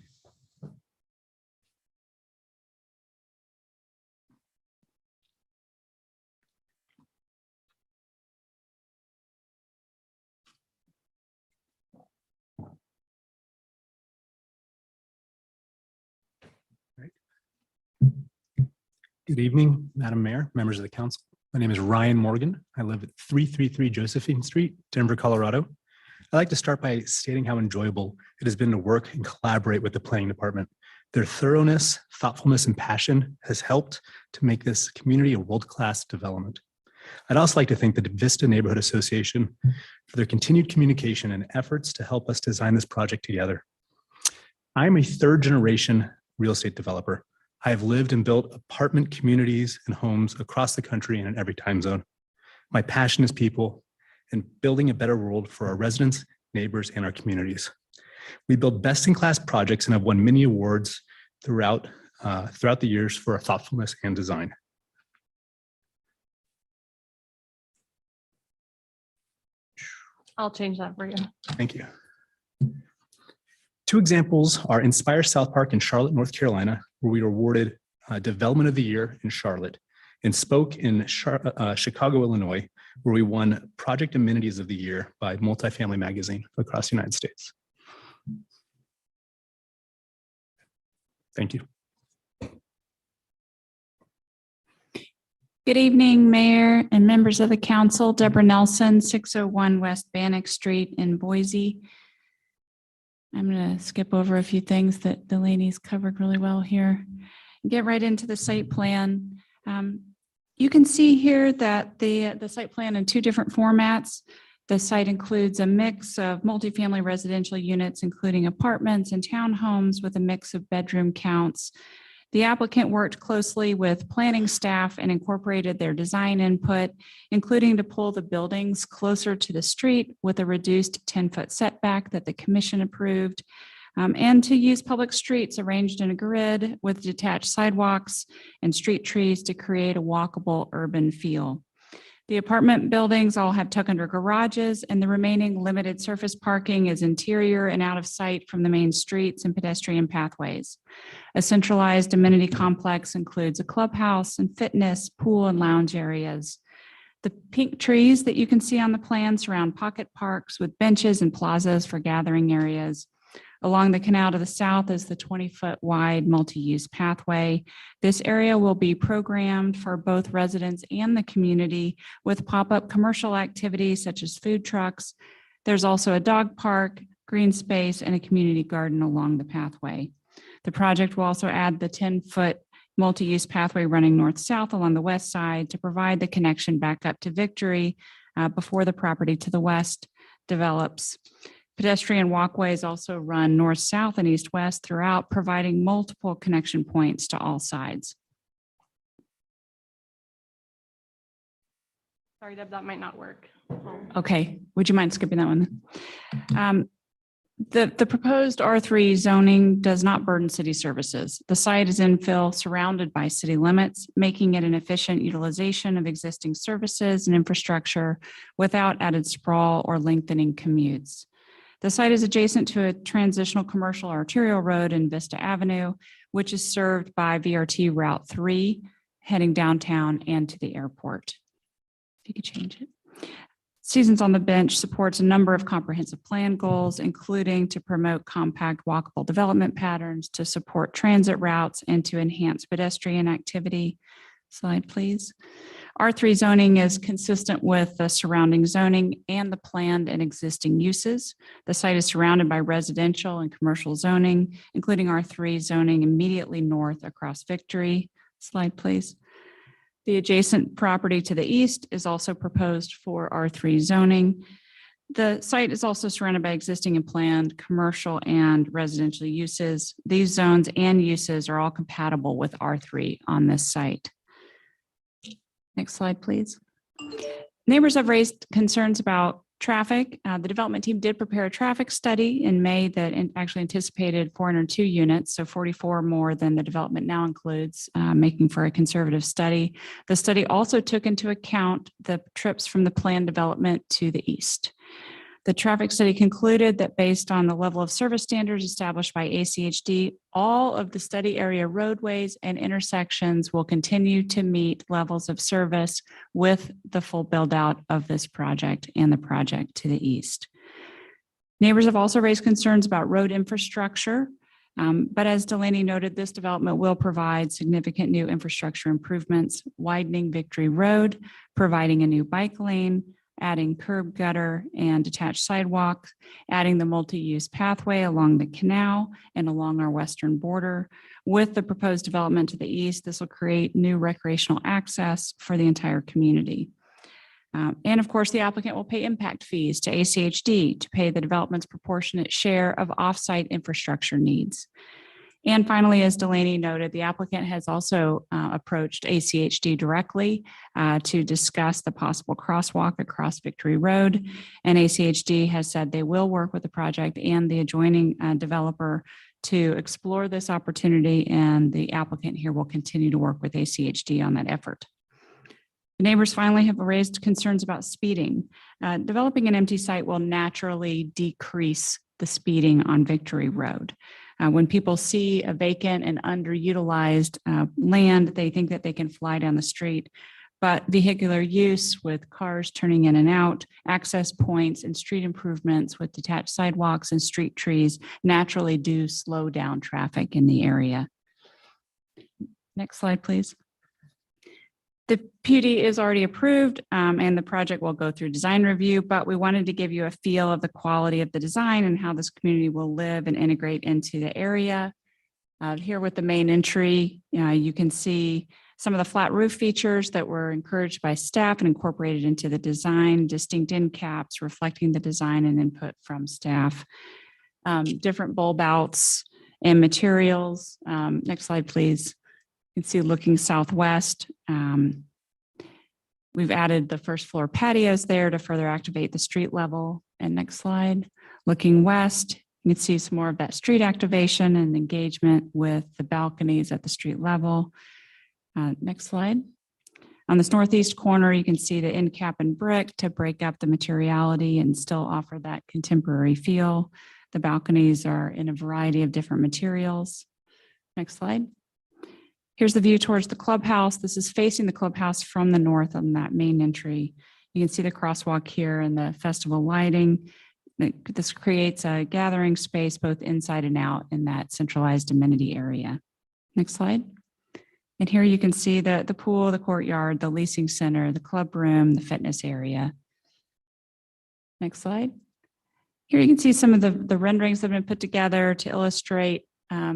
Good evening, Madam Mayor, members of the council. My name is Ryan Morgan. I live at 333 Josephine Street, Denver, Colorado. I'd like to start by stating how enjoyable it has been to work and collaborate with the planning department. Their thoroughness, thoughtfulness, and passion has helped to make this community a world-class development. I'd also like to thank the Vista Neighborhood Association for their continued communication and efforts to help us design this project together. I'm a third-generation real estate developer. I have lived and built apartment communities and homes across the country and in every time zone. My passion is people and building a better world for our residents, neighbors, and our communities. We build best-in-class projects and have won many awards throughout the years for our thoughtfulness and design. I'll change that for you. Thank you. 2 examples are Inspire South Park in Charlotte, North Carolina, where we were awarded Development of the Year in Charlotte, and Spoke in Chicago, Illinois, where we won Project Amenities of the Year by Multifamily Magazine across the United States. Thank you. Good evening, Mayor and members of the council. Deborah Nelson, 601 West Bannock Street in Boise. I'm going to skip over a few things that the ladies covered really well here. Get right into the site plan. You can see here that the site plan in 2 different formats. The site includes a mix of multifamily residential units, including apartments and townhomes with a mix of bedroom counts. The applicant worked closely with planning staff and incorporated their design input, including to pull the buildings closer to the street with a reduced 10-foot setback that the commission approved, and to use public streets arranged in a grid with detached sidewalks and street trees to create a walkable urban feel. The apartment buildings all have tuck-under garages, and the remaining limited surface parking is interior and out of sight from the main streets and pedestrian pathways. A centralized amenity complex includes a clubhouse and fitness, pool, and lounge areas. The pink trees that you can see on the plan surround pocket parks with benches and plazas for gathering areas. Along the canal to the south is the 20-foot wide multi-use pathway. This area will be programmed for both residents and the community with pop-up commercial activities such as food trucks. There's also a dog park, green space, and a community garden along the pathway. The project will also add the 10-foot multi-use pathway running north-south along the west side to provide the connection back up to Victory before the property to the west develops. Pedestrian walkways also run north-south and east-west throughout, providing multiple connection points to all sides. Sorry, Deb, that might not work. Okay, would you mind skipping that one? The proposed R3 zoning does not burden city services. The site is infill surrounded by city limits, making it an efficient utilization of existing services and infrastructure without added sprawl or lengthening commutes. The site is adjacent to a transitional commercial arterial road in Vista Avenue, which is served by VRT Route 3, heading downtown and to the airport. If you could change it. Seasons on the Bench supports a number of comprehensive plan goals, including to promote compact walkable development patterns, to support transit routes, and to enhance pedestrian activity. Slide, please. R3 zoning is consistent with the surrounding zoning and the planned and existing uses. The site is surrounded by residential and commercial zoning, including R3 zoning immediately north across Victory. Slide, please. The adjacent property to the east is also proposed for R3 zoning. The site is also surrounded by existing and planned commercial and residential uses. These zones and uses are all compatible with R3 on this site. Next slide, please. Neighbors have raised concerns about Traffic, the development team did prepare a traffic study in May that actually anticipated 402 units, so 44 more than the development now includes, making for a conservative study. The study also took into account the trips from the planned development to the east. The traffic study concluded that based on the level of service standards established by ACHD, all of the study area roadways and intersections will continue to meet levels of service with the full build out of this project and the project to the east. Neighbors have also raised concerns about road infrastructure, but as Delaney noted, this development will provide significant new infrastructure improvements, widening Victory Road, providing a new bike lane, adding curb gutter and detached sidewalks, adding the multi-use pathway along the canal and along our western border. With the proposed development to the east, this will create new recreational access for the entire community. And of course, the applicant will pay impact fees to ACHD to pay the development's proportionate share of offsite infrastructure needs. And finally, as Delaney noted, the applicant has also approached ACHD directly to discuss the possible crosswalk across Victory Road. And ACHD has said they will work with the project and the adjoining developer to explore this opportunity, and the applicant here will continue to work with ACHD on that effort. The neighbors finally have raised concerns about speeding. Developing an empty site will naturally decrease the speeding on Victory Road. When people see a vacant and underutilized land, they think that they can fly down the street. But vehicular use with cars turning in and out, access points and street improvements with detached sidewalks and street trees naturally do slow down traffic in the area. Next slide, please. The PUD is already approved and the project will go through design review, but we wanted to give you a feel of the quality of the design and how this community will live and integrate into the area. Here with the main entry, you can see some of the flat roof features that were encouraged by staff and incorporated into the design, distinct end caps reflecting the design and input from staff, different bulb outs and materials. Next slide, please. You can see looking southwest. We've added the first floor patios there to further activate the street level. And next slide, looking west, you can see some more of that street activation and engagement with the balconies at the street level. Next slide. On this northeast corner, you can see the end cap and brick to break up the materiality and still offer that contemporary feel. The balconies are in a variety of different materials. Next slide. Here's the view towards the clubhouse. This is facing the clubhouse from the north on that main entry. You can see the crosswalk here and the festival lighting. This creates a gathering space both inside and out in that centralized amenity area. Next slide. And here you can see the pool, the courtyard, the leasing center, the club room, the fitness area. Next slide. Here you can see some of the renderings that have been put together to illustrate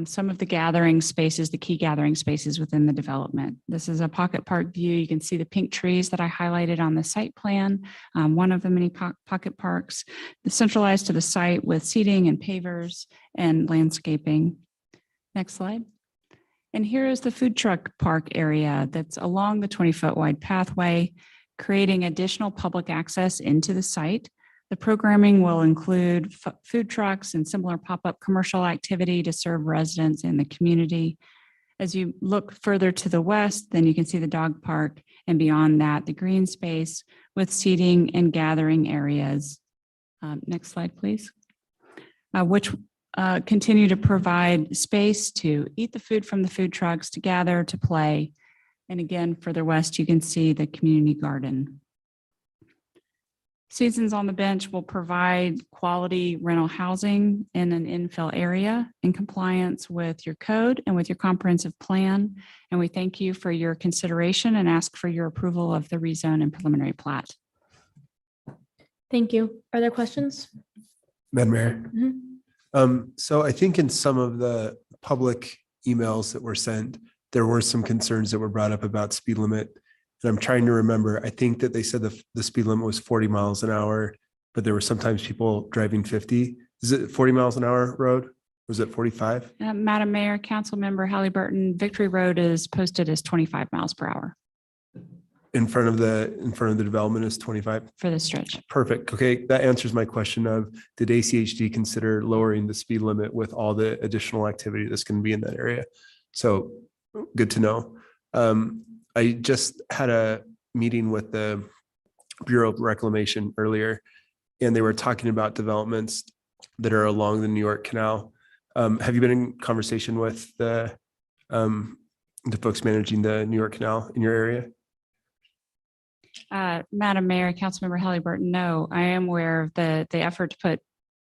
some of the gathering spaces, the key gathering spaces within the development. This is a pocket park view. You can see the pink trees that I highlighted on the site plan, one of the many pocket parks, centralized to the site with seating and pavers and landscaping. Next slide. And here is the food truck park area that's along the 20-foot wide pathway, creating additional public access into the site. The programming will include food trucks and similar pop-up commercial activity to serve residents in the community. As you look further to the west, then you can see the dog park, and beyond that, the green space with seating and gathering areas. Next slide, please. Which continue to provide space to eat the food from the food trucks, to gather, to play. And again, further west, you can see the community garden. Seasons on the Bench will provide quality rental housing in an infill area in compliance with your code and with your comprehensive plan. And we thank you for your consideration and ask for your approval of the rezone and preliminary plat. Thank you. Are there questions? Madam Mayor. So I think in some of the public emails that were sent, there were some concerns that were brought up about speed limit. And I'm trying to remember, I think that they said the speed limit was 40 miles an hour, but there were sometimes people driving 50. Is it 40 miles an hour road? Was it 45? Madam Mayor, Council Member Halliburton, Victory Road is posted as 25 miles per hour. in front of the development is 25? for the stretch. Perfect. Okay, that answers my question of, did ACHD consider lowering the speed limit with all the additional activity that's going to be in that area? So good to know. I just had a meeting with the Bureau of Reclamation earlier, and they were talking about developments that are along the New York Canal. Have you been in conversation with the folks managing the New York Canal in your area? Madam Mayor, Councilmember Halliburton, no, I am aware of the effort to put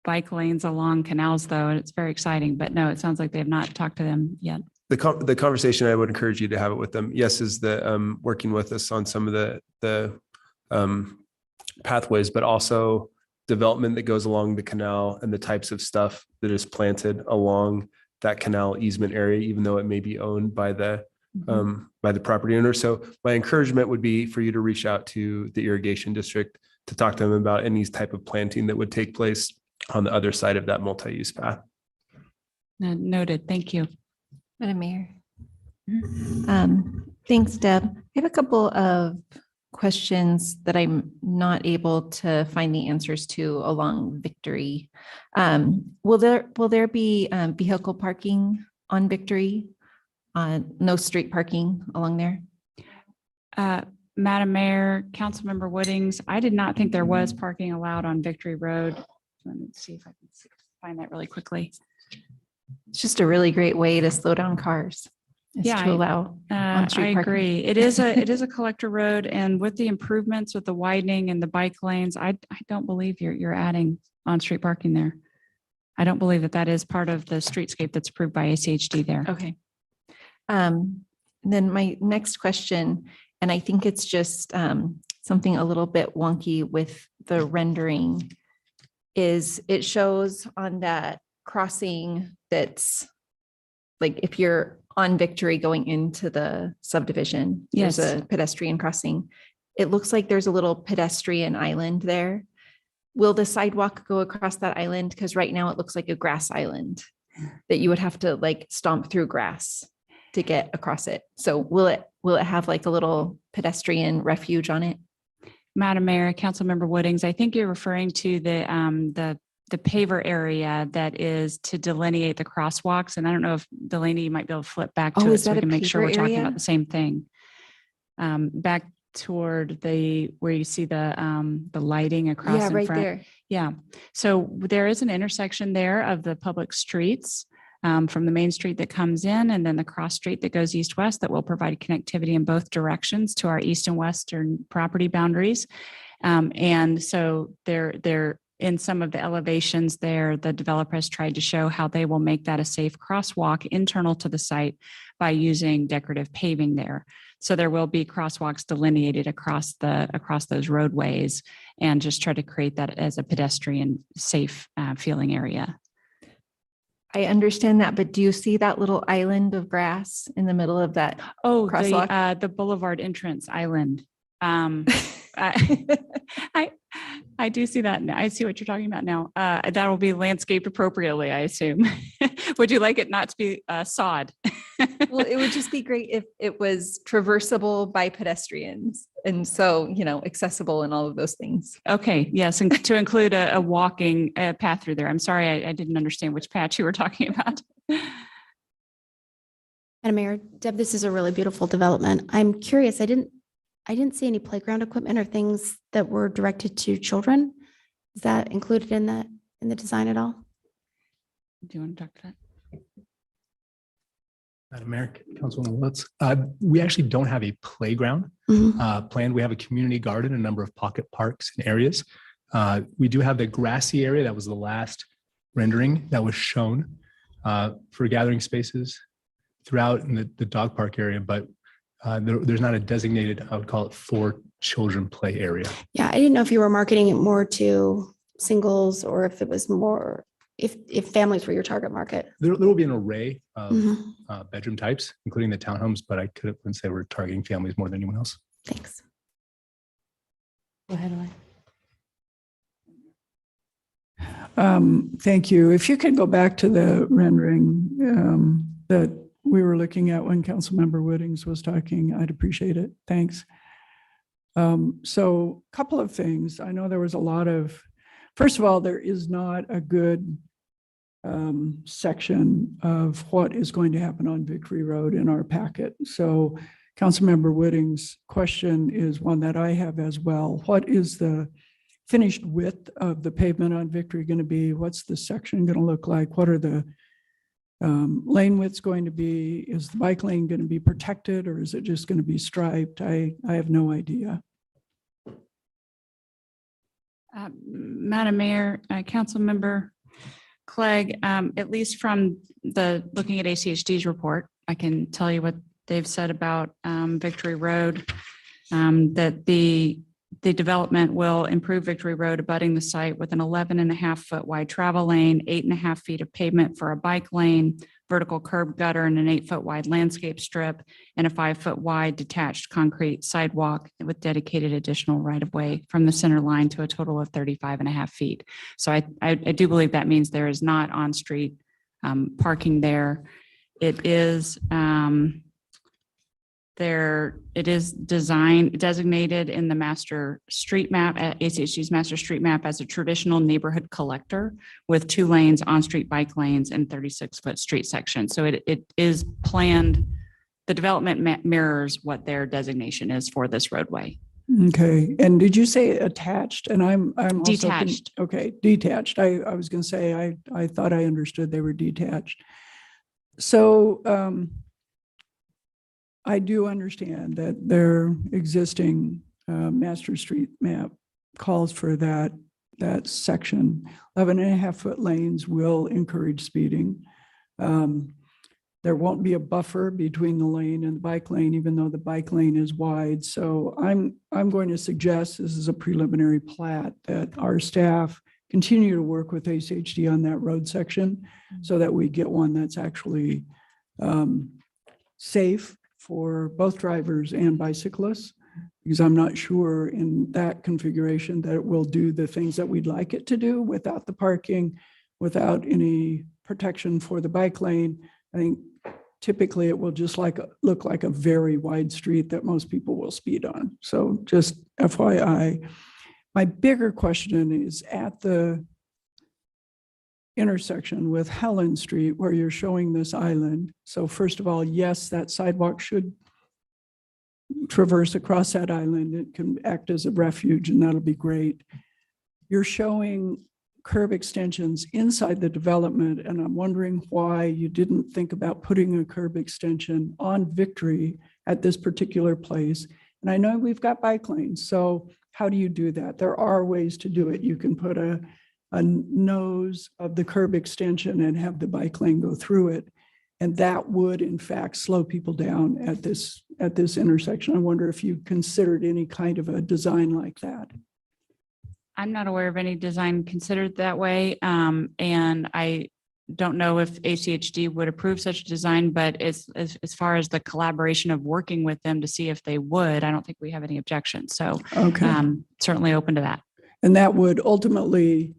bike lanes along canals though, and it's very exciting, but no, it sounds like they have not talked to them yet. The conversation, I would encourage you to have it with them. Yes, is the working with us on some of the pathways, but also development that goes along the canal and the types of stuff that is planted along that canal easement area, even though it may be owned by the property owner. So my encouragement would be for you to reach out to the irrigation district to talk to them about any type of planting that would take place on the other side of that multi-use path. Noted. Thank you. Madam Mayor. Thanks, Deb. I have a couple of questions that I'm not able to find the answers to along Victory. Will there be vehicle parking on Victory? No street parking along there? Madam Mayor, Councilmember Woodings, I did not think there was parking allowed on Victory Road. Let me see if I can find that really quickly. It's just a really great way to slow down cars. Yeah, To allow I on-street parking. agree. It is a collector road, and with the improvements with the widening and the bike lanes, I don't believe you're adding on-street parking there. I don't believe that is part of the streetscape that's approved by ACHD there. Okay. Then my next question, and I think it's just something a little bit wonky with the rendering, is it shows on that crossing that's like if you're on Victory going into the subdivision, Yes. there's a pedestrian crossing. It looks like there's a little pedestrian island there. Will the sidewalk go across that island? Because right now it looks like a grass island that you would have to like stomp through grass to get across it. So will it have like a little pedestrian refuge on it? Madam Mayor, Councilmember Woodings, I think you're referring to the paver area that is to delineate the crosswalks. And I don't know if Delaney, you might be able to flip back to Oh, it is so we that can a make sure paver we're talking area? about the same thing. Back toward where you see the lighting across Yeah, in right front. there. Yeah. So there is an intersection there of the public streets from the main street that comes in, and then the cross street that goes east-west that will provide connectivity in both directions to our east and western property boundaries. And so they're in some of the elevations there, the developer has tried to show how they will make that a safe crosswalk internal to the site by using decorative paving there. So there will be crosswalks delineated across those roadways, and just try to create that as a pedestrian safe feeling area. I understand that, but do you see that little island of grass in the middle of that? Oh, crosswalk? the boulevard entrance island. I do see that. I see what you're talking about now. That will be landscaped appropriately, I assume. Would you like it not to be sod? Well, it would just be great if it was traversable by pedestrians. And so, accessible and all of those things. Okay, yes, and to include a walking path through there. I'm sorry, I didn't understand which patch you were talking about. Madam Mayor, Deb, this is a really beautiful development. I'm curious, I didn't see any playground equipment or things that were directed to children. Is that included in the design at all? Do you want to talk to that? Madam Mayor, Councilwoman Lutz, we actually don't have a playground planned. We have a community garden, a number of pocket parks and areas. We do have the grassy area. That was the last rendering that was shown for gathering spaces throughout in the dog park area, but there's not a designated, I would call it, for children play area. Yeah, I didn't know if you were marketing it more to singles or if it was more, if families were your target market. There will be an array of bedroom types, including the townhomes, but I couldn't say we're targeting families more than anyone else. Thanks. Go ahead, Thank you. If you could go back to the rendering that we were looking at when Councilmember Woodings was talking, I'd appreciate it. Thanks. So a couple of things. I know there was a lot of, first of all, there is not a good section of what is going to happen on Victory Road in our packet. So Councilmember Whitting's question is one that I have as well. What is the finished width of the pavement on Victory going to be? What's the section going to look like? What are the lane widths going to be? Is the bike lane going to be protected, or is it just going to be striped? I have no idea. Madam Mayor, Councilmember Clegg, at least from the looking at ACHD's report, I can tell you what they've said about Victory Road, that the development will improve Victory Road abutting the site with an 11.5-foot wide travel lane, 8.5 feet of pavement for a bike lane, vertical curb gutter, and an 8-foot wide landscape strip, and a 5-foot wide detached concrete sidewalk with dedicated additional right-of-way from the center line to a total of 35.5 feet. So I do believe that means there is not on-street parking there. It is designated in the master street map, at ACHD's master street map, as a traditional neighborhood collector with 2 lanes, on-street bike lanes, and 36-foot street section. So it is planned, the development mirrors what their designation is for this roadway. Okay, and did you say attached? And I'm also Detached. Okay, detached. I was going to say I thought I understood they were detached. So I do understand that their existing master street map calls for that section. 11.5-foot lanes will encourage speeding. There won't be a buffer between the lane and the bike lane, even though the bike lane is wide. So I'm going to suggest, this is a preliminary plat, that our staff continue to work with ACHD on that road section so that we get one that's actually safe for both drivers and bicyclists, because I'm not sure in that configuration that it will do the things that we'd like it to do without the parking, without any protection for the bike lane. I think typically it will just look like a very wide street that most people will speed on. So just FYI. My bigger question is at the intersection with Helen Street, where you're showing this island. So first of all, yes, that sidewalk should traverse across that island. It can act as a refuge, and that'll be great. You're showing curb extensions inside the development, and I'm wondering why you didn't think about putting a curb extension on Victory at this particular place. And I know we've got bike lanes, so how do you do that? There are ways to do it. You can put a nose of the curb extension and have the bike lane go through it. And that would in fact slow people down at this intersection. I wonder if you considered any kind of a design like that. I'm not aware of any design considered that way. And I don't know if ACHD would approve such a design, but as far as the collaboration of working with them to see if they would, I don't think we have any objections. So certainly open to that. And that would ultimately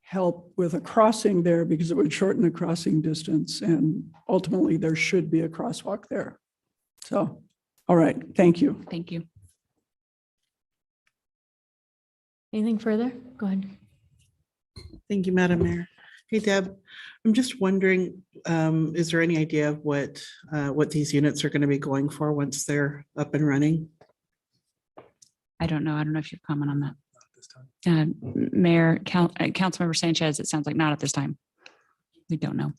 help with a crossing there because it would shorten the crossing distance, and ultimately there should be a crosswalk there. So, all right, thank you. Thank you. Anything further? Go ahead. Thank you, Madam Mayor. Hey, Deb, I'm just wondering, is there any idea of what these units are going to be going for once they're up and running? I don't know. I don't know if you comment on that. Mayor, Councilmember Sanchez, it sounds like not at this time. We don't know.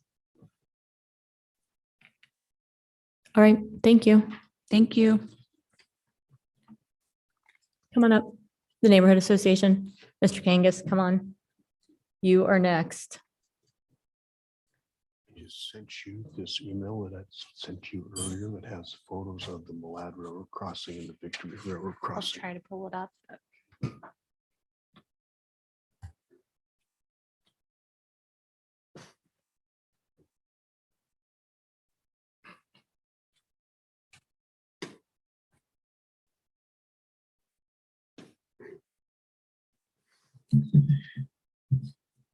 All right, thank you. Thank you. Come on up. The Neighborhood Association. Mr. Kangas, come on. You are next. I just sent you this email that I sent you earlier that has photos of the Malad Railroad crossing and the Victory Railroad crossing. Try to pull it up.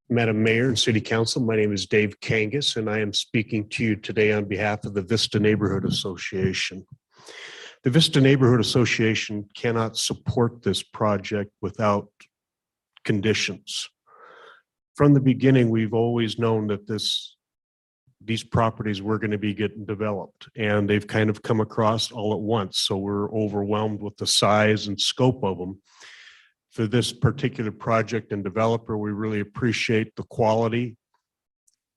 Madam Mayor and City Council, my name is Dave Kangas, and I am speaking to you today on behalf of the Vista Neighborhood Association. The Vista Neighborhood Association cannot support this project without conditions. From the beginning, we've always known that these properties were going to be getting developed, and they've kind of come across all at once. So we're overwhelmed with the size and scope of them. For this particular project and developer, we really appreciate the quality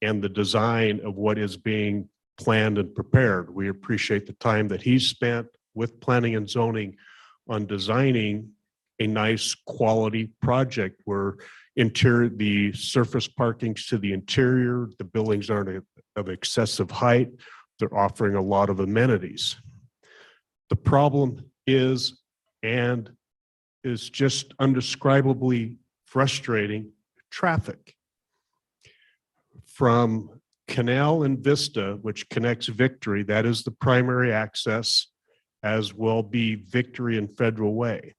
and the design of what is being planned and prepared. We appreciate the time that he's spent with planning and zoning on designing a nice quality project where the surface parkings to the interior, the buildings aren't of excessive height. They're offering a lot of amenities. The problem is, and is just undescribably frustrating, traffic. From Canal and Vista, which connects Victory, that is the primary access, as will be Victory and Federal Way.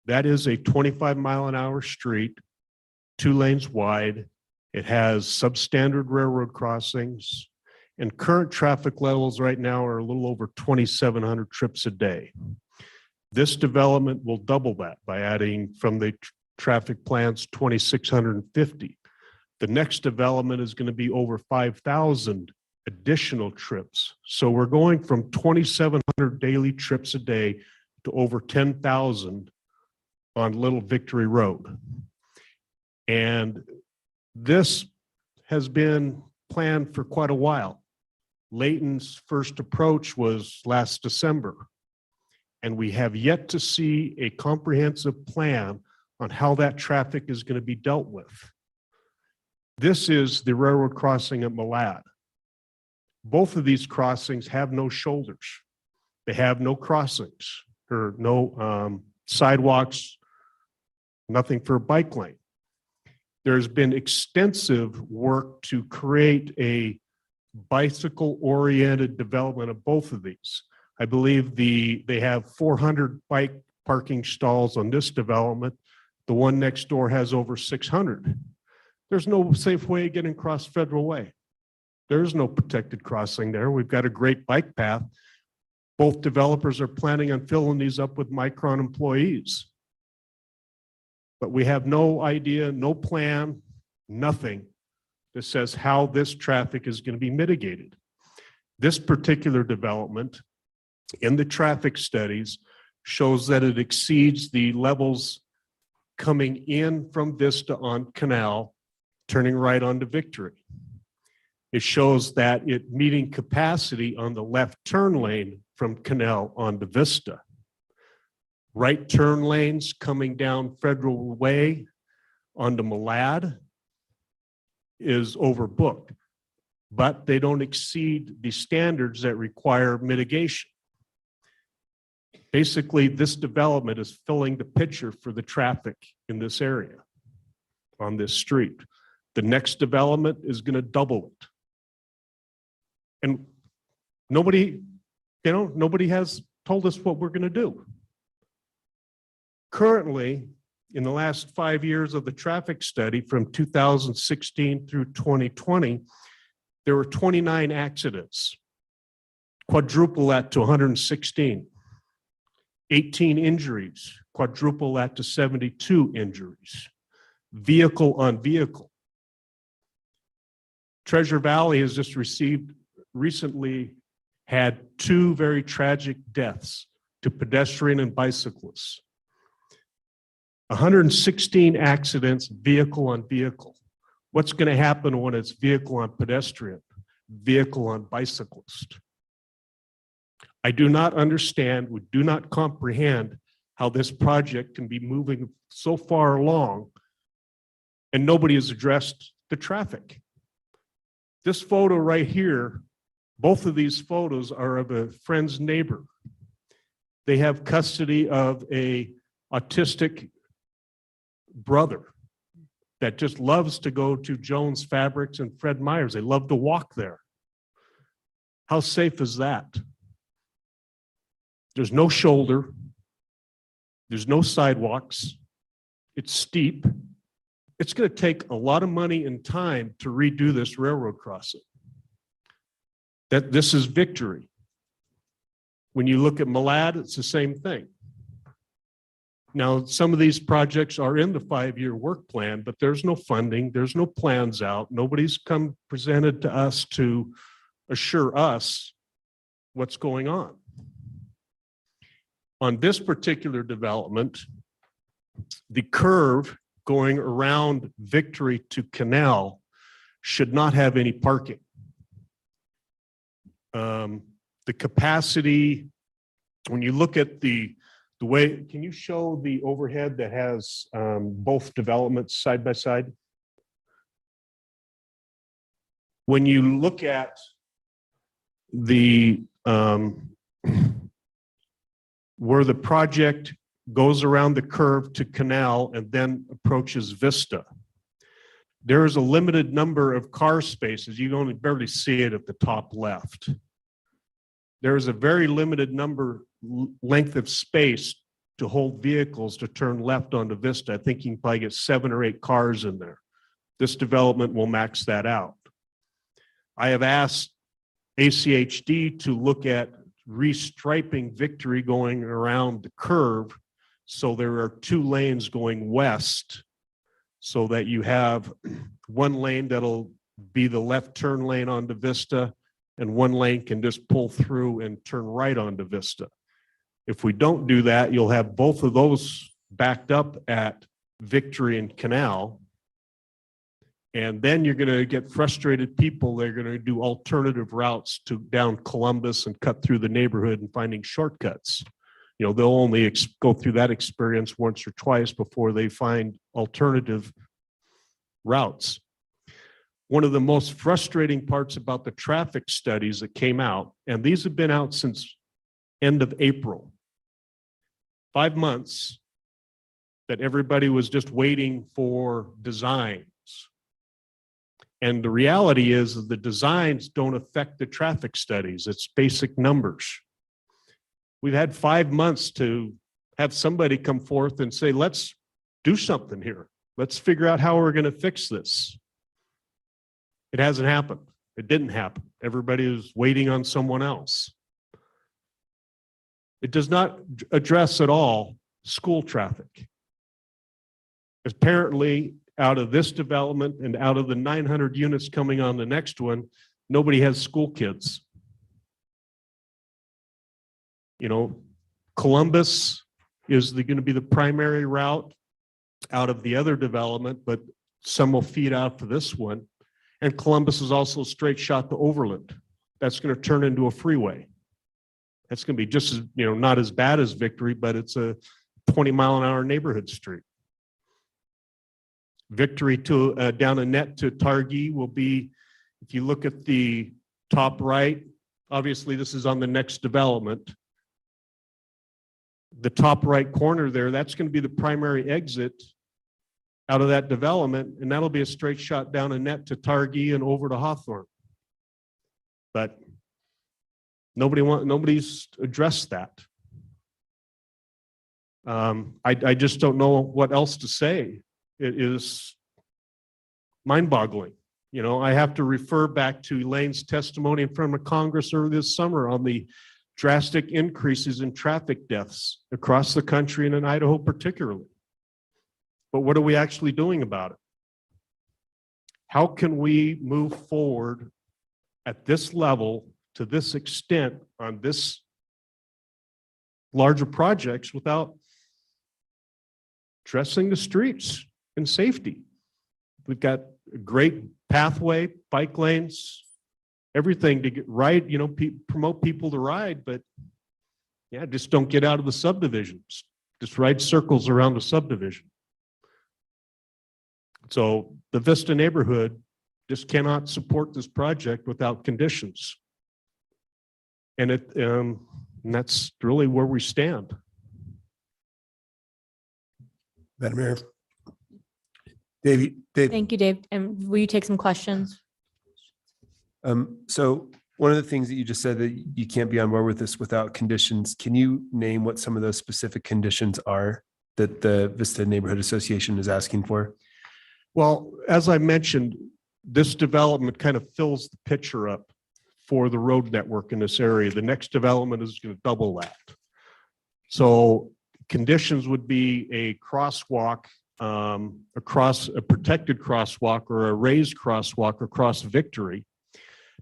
That is a 25-mile-an-hour street, 2 lanes wide. It has substandard railroad crossings, and current traffic levels right now are a little over 2,700 trips a day. This development will double that by adding from the traffic plans 2,650. The next development is going to be over 5,000 additional trips. So we're going from 2,700 daily trips a day to over 10,000 on Little Victory Road. And this has been planned for quite a while. Layton's first approach was last December, and we have yet to see a comprehensive plan on how that traffic is going to be dealt with. This is the railroad crossing at Malad. Both of these crossings have no shoulders. They have no crossings or no sidewalks, nothing for a bike lane. There's been extensive work to create a bicycle-oriented development of both of these. I believe they have 400 bike parking stalls on this development. The one next door has over 600. There's no safe way of getting across Federal Way. There's no protected crossing there. We've got a great bike path. Both developers are planning on filling these up with Micron employees. But we have no idea, no plan, nothing that says how this traffic is going to be mitigated. This particular development in the traffic studies shows that it exceeds the levels coming in from Vista on Canal, turning right onto Victory. It shows that it meeting capacity on the left turn lane from Canal onto Vista. Right turn lanes coming down Federal Way onto Malad is overbooked, but they don't exceed the standards that require mitigation. Basically, this development is filling the picture for the traffic in this area on this street. The next development is going to double it. And nobody has told us what we're going to do. Currently, in the last 5 years of the traffic study from 2016 through 2020, there were 29 accidents. Quadruple that to 116. 18 injuries, quadruple that to 72 injuries. Vehicle on vehicle. Treasure Valley has just recently had 2 very tragic deaths to pedestrian and bicyclists. 116 accidents, vehicle on vehicle. What's going to happen when it's vehicle on pedestrian, vehicle on bicyclist? I do not understand, we do not comprehend how this project can be moving so far along and nobody has addressed the traffic. This photo right here, both of these photos are of a friend's neighbor. They have custody of a autistic brother that just loves to go to Jones Fabrics and Fred Meyer's. They love to walk there. How safe is that? There's no shoulder. There's no sidewalks. It's steep. It's going to take a lot of money and time to redo this railroad crossing. This is Victory. When you look at Malad, it's the same thing. Now, some of these projects are in the 5-year work plan, but there's no funding, there's no plans out. Nobody's come presented to us to assure us what's going on. On this particular development, the curve going around Victory to Canal should not have any parking. The capacity, when you look at the way, can you show the overhead that has both developments side by side? When you look at the where the project goes around the curve to Canal and then approaches Vista, there is a limited number of car spaces. You can only barely see it at the top left. There is a very limited length of space to hold vehicles to turn left onto Vista. I think you can probably get 7 or 8 cars in there. This development will max that out. I have asked ACHD to look at restriping Victory going around the curve so there are 2 lanes going west, so that you have 1 lane that'll be the left turn lane onto Vista, and 1 lane can just pull through and turn right onto Vista. If we don't do that, you'll have both of those backed up at Victory and Canal. And then you're going to get frustrated people. They're going to do alternative routes to down Columbus and cut through the neighborhood and finding shortcuts. You know, they'll only go through that experience once or twice before they find alternative routes. One of the most frustrating parts about the traffic studies that came out, and these have been out since end of April, 5 months that everybody was just waiting for designs. And the reality is that the designs don't affect the traffic studies. It's basic numbers. We've had 5 months to have somebody come forth and say, let's do something here. Let's figure out how we're going to fix this. It hasn't happened. It didn't happen. Everybody is waiting on someone else. It does not address at all school traffic. Apparently, out of this development and out of the 900 units coming on the next one, nobody has school kids. You know, Columbus is going to be the primary route out of the other development, but some will feed out to this one. And Columbus is also a straight shot to Overland. That's going to turn into a freeway. That's going to be just as, you know, not as bad as Victory, but it's a 20-mile-an-hour neighborhood street. Victory to down Annette to Targhee will be, if you look at the top right, obviously this is on the next development. The top right corner there, that's going to be the primary exit out of that development, and that'll be a straight shot down Annette to Targhee and over to Hawthorne. But nobody's addressed that. I just don't know what else to say. It is mind-boggling. You know, I have to refer back to Elaine's testimony in front of Congress earlier this summer on the drastic increases in traffic deaths across the country and in Idaho particularly. But what are we actually doing about it? How can we move forward at this level to this extent on this larger projects without addressing the streets and safety? We've got a great pathway, bike lanes, everything to get right, you know, promote people to ride, but yeah, just don't get out of the subdivisions. Just ride circles around the subdivision. So the Vista neighborhood just cannot support this project without conditions. And that's really where we stand. Madam Mayor. Dave. Thank you, Dave. And will you take some questions? So one of the things that you just said that you can't be on board with this without conditions. Can you name what some of those specific conditions are that the Vista Neighborhood Association is asking for? Well, as I mentioned, this development kind of fills the picture up for the road network in this area. The next development is going to double that. So conditions would be a crosswalk across a protected crosswalk or a raised crosswalk across Victory,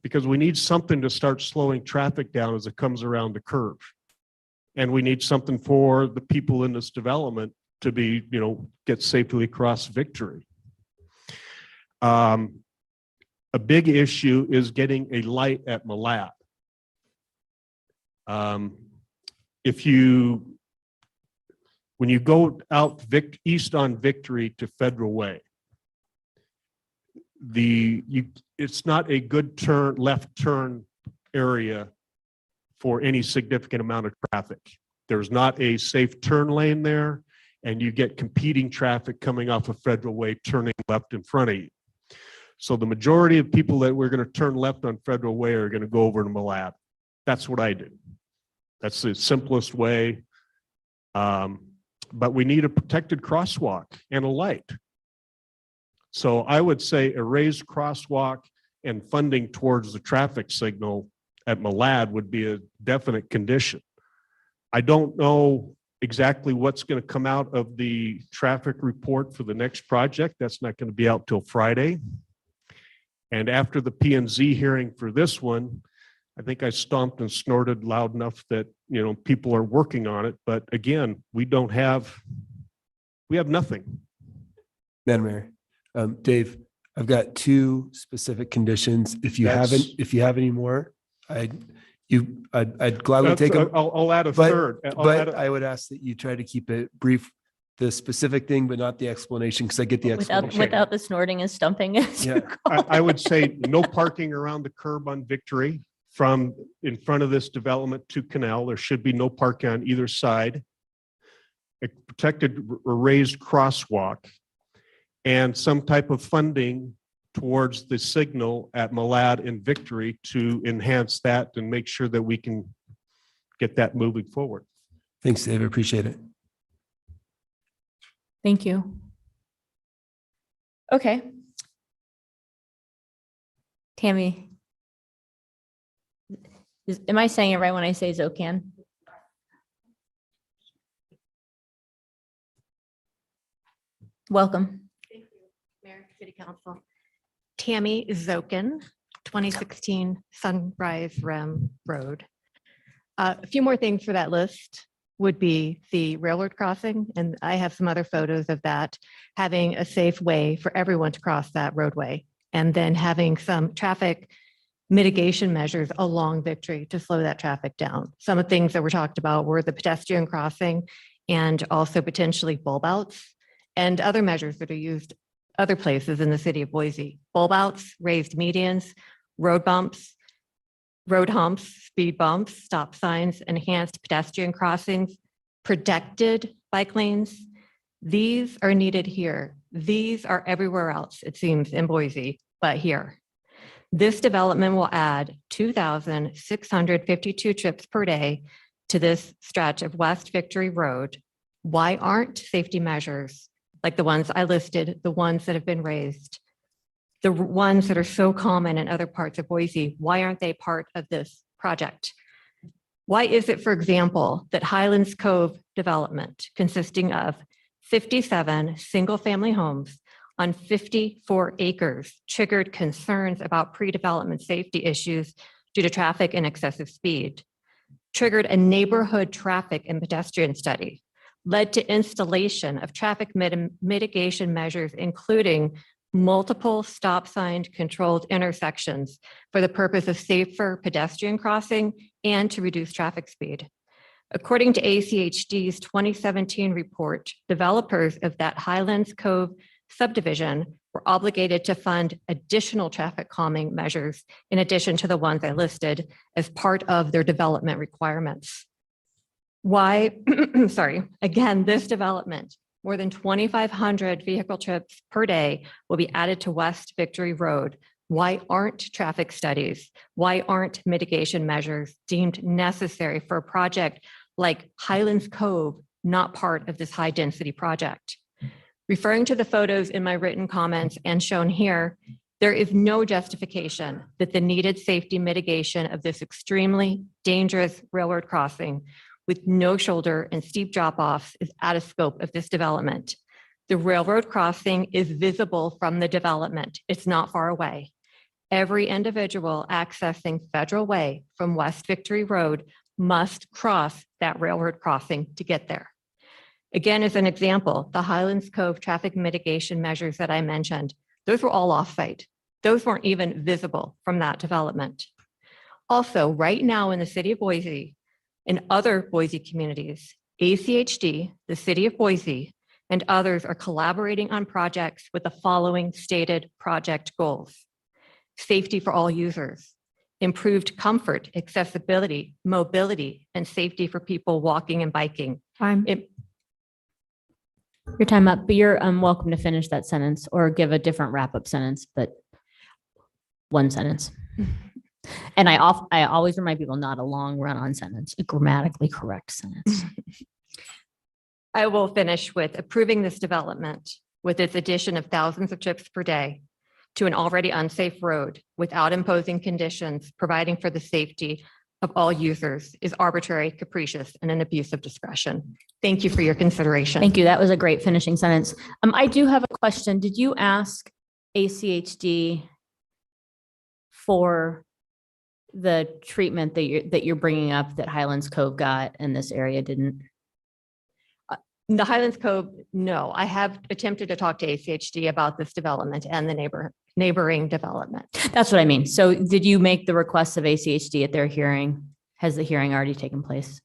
because we need something to start slowing traffic down as it comes around the curve. And we need something for the people in this development to be, get safely across Victory. A big issue is getting a light at Malad. When you go out east on Victory to Federal Way, it's not a good left turn area for any significant amount of traffic. There's not a safe turn lane there, and you get competing traffic coming off of Federal Way turning left in front of you. So the majority of people that we're going to turn left on Federal Way are going to go over to Malad. That's what I do. That's the simplest way. But we need a protected crosswalk and a light. So I would say a raised crosswalk and funding towards the traffic signal at Malad would be a definite condition. I don't know exactly what's going to come out of the traffic report for the next project. That's not going to be out till Friday. And after the P&Z hearing for this one, I think I stomped and snorted loud enough that, people are working on it. But again, we have nothing. Madam Mayor, Dave, I've got two specific conditions. If you have any more, I'd gladly take them. I'll add a But- third. But I would ask that you try to keep it brief, the specific thing, but not the explanation, because I get the explanation. Without the snorting and stumping. as you Yeah. call it. I would say no parking around the curb on Victory from in front of this development to Canal. There should be no parking on either side. A protected or raised crosswalk and some type of funding towards the signal at Malad and Victory to enhance that and make sure that we can get that moving forward. Thanks, Dave. I appreciate it. Thank you. Okay. Tammy. Am I saying it right when I say Zocan? Welcome. Mayor, City Council. Tammy Zokin, 2016 Sunrise Rem Road. A few more things for that list would be the railroad crossing, and I have some other photos of that, having a safe way for everyone to cross that roadway, and then having some traffic mitigation measures along Victory to slow that traffic down. Some of the things that were talked about were the pedestrian crossing and also potentially bulb outs and other measures that are used other places in the city of Boise. Bulb outs, raised medians, road bumps, road humps, speed bumps, stop signs, enhanced pedestrian crossings, protected bike lanes. These are needed here. These are everywhere else, it seems, in Boise, but here. This development will add 2,652 trips per day to this stretch of West Victory Road. Why aren't safety measures like the ones I listed, the ones that have been raised, the ones that are so common in other parts of Boise, why aren't they part of this project? Why is it, for example, that Highlands Cove development consisting of 57 single-family homes on 54 acres triggered concerns about pre-development safety issues due to traffic and excessive speed, triggered a neighborhood traffic and pedestrian study, led to installation of traffic mitigation measures, including multiple stop sign controlled intersections for the purpose of safer pedestrian crossing and to reduce traffic speed. According to ACHD's 2017 report, developers of that Highlands Cove subdivision were obligated to fund additional traffic calming measures in addition to the ones I listed as part of their development requirements. Why, again, this development, more than 2,500 vehicle trips per day will be added to West Victory Road. Why aren't traffic studies? Why aren't mitigation measures deemed necessary for a project like Highlands Cove, not part of this high density project? Referring to the photos in my written comments and shown here, There is no justification that the needed safety mitigation of this extremely dangerous railroad crossing with no shoulder and steep drop-offs is out of scope of this development. The railroad crossing is visible from the development. It's not far away. Every individual accessing Federal Way from West Victory Road must cross that railroad crossing to get there. Again, as an example, the Highlands Cove traffic mitigation measures that I mentioned, those were all off-site. Those weren't even visible from that development. Also, right now in the city of Boise and other Boise communities, ACHD, the city of Boise, and others are collaborating on projects with the following stated project goals: safety for all users, improved comfort, accessibility, mobility, and safety for people walking and biking. Your time up, but you're welcome to finish that sentence or give a different wrap-up sentence, but one sentence. And I always remind people, not a long run-on sentence, a grammatically correct sentence. I will finish with approving this development with its addition of thousands of trips per day to an already unsafe road without imposing conditions, providing for the safety of all users is arbitrary, capricious, and an abuse of discretion. Thank you for your consideration. Thank you. That was a great finishing sentence. I do have a question. Did you ask ACHD for the treatment that you're bringing up that Highlands Cove got and this area didn't? The Highlands Cove, no. I have attempted to talk to ACHD about this development and the neighboring development. That's what I mean. So did you make the request of ACHD at their hearing? Has the hearing already taken place?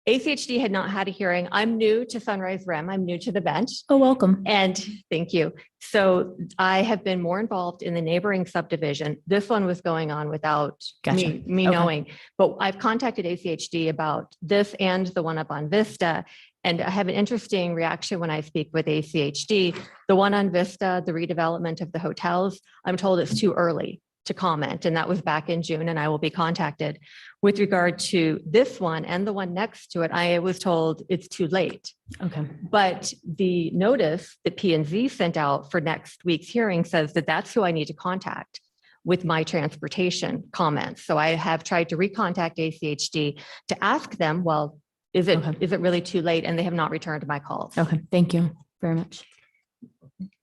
ACHD had not had a hearing. I'm new to Sunrise Rim. I'm new to the bench. Oh, welcome. And thank you. So I have been more involved in the neighboring subdivision. This one was going on without Gotcha. me Okay. knowing, but I've contacted ACHD about this and the one up on Vista. And I have an interesting reaction when I speak with ACHD. The one on Vista, the redevelopment of the hotels, I'm told it's too early to comment. And that was back in June, and I will be contacted. With regard to this one and the one next to it, I was told it's too late. Okay. But the notice that P&Z sent out for next week's hearing says that that's who I need to contact with my transportation comments. So I have tried to recontact ACHD to ask them, well, is it really too late? And they have not returned my calls. Okay. Thank you very much.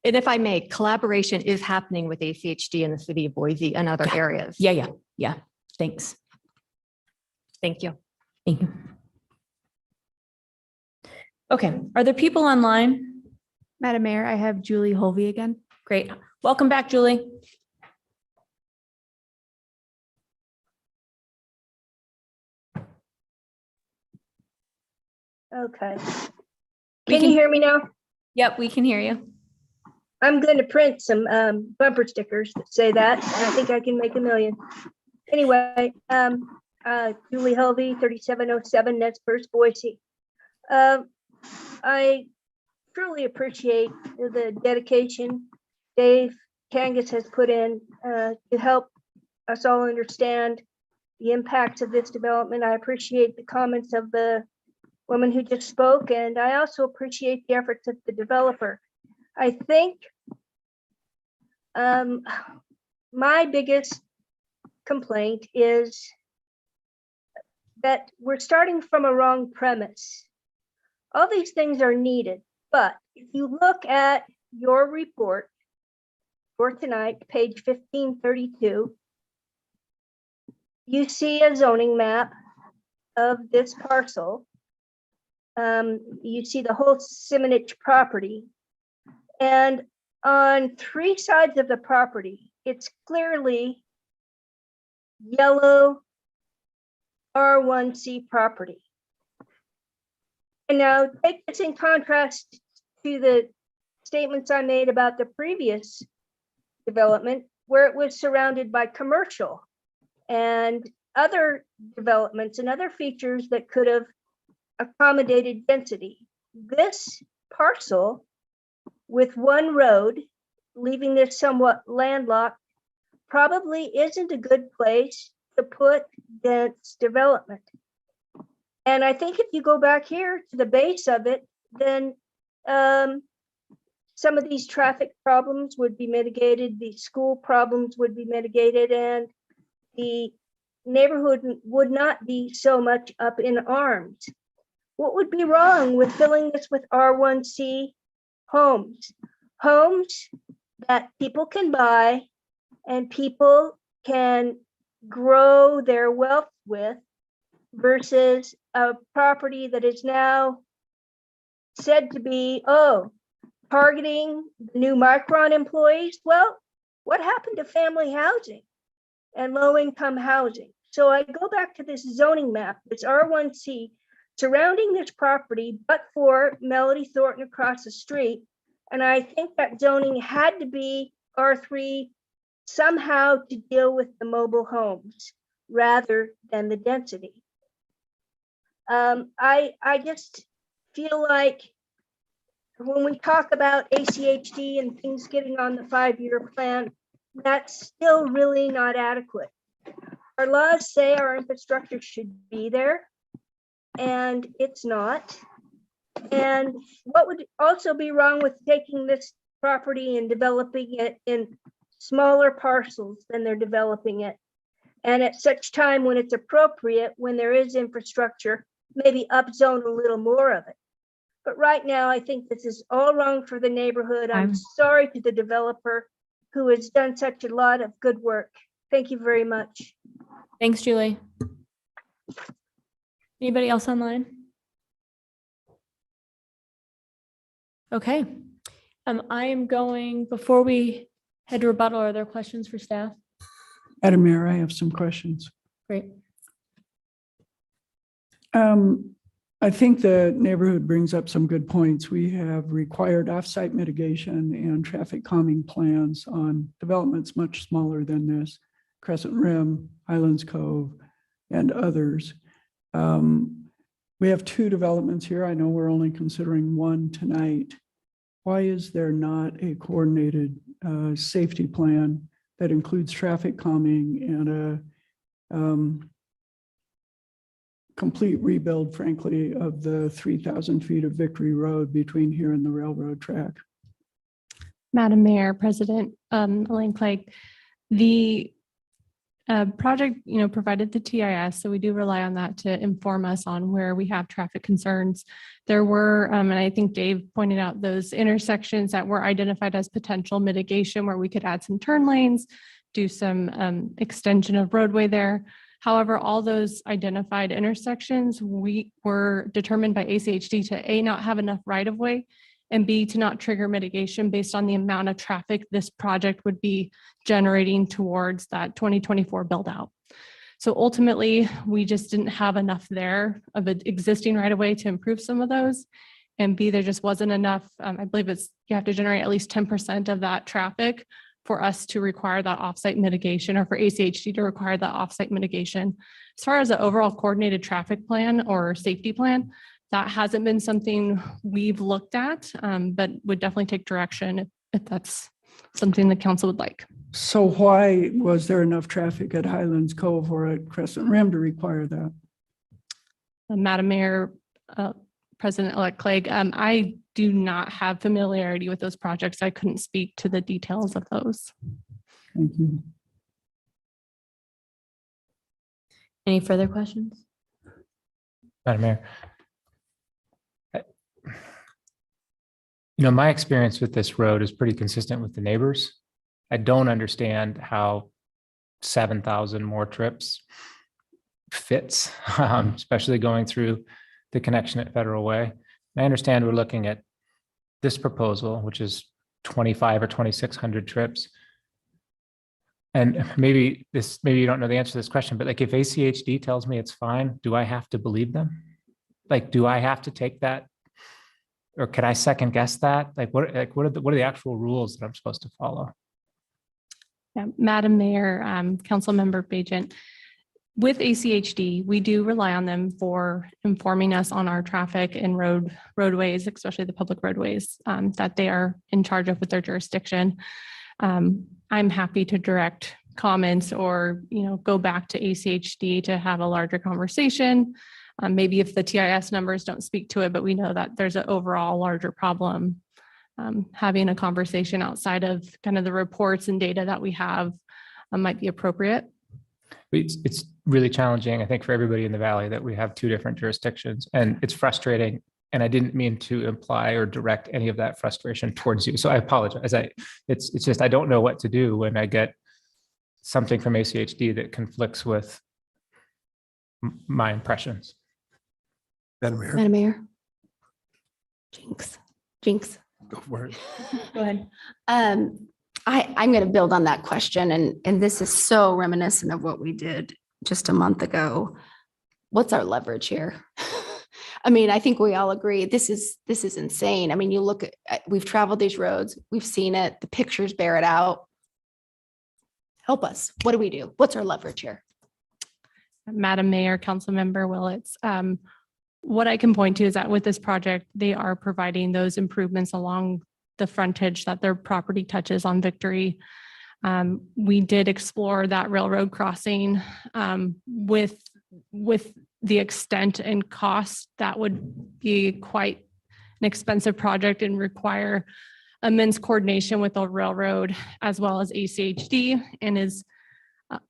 And if I may, collaboration is happening with ACHD in the city of Boise and other areas. Yeah. Thanks. Thank you. Thank you. Okay. Are there people online? Madam Mayor, I have Julie Holvey again. Great. Welcome back, Julie. Okay. We Can you hear me now? Yep, we can hear you. I'm going to print some bumper stickers that say that, and I think I can make a million. Anyway, Julie Hovey, 3707 Nets First, Boise. I truly appreciate the dedication Dave Kangas has put in to help us all understand the impacts of this development. I appreciate the comments of the woman who just spoke, and I also appreciate the efforts of the developer. I think my biggest complaint is that we're starting from a wrong premise. All these things are needed, but if you look at your report for tonight, page 1532, you see a zoning map of this parcel. You see the whole Simonich property, and on three sides of the property, it's clearly yellow R1C property. And now take this in contrast to the statements I made about the previous development, where it was surrounded by commercial and other developments and other features that could have accommodated density. This parcel with one road, leaving this somewhat landlocked, probably isn't a good place to put dense development. And I think if you go back here to the base of it, then some of these traffic problems would be mitigated, the school problems would be mitigated, and the neighborhood would not be so much up in arms. What would be wrong with filling this with R1C homes? Homes that people can buy and people can grow their wealth with, versus a property that is now said to be, targeting the new Micron employees. Well, what happened to family housing and low-income housing? So I go back to this zoning map, this R1C surrounding this property, but for Melody Thornton across the street. And I think that zoning had to be R3 somehow to deal with the mobile homes rather than the density. I just feel like when we talk about ACHD and things getting on the 5-year plan, that's still really not adequate. Our laws say our infrastructure should be there, and it's not. And what would also be wrong with taking this property and developing it in smaller parcels than they're developing it? And at such time when it's appropriate, when there is infrastructure, maybe upzone a little more of it. But right now, I think this is all wrong for the neighborhood. I'm sorry to the developer who has done such a lot of good work. Thank you very much. Thanks, Julie. Anybody else online? Okay. I am going, before we head to rebuttal, are there questions for staff? Madam Mayor, I have some questions. Great. I think the neighborhood brings up some good points. We have required offsite mitigation and traffic calming plans on developments much smaller than this, Crescent Rim, Highlands Cove, and others. We have 2 developments here. I know we're only considering one tonight. Why is there not a coordinated safety plan that includes traffic calming and a complete rebuild, frankly, of the 3,000 feet of Victory Road between here and the railroad track? Madam Mayor, President Elaine Clegg, the project, provided the TIS, so we do rely on that to inform us on where we have traffic concerns. There were, and I think Dave pointed out, those intersections that were identified as potential mitigation where we could add some turn lanes, do some extension of roadway there. However, all those identified intersections, we were determined by ACHD to A, not have enough right of way, and B, to not trigger mitigation based on the amount of traffic this project would be generating towards that 2024 build out. So ultimately, we just didn't have enough there of an existing right of way to improve some of those. And B, there just wasn't enough. I believe you have to generate at least 10% of that traffic for us to require that offsite mitigation, or for ACHD to require that offsite mitigation. As far as the overall coordinated traffic plan or safety plan, that hasn't been something we've looked at, but would definitely take direction if that's something the council would like. So why was there enough traffic at Highlands Cove or at Crescent Rim to require that? Madam Mayor, President-elect Clegg, I do not have familiarity with those projects. I couldn't speak to the details of those. Thank you. Any further questions? Madam Mayor. My experience with this road is pretty consistent with the neighbors. I don't understand how 7,000 more trips fits, especially going through the connection at Federal Way. And I understand we're looking at this proposal, which is 2,500 or 2,600 trips. And maybe you don't know the answer to this question, but like if ACHD tells me it's fine, do I have to believe them? Like, do I have to take that? Or can I second guess that? What are the actual rules that I'm supposed to follow? Yeah, Madam Mayor, Council Member Bajent, with ACHD, we do rely on them for informing us on our traffic and roadways, especially the public roadways that they are in charge of with their jurisdiction. I'm happy to direct comments or go back to ACHD to have a larger conversation. Maybe if the TIS numbers don't speak to it, but we know that there's an overall larger problem having a conversation outside of kind of the reports and data that we have might be appropriate. It's really challenging, I think, for everybody in the valley that we have two different jurisdictions, and it's frustrating. And I didn't mean to imply or direct any of that frustration towards you. So I apologize. It's just, I don't know what to do when I get something from ACHD that conflicts with my impressions. Madam Mayor. Madam Mayor. Jinx. Go for it. Go ahead. I'm going to build on that question, and this is so reminiscent of what we did just a month ago. What's our leverage here? I mean, I think we all agree this is insane. I mean, you look at, we've traveled these roads, we've seen it, the pictures bear it out. Help us. What do we do? What's our leverage here? Madam Mayor, Councilmember Willetts, what I can point to is that with this project, they are providing those improvements along the frontage that their property touches on Victory. We did explore that railroad crossing with the extent and cost that would be quite an expensive project and require immense coordination with the railroad as well as ACHD, and is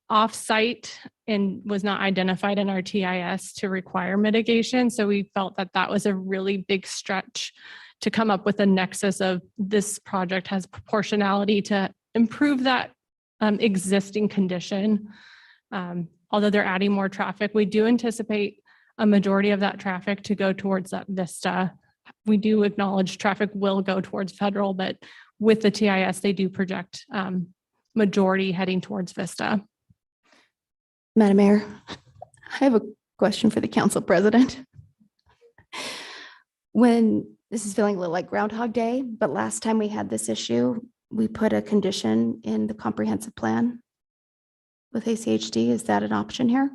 off-site and was not identified in our TIS to require mitigation. So we felt that that was a really big stretch to come up with a nexus of this project has proportionality to improve that existing condition. Although they're adding more traffic, we do anticipate a majority of that traffic to go towards that Vista. We do acknowledge traffic will go towards Federal, but with the TIS, they do project majority heading towards Vista. Madam Mayor, I have a question for the council president. When this is feeling a little like Groundhog Day, but last time we had this issue, we put a condition in the comprehensive plan with ACHD. Is that an option here?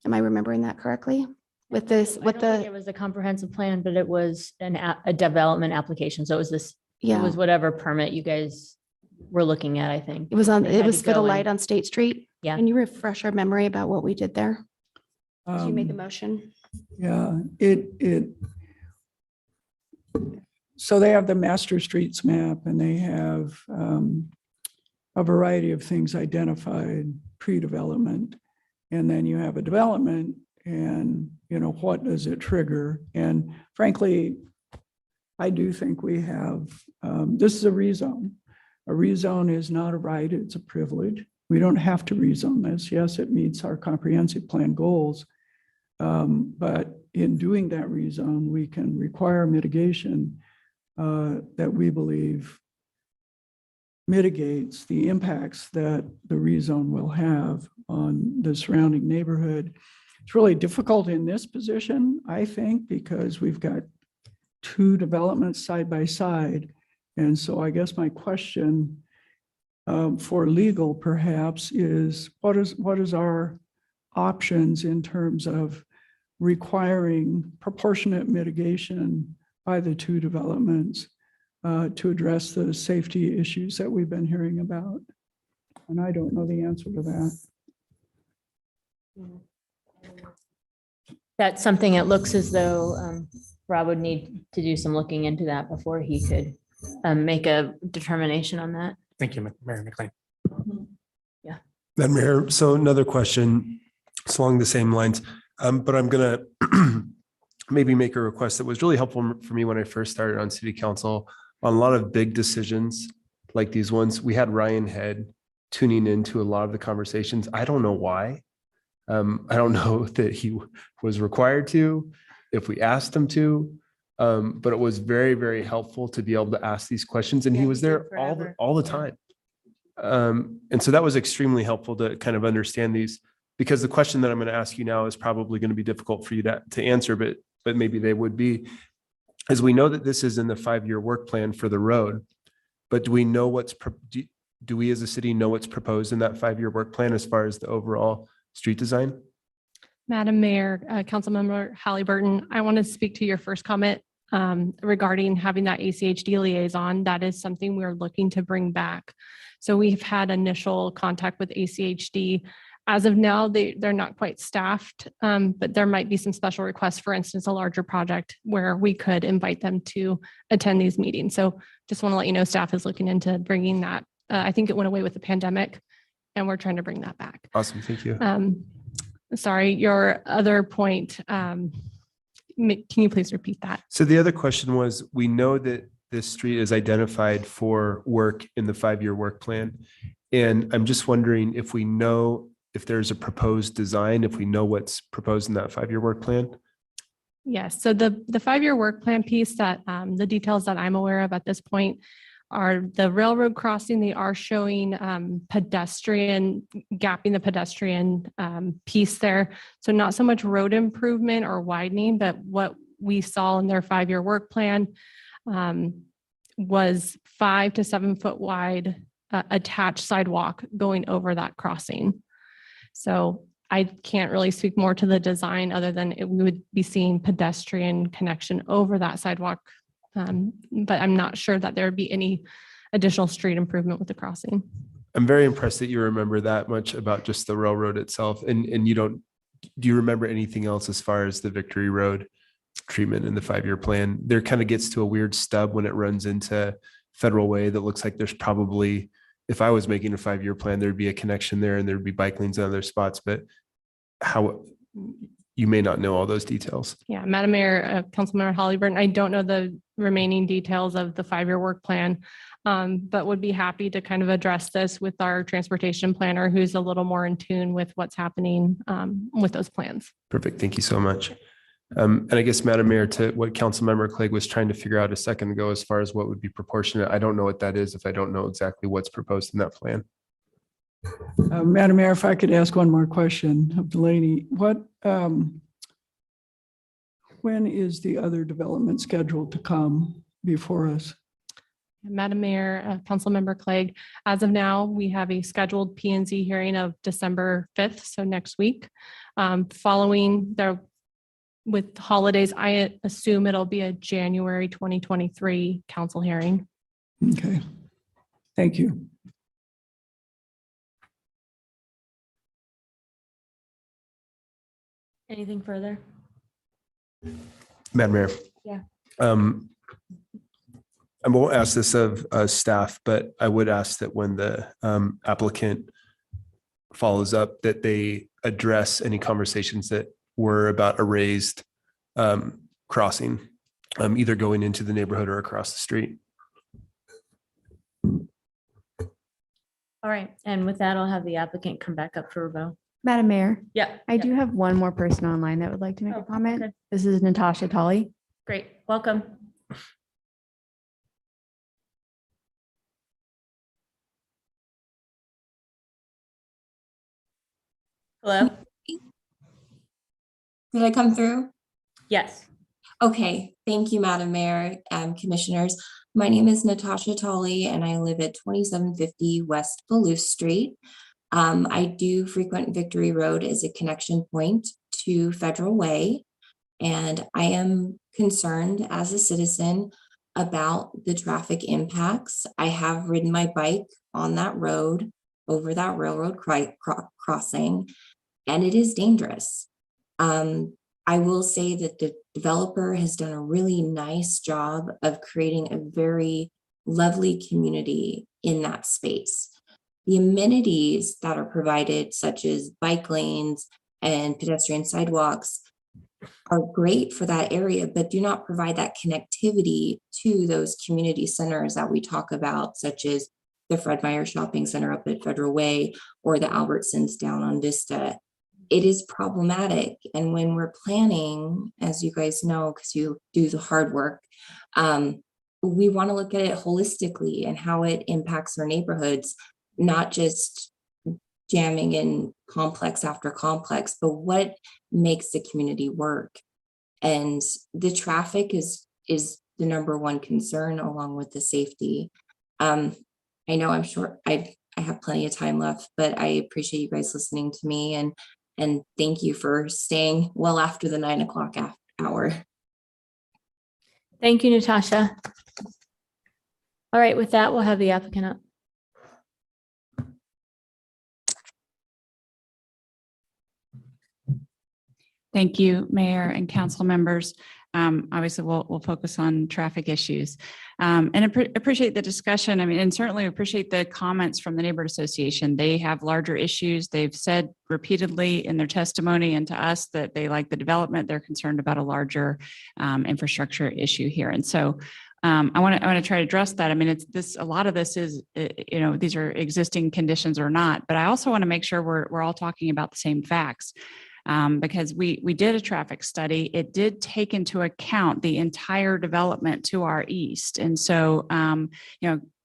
Am I remembering that correctly? With this, with It was a comprehensive plan, but it was a development application. So it was this, it Yeah. was whatever permit you guys were looking at, I think. It was on, They it had was to for the go light and- on State Street. Yeah. Can you refresh our memory about what we did there? Did you make the Um, motion? Yeah, so they have the master streets map and they have a variety of things identified pre-development. And then you have a development and, what does it trigger? And frankly, I do think we have, this is a rezone. A rezone is not a right, it's a privilege. We don't have to rezone this. Yes, it meets our comprehensive plan goals. But in doing that rezone, we can require mitigation that we believe mitigates the impacts that the rezone will have on the surrounding neighborhood. It's really difficult in this position, I think, because we've got two developments side by side. And so I guess my question for legal perhaps is what is our options in terms of requiring proportionate mitigation by the two developments to address the safety issues that we've been hearing about? And I don't know the answer to that. That's something it looks as though Rob would need to do some looking into that before he could make a determination on that. Thank you, Mayor McLean. Yeah. Madam Mayor, so another question, it's along the same lines, but I'm gonna maybe make a request that was really helpful for me when I first started on city council. On a lot of big decisions like these ones, we had Ryan Head tuning into a lot of the conversations. I don't know why. I don't know that he was required to, if we asked him to, but it was very, very helpful to be able to ask these questions, and he was there all the time. And so that was extremely helpful to kind of understand these, because the question that I'm going to ask you now is probably going to be difficult for you to answer, but maybe they would be, as we know that this is in the 5-year work plan for the road, but do we know do we as a city know what's proposed in that 5-year work plan as far as the overall street design? Madam Mayor, Councilmember Halliburton, I want to speak to your first comment regarding having that ACHD liaison. That is something we're looking to bring back. So we've had initial contact with ACHD As of now, they're not quite staffed, but there might be some special requests, for instance, a larger project where we could invite them to attend these meetings. So just want to let you know, staff is looking into bringing that. I think it went away with the pandemic and we're trying to bring that back. Awesome. Thank you. Sorry, your other point, can you please repeat that? So the other question was, we know that this street is identified for work in the 5-year work plan. And I'm just wondering if we know if there's a proposed design, if we know what's proposed in that 5-year work plan. Yes, so the 5-year work plan piece that the details that I'm aware of at this point are the railroad crossing. They are showing pedestrian, gapping the pedestrian piece there. So not so much road improvement or widening, but what we saw in their 5-year work plan was 5 to 7 foot wide attached sidewalk going over that crossing. So I can't really speak more to the design other than we would be seeing pedestrian connection over that sidewalk. But I'm not sure that there would be any additional street improvement with the crossing. I'm very impressed that you remember that much about just the railroad itself. And do you remember anything else as far as the Victory Road treatment in the 5-year plan? There kind of gets to a weird stub when it runs into Federal Way that looks like there's probably, if I was making a 5-year plan, there'd be a connection there and there'd be bike lanes in other spots, but how you may not know all those details. Yeah, Madam Mayor, Councilmember Hollyburn, I don't know the remaining details of the 5-year work plan, but would be happy to kind of address this with our transportation planner, who's a little more in tune with what's happening with those plans. Perfect. Thank you so much. And I guess, Madam Mayor, to what Councilmember Clegg was trying to figure out a second ago, as far as what would be proportionate, I don't know what that is if I don't know exactly what's proposed in that plan. Madam Mayor, if I could ask one more question of the lady, when is the other development scheduled to come before us? Madam Mayor, Councilmember Clegg, as of now, we have a scheduled P&Z hearing of December 5th, so next week. Following with holidays, I assume it'll be a January 2023 council hearing. Okay, thank you. Anything further? Madam Mayor. Yeah. I won't ask this of staff, but I would ask that when the applicant follows up, that they address any conversations that were about a raised crossing, either going into the neighborhood or across the street. All right, and with that, I'll have the applicant come back up for a vote. Madam Mayor. Yeah. I do have one more person online that would like to make Oh, a comment. okay. This is Natasha Tully. Great, welcome. Hello? Did I come through? Yes. Okay, thank you, Madam Mayor and Commissioners. My name is Natasha Tolley and I live at 2750 West Palouse Street. I do frequent Victory Road as a connection point to Federal Way. And I am concerned as a citizen about the traffic impacts. I have ridden my bike on that road over that railroad crossing, and it is dangerous. I will say that the developer has done a really nice job of creating a very lovely community in that space. The amenities that are provided, such as bike lanes and pedestrian sidewalks, are great for that area, but do not provide that connectivity to those community centers that we talk about, such as the Fred Meyer Shopping Center up at Federal Way or the Albertsons down on Vista. It is problematic. And when we're planning, as you guys know, because you do the hard work, we want to look at it holistically and how it impacts our neighborhoods, not just jamming in complex after complex, but what makes the community work. And the traffic is the number one concern, along with the safety. I know I'm short, I have plenty of time left, but I appreciate you guys listening to me, and thank you for staying well after the 9 o'clock hour. Thank you, Natasha. All right, with that, we'll have the applicant up. Thank you, Mayor and council members. Obviously, we'll focus on traffic issues and appreciate the discussion. I mean, and certainly appreciate the comments from the neighborhood association. They have larger issues. They've said repeatedly in their testimony and to us that they like the development. They're concerned about a larger infrastructure issue here. And so I want to try to address that. I mean, it's this, a lot of this is, these are existing conditions or not, but I also want to make sure we're all talking about the same facts. Because we did a traffic study. It did take into account the entire development to our east. And so,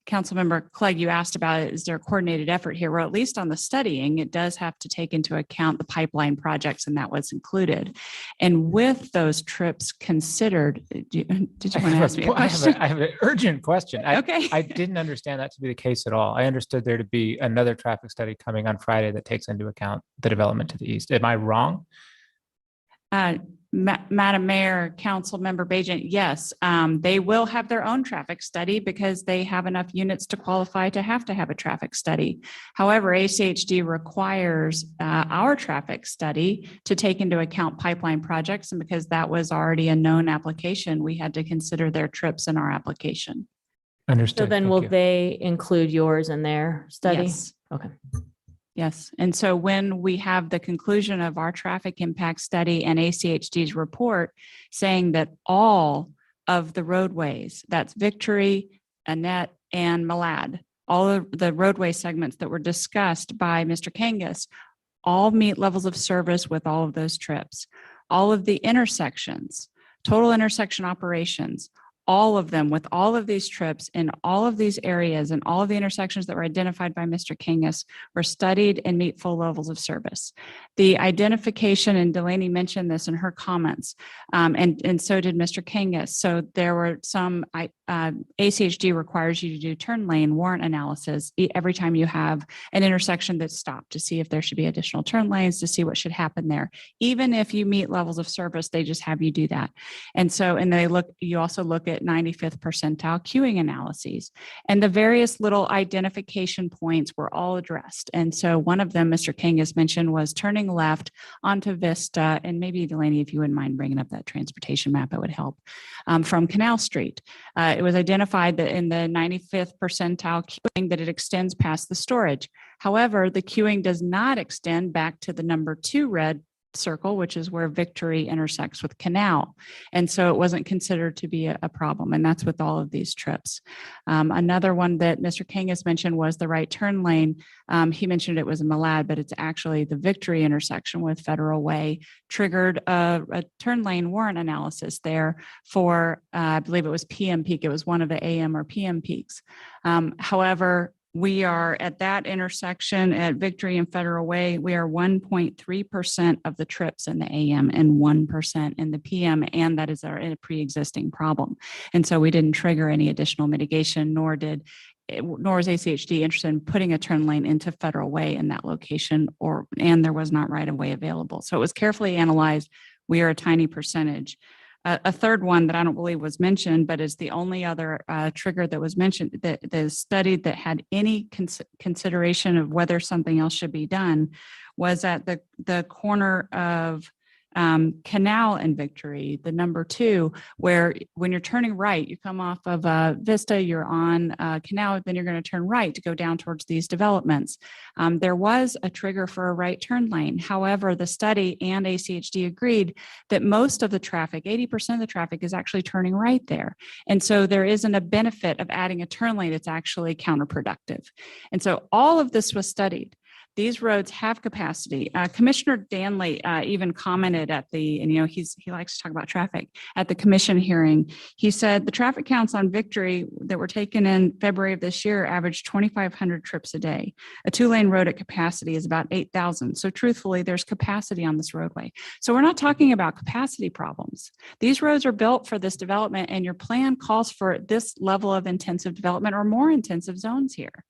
Councilmember Clegg, you asked about it, is there a coordinated effort here? Well, at least on the studying, it does have to take into account the pipeline projects, and that was included. And with those trips considered, did you want to ask me a question? I have an urgent question. Okay. I didn't understand that to be the case at all. I understood there to be another traffic study coming on Friday that takes into account the development to the east. Am I wrong? Madam Mayor, Council Member Bajent, yes, they will have their own traffic study because they have enough units to qualify to have a traffic study. However, ACHD requires our traffic study to take into account pipeline projects, and because that was already a known application, we had to consider their trips in our application. Understood. So then will they include yours in their study? Yes. Okay. Yes. And so when we have the conclusion of our traffic impact study and ACHD's report saying that all of the roadways, that's Victory, Annette, and Malad, all of the roadway segments that were discussed by Mr. Kangas, all meet levels of service with all of those trips. All of the intersections, total intersection operations, all of them with all of these trips in all of these areas and all of the intersections that were identified by Mr. Kangas were studied and meet full levels of service. The identification, and Delaney mentioned this in her comments, and so did Mr. Kangas. So there were some, ACHD requires you to do turn lane warrant analysis every time you have an intersection that's stopped to see if there should be additional turn lanes, to see what should happen there. Even if you meet levels of service, they just have you do that. And so, and you also look at 95th percentile queuing analyses, and the various little identification points were all addressed. And so one of them, Mr. Kangas mentioned, was turning left onto Vista, and maybe Delaney, if you wouldn't mind bringing up that transportation map, it would help, from Canal Street. It was identified that in the 95th percentile queuing that it extends past the storage. However, the queuing does not extend back to the number 2 red circle, which is where Victory intersects with Canal. And so it wasn't considered to be a problem. And that's with all of these trips. Another one that Mr. Kangas mentioned was the right turn lane. He mentioned it was a Malad, but it's actually the Victory intersection with Federal Way triggered a turn lane warrant analysis there for, I believe it was PM peak. It was one of the AM or PM peaks. However, we are at that intersection at Victory and Federal Way. We are 1.3% of the trips in the AM and 1% in the PM, and that is a pre-existing problem. And so we didn't trigger any additional mitigation, nor is ACHD interested in putting a turn lane into Federal Way in that location, and there was not right of way available. So it was carefully analyzed. We are a tiny percentage. A third one that I don't believe was mentioned, but is the only other trigger that was mentioned, that is studied that had any consideration of whether something else should be done, was at the corner of Canal and Victory, the number 2, where when you're turning right, you come off of Vista, you're on Canal, then you're going to turn right to go down towards these developments. There was a trigger for a right turn lane. However, the study and ACHD agreed that most of the traffic, 80% of the traffic, is actually turning right there. And so there isn't a benefit of adding a turn lane. It's actually counterproductive. And so all of this was studied. These roads have capacity. Commissioner Danley even commented at he likes to talk about traffic at the commission hearing. He said the traffic counts on Victory that were taken in February of this year averaged 2,500 trips a day. A 2-lane road at capacity is about 8,000. So truthfully, there's capacity on this roadway. So we're not talking about capacity problems. These roads are built for this development, and your plan calls for this level of intensive development or more intensive zones here.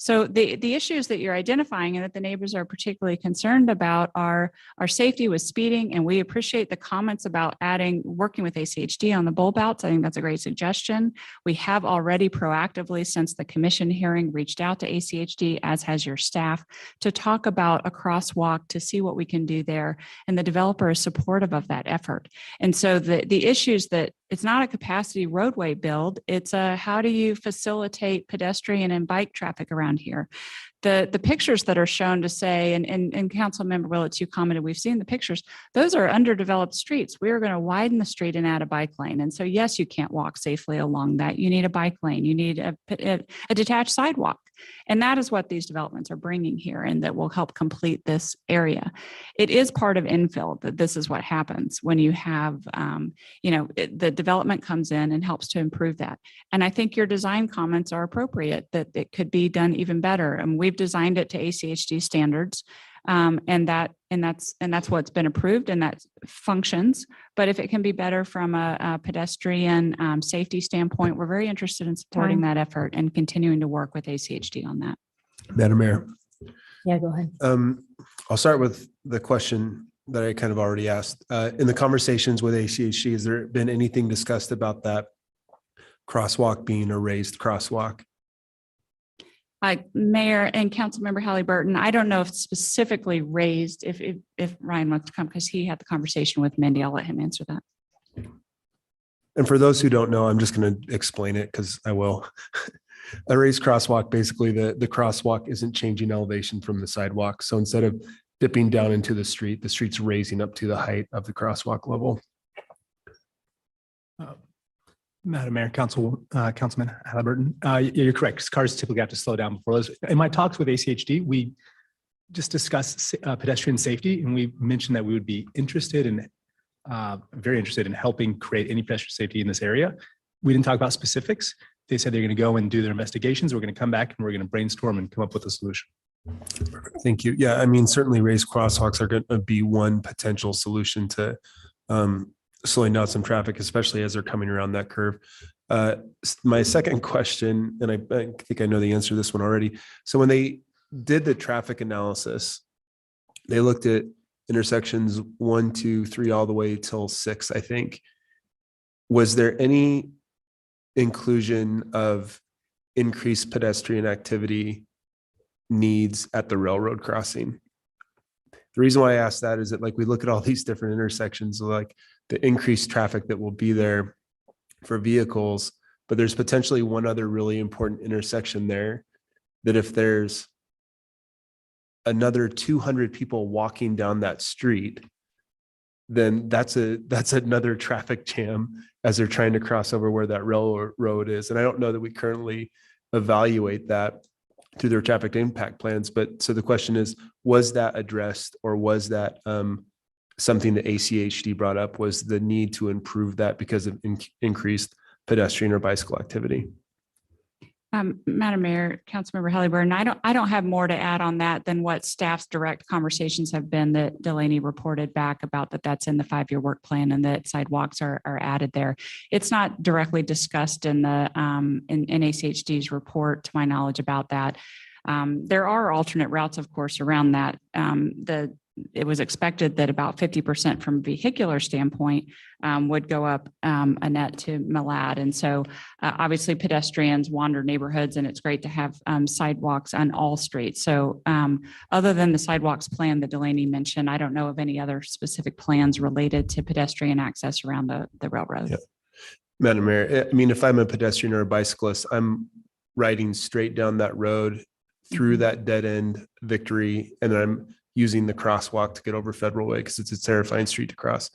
So the issues that you're identifying and that the neighbors are particularly concerned about are safety with speeding. And we appreciate the comments about working with ACHD on the bulb outs. I think that's a great suggestion. We have already proactively, since the commission hearing, reached out to ACHD, as has your staff, to talk about a crosswalk to see what we can do there. And the developer is supportive of that effort. And so the issues that it's not a capacity roadway build, it's how do you facilitate pedestrian and bike traffic around here? The pictures that are shown to say, and Council Member Willits, you commented, we've seen the pictures, those are underdeveloped streets. We are going to widen the street and add a bike lane. And so, yes, you can't walk safely along that. You need a bike lane. You need a detached sidewalk. And that is what these developments are bringing here, and that will help complete this area. It is part of infill that this is what happens when you have, the development comes in and helps to improve that. And I think your design comments are appropriate, that it could be done even better. And we've designed it to ACHD standards. And that's what's been approved, and that functions. But if it can be better from a pedestrian safety standpoint, we're very interested in supporting that effort and continuing to work with ACHD on that. Madam Mayor. Yeah, go ahead. I'll start with the question that I kind of already asked. In the conversations with ACHD, has there been anything discussed about that crosswalk being a raised crosswalk? Mayor and Councilmember Halliburton, I don't know if specifically raised, if Ryan wants to come, because he had the conversation with Mindy. I'll let him answer that. And for those who don't know, I'm just going to explain it because I will. A raised crosswalk, basically the crosswalk isn't changing elevation from the sidewalk. So instead of dipping down into the street's raising up to the height of the crosswalk level. Madam Mayor, Councilman Halliburton, you're correct. Cars typically have to slow down before those. In my talks with ACHD, we just discussed pedestrian safety, and we mentioned that we would be very interested in helping create any pedestrian safety in this area. We didn't talk about specifics. They said they're going to go and do their investigations. We're going to come back and we're going to brainstorm and come up with a solution. Thank you. Yeah, I mean, certainly raised crosswalks are going to be one potential solution to slowing down some traffic, especially as they're coming around that curve. My second question, and I think I know the answer to this one already. So when they did the traffic analysis, they looked at intersections 1, 2, 3, all the way till 6, I think. Was there any inclusion of increased pedestrian activity needs at the railroad crossing? The reason why I ask that is that, like, we look at all these different intersections, like the increased traffic that will be there for vehicles, but there's potentially one other really important intersection there that if there's another 200 people walking down that street, then that's another traffic jam as they're trying to cross over where that railroad is. And I don't know that we currently evaluate that through their traffic impact plans. But so the question is, was that addressed, or was that something that ACHD brought up, was the need to improve that because of increased pedestrian or bicycle activity? Madam Mayor, Councilmember Halliburton, I don't have more to add on that than what staff's direct conversations have been that Delaney reported back about, that's in the 5-year work plan and that sidewalks are added there. It's not directly discussed in the in ACHD's report, to my knowledge, about that. There are alternate routes, of course, around that. It was expected that about 50% from a vehicular standpoint would go up a net to Malad. And so obviously pedestrians wander neighborhoods, and it's great to have sidewalks on all streets. So other than the sidewalks plan that Delaney mentioned, I don't know of any other specific plans related to pedestrian access around the railroad. Yep. Madam Mayor, I mean, if I'm a pedestrian or a bicyclist, I'm riding straight down that road through that dead end Victory, and then I'm using the crosswalk to get over Federal Way because it's a terrifying street to cross.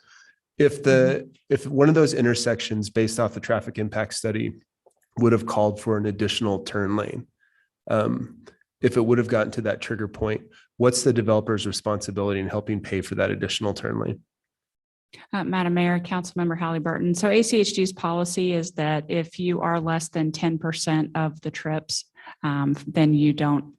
If one of those intersections, based off the traffic impact study, would have called for an additional turn lane, if it would have gotten to that trigger point, what's the developer's responsibility in helping pay for that additional turn lane? Madam Mayor, Councilmember Halliburton. So ACHD's policy is that if you are less than 10% of the trips, then you don't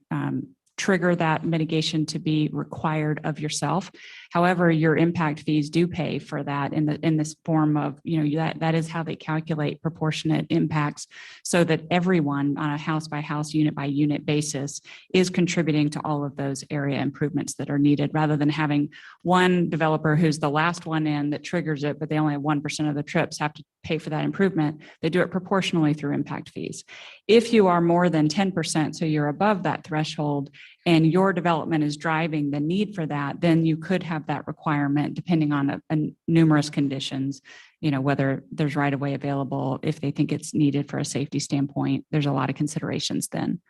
trigger that mitigation to be required of yourself. However, your impact fees do pay for that in this form of, that is how they calculate proportionate impacts, so that everyone on a house by house, unit by unit basis is contributing to all of those area improvements that are needed, rather than having one developer who's the last one in that triggers it, but they only have 1% of the trips have to pay for that improvement. They do it proportionally through impact fees. If you are more than 10%, so you're above that threshold, and your development is driving the need for that, then you could have that requirement depending on numerous conditions, whether there's right of way available, if they think it's needed for a safety standpoint. There's a lot of considerations then.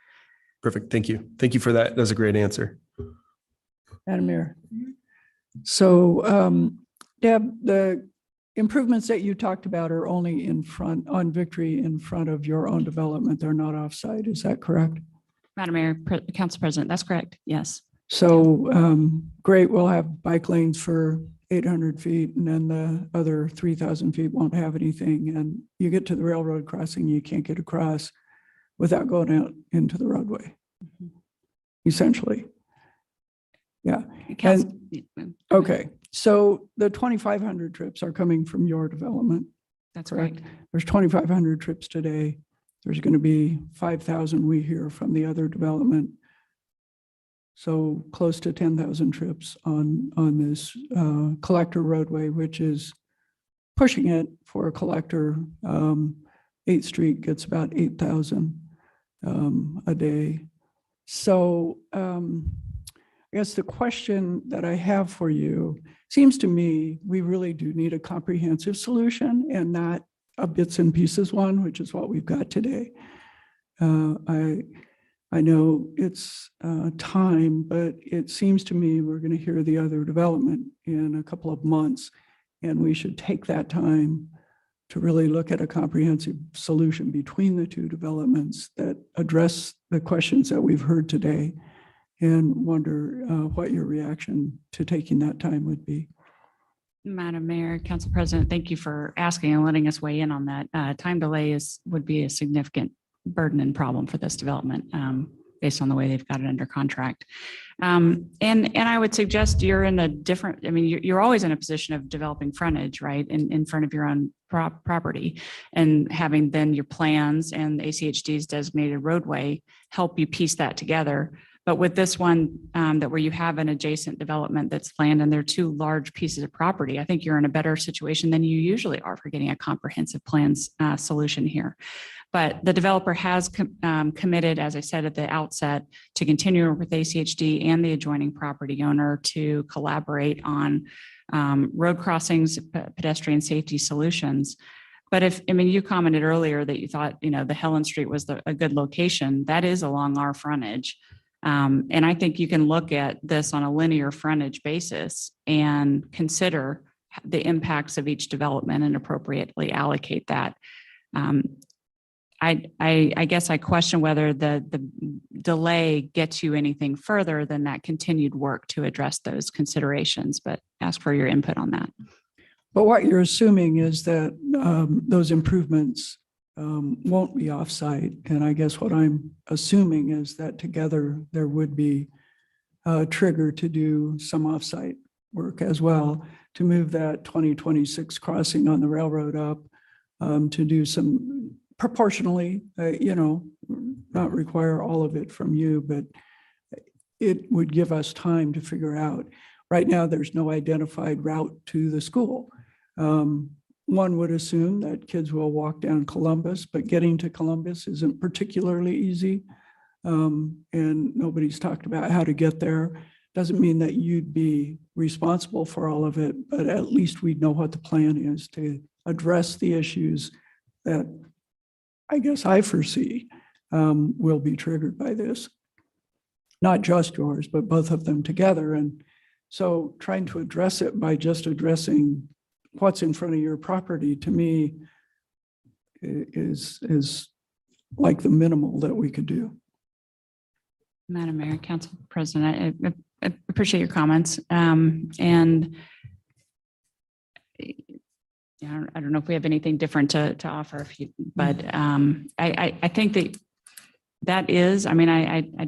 Perfect. Thank you. Thank you for that. That's a great answer. Madam Mayor. So Deb, the improvements that you talked about are only in front on Victory, in front of your own development. They're not offsite. Is that correct? Madam Mayor, Council President, that's correct. Yes. So great. We'll have bike lanes for 800 feet, and then the other 3,000 feet won't have anything. And you get to the railroad crossing, you can't get across without going out into the roadway, essentially. Yeah. Okay. So the 2,500 trips are coming from your development. That's correct? right. There's 2,500 trips today. There's going to be 5,000 we hear from the other development. So close to 10,000 trips on this collector roadway, which is pushing it for a collector. 8th Street gets about 8,000 a day. So I guess the question that I have for you, seems to me we really do need a comprehensive solution and not a bits and pieces one, which is what we've got today. I know it's time, but it seems to me we're going to hear the other development in a couple of months, and we should take that time to really look at a comprehensive solution between the two developments that address the questions that we've heard today, and wonder what your reaction to taking that time would be. Madam Mayor, Council President, thank you for asking and letting us weigh in on that. Time delay would be a significant burden and problem for this development based on the way they've got it under contract. And I would suggest you're in a different, you're always in a position of developing frontage, right, in front of your own property, and having then your plans and ACHD's designated roadway help you piece that together. But with this one, that where you have an adjacent development that's planned and they're two large pieces of property, I think you're in a better situation than you usually are for getting a comprehensive plans solution here. But the developer has committed, as I said at the outset, to continue with ACHD and the adjoining property owner to collaborate on road crossings, pedestrian safety solutions. But you commented earlier that you thought, the Helen Street was a good location. That is along our frontage. And I think you can look at this on a linear frontage basis and consider the impacts of each development and appropriately allocate that. I guess I question whether the delay gets you anything further than that continued work to address those considerations, but ask for your input on that. But what you're assuming is that those improvements won't be offsite. And I guess what I'm assuming is that together there would be a trigger to do some offsite work as well, to move that 2026 crossing on the railroad up, to do some proportionally, not require all of it from you, but it would give us time to figure out. Right now, there's no identified route to the school. One would assume that kids will walk down Columbus, but getting to Columbus isn't particularly easy. And nobody's talked about how to get there. Doesn't mean that you'd be responsible for all of it, but at least we'd know what the plan is to address the issues that I guess I foresee will be triggered by this. Not just yours, but both of them together. And so trying to address it by just addressing what's in front of your property, to me, is like the minimal that we could do. Madam Mayor, Council President, I appreciate your comments. And I don't know if we have anything different to offer, but I think that is, I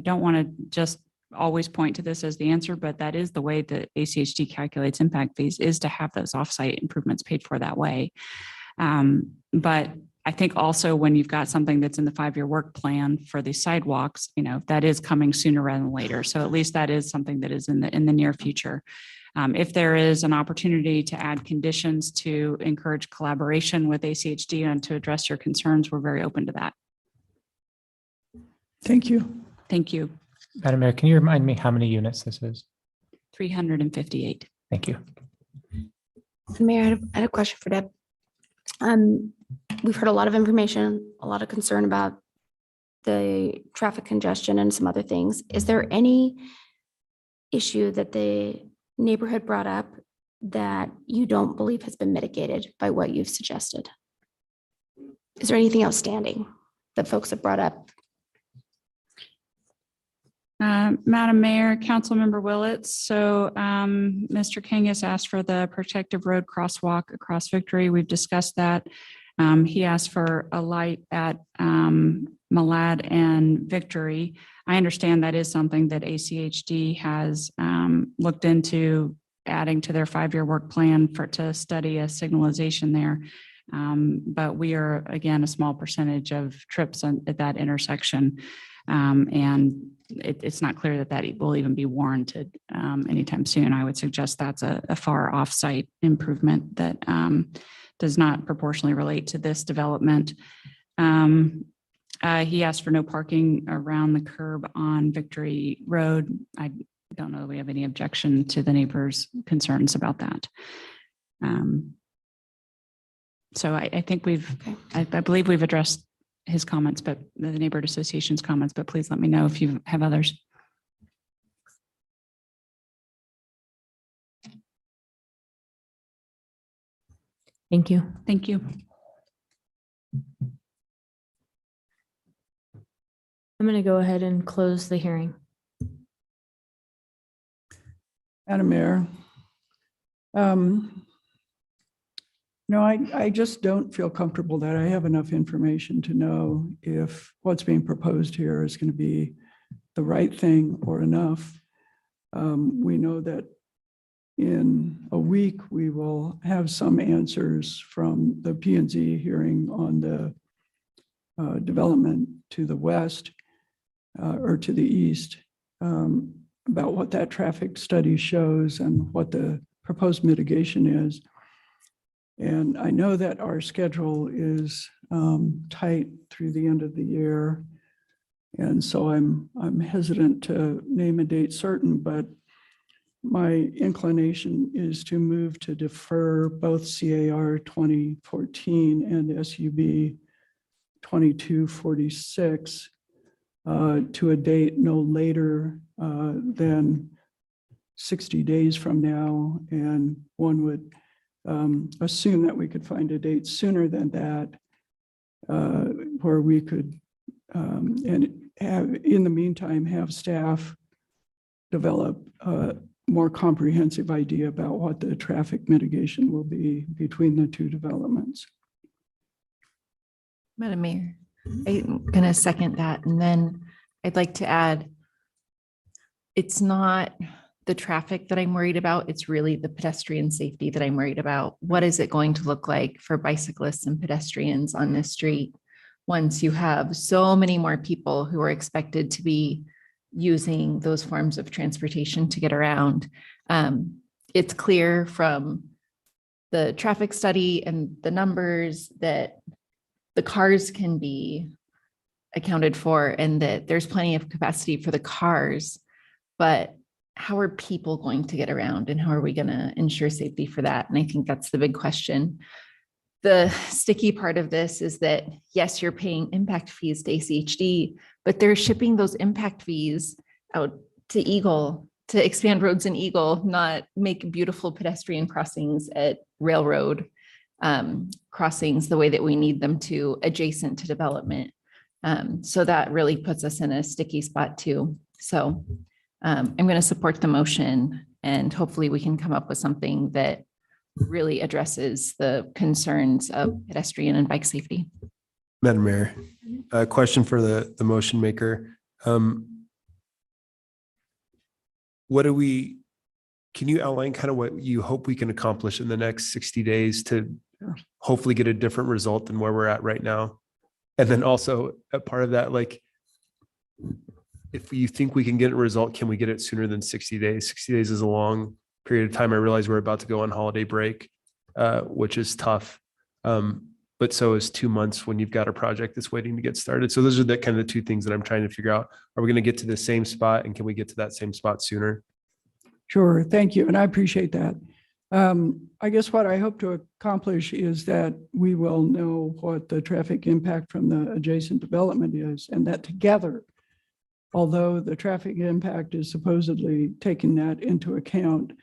don't want to just always point to this as the answer, but that is the way that ACHD calculates impact fees, is to have those offsite improvements paid for that way. But I think also when you've got something that's in the 5-year work plan for the sidewalks, that is coming sooner rather than later. So at least that is something that is in the near future. If there is an opportunity to add conditions to encourage collaboration with ACHD and to address your concerns, we're very open to that. Thank you. Thank you. Madam Mayor, can you remind me how many units this is? 358. Thank you. Mayor, I had a question for Deb. We've heard a lot of information, a lot of concern about the traffic congestion and some other things. Is there any issue that the neighborhood brought up that you don't believe has been mitigated by what you've suggested? Is there anything outstanding that folks have brought up? Madam Mayor, Councilmember Willetts. So Mr. King has asked for the protective road crosswalk across Victory. We've discussed that. He asked for a light at Malad and Victory. I understand that is something that ACHD has looked into adding to their 5-year work plan to study a signalization there. But we are, again, a small percentage of trips at that intersection. And it's not clear that will even be warranted anytime soon. I would suggest that's a far off-site improvement that does not proportionally relate to this development. He asked for no parking around the curb on Victory Road. I don't know that we have any objection to the neighbors' concerns about that. So I think I believe we've addressed his comments, but the neighborhood association's comments, but please let me know if you have others. Thank you. Thank you. I'm going to go ahead and close the hearing. Madam Mayor. No, I just don't feel comfortable that I have enough information to know if what's being proposed here is going to be the right thing or enough. We know that in a week, we will have some answers from the P&Z hearing on the development to the west or to the east about what that traffic study shows and what the proposed mitigation is. And I know that our schedule is tight through the end of the year. And so I'm hesitant to name a date certain, but my inclination is to move to defer both CAR 2014 and SUB 2246 to a date no later than 60 days from now. And one would assume that we could find a date sooner than that, where we could, and have, in the meantime, have staff develop a more comprehensive idea about what the traffic mitigation will be between the two developments. Madam Mayor, I'm going to second that. And then I'd like to add, it's not the traffic that I'm worried about. It's really the pedestrian safety that I'm worried about. What is it going to look like for bicyclists and pedestrians on this street once you have so many more people who are expected to be using those forms of transportation to get around? It's clear from the traffic study and the numbers that the cars can be accounted for and that there's plenty of capacity for the cars, but how are people going to get around and how are we going to ensure safety for that? And I think that's the big question. The sticky part of this is that, yes, you're paying impact fees to ACHD, but they're shipping those impact fees out to Eagle to expand roads in Eagle, not make beautiful pedestrian crossings at railroad crossings the way that we need them to, adjacent to development. So that really puts us in a sticky spot too. So I'm going to support the motion and hopefully we can come up with something that really addresses the concerns of pedestrian and bike safety. Madam Mayor, a question for the motion maker. what do we, can you outline kind of what you hope we can accomplish in the next 60 days to hopefully get a different result than where we're at right now? And then also a part of that, like, if you think we can get a result, can we get it sooner than 60 days? 60 days is a long period of time. I realize we're about to go on holiday break, which is tough. But so is 2 months when you've got a project that's waiting to get started. So those are the kind of the two things that I'm trying to figure out. Are we going to get to the same spot, and can we get to that same spot sooner? Sure, thank you, and I appreciate that. I guess what I hope to accomplish is that we will know what the traffic impact from the adjacent development is, and that together, although the traffic impact is supposedly taking that into account,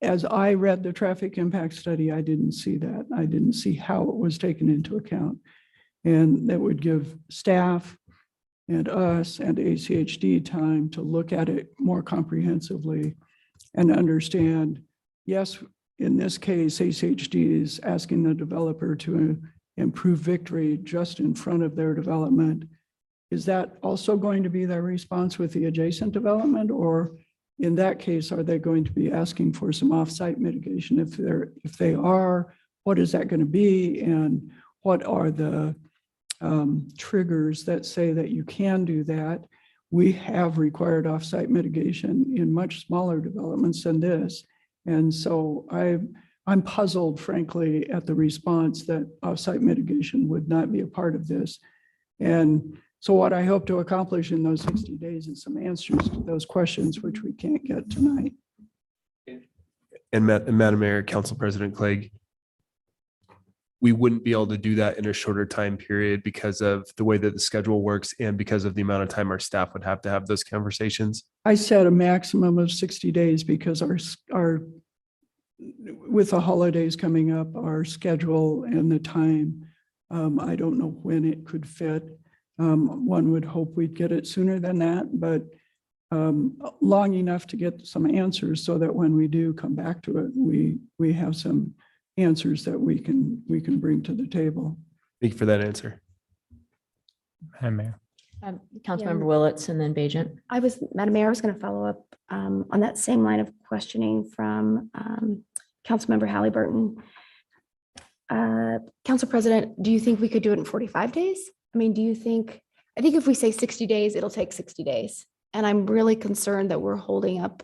as I read the traffic impact study, I didn't see that. I didn't see how it was taken into account. And that would give staff and us and ACHD time to look at it more comprehensively and understand, yes, in this case, ACHD is asking the developer to improve Victory just in front of their development. Is that also going to be their response with the adjacent development? Or in that case, are they going to be asking for some offsite mitigation? If they are, what is that going to be? And what are the triggers that say that you can do that? We have required offsite mitigation in much smaller developments than this. And so I'm puzzled, frankly, at the response that offsite mitigation would not be a part of this. And so what I hope to accomplish in those 60 days is some answers to those questions, which we can't get tonight. And Madam Mayor, Council President Clegg, we wouldn't be able to do that in a shorter time period because of the way that the schedule works and because of the amount of time our staff would have to have those conversations. I set a maximum of 60 days because our with the holidays coming up, our schedule and the time, I don't know when it could fit. One would hope we'd get it sooner than that, but long enough to get some answers so that when we do come back to it, we have some answers that we can bring to the table. Thank you for that answer. Madam Mayor. Councilmember Willetts and then Bajent. Madam Mayor, I was going to follow up on that same line of questioning from Councilmember Halliburton. Council President, do you think we could do it in 45 days? I mean, I think if we say 60 days, it'll take 60 days. And I'm really concerned that we're holding up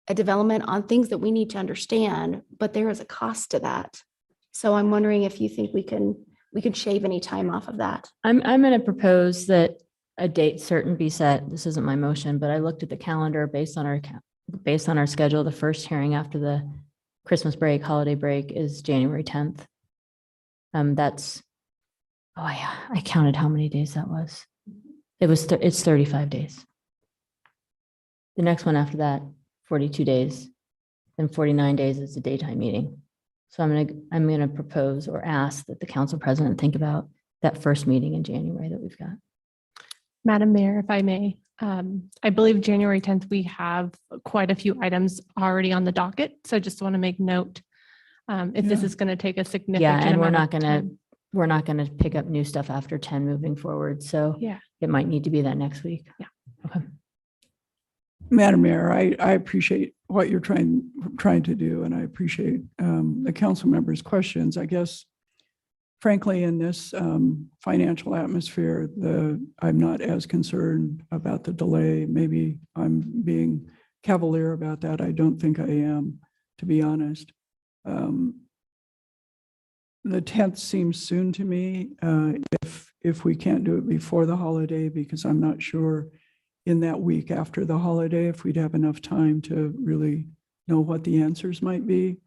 a development on things that we need to understand, but there is a cost to that. So I'm wondering if you think we can shave any time off of that. I'm going to propose that a date certain be set. This isn't my motion, but I looked at the calendar based on our schedule. The first hearing after the Christmas break, holiday break is January 10th. I counted how many days that was. It's 35 days. The next one after that, 42 days, then 49 days is the daytime meeting. So I'm gonna propose or ask that the council president think about that first meeting in January that we've got. Madam Mayor, if I may, I believe January 10th, we have quite a few items already on the docket. So I just want to make note if this is going to take a significant. Yeah, and we're not gonna time. pick up new stuff after 10 moving forward. So Yeah. it might need to be that next week. Yeah. Okay. Madam Mayor, I appreciate what you're trying to do, and I appreciate the council members' questions. I guess, frankly, in this financial atmosphere, I'm not as concerned about the delay. Maybe I'm being cavalier about that. I don't think I am, to be honest. The 10th seems soon to me, if we can't do it before the holiday, because I'm not sure in that week after the holiday if we'd have enough time to really know what the answers might be.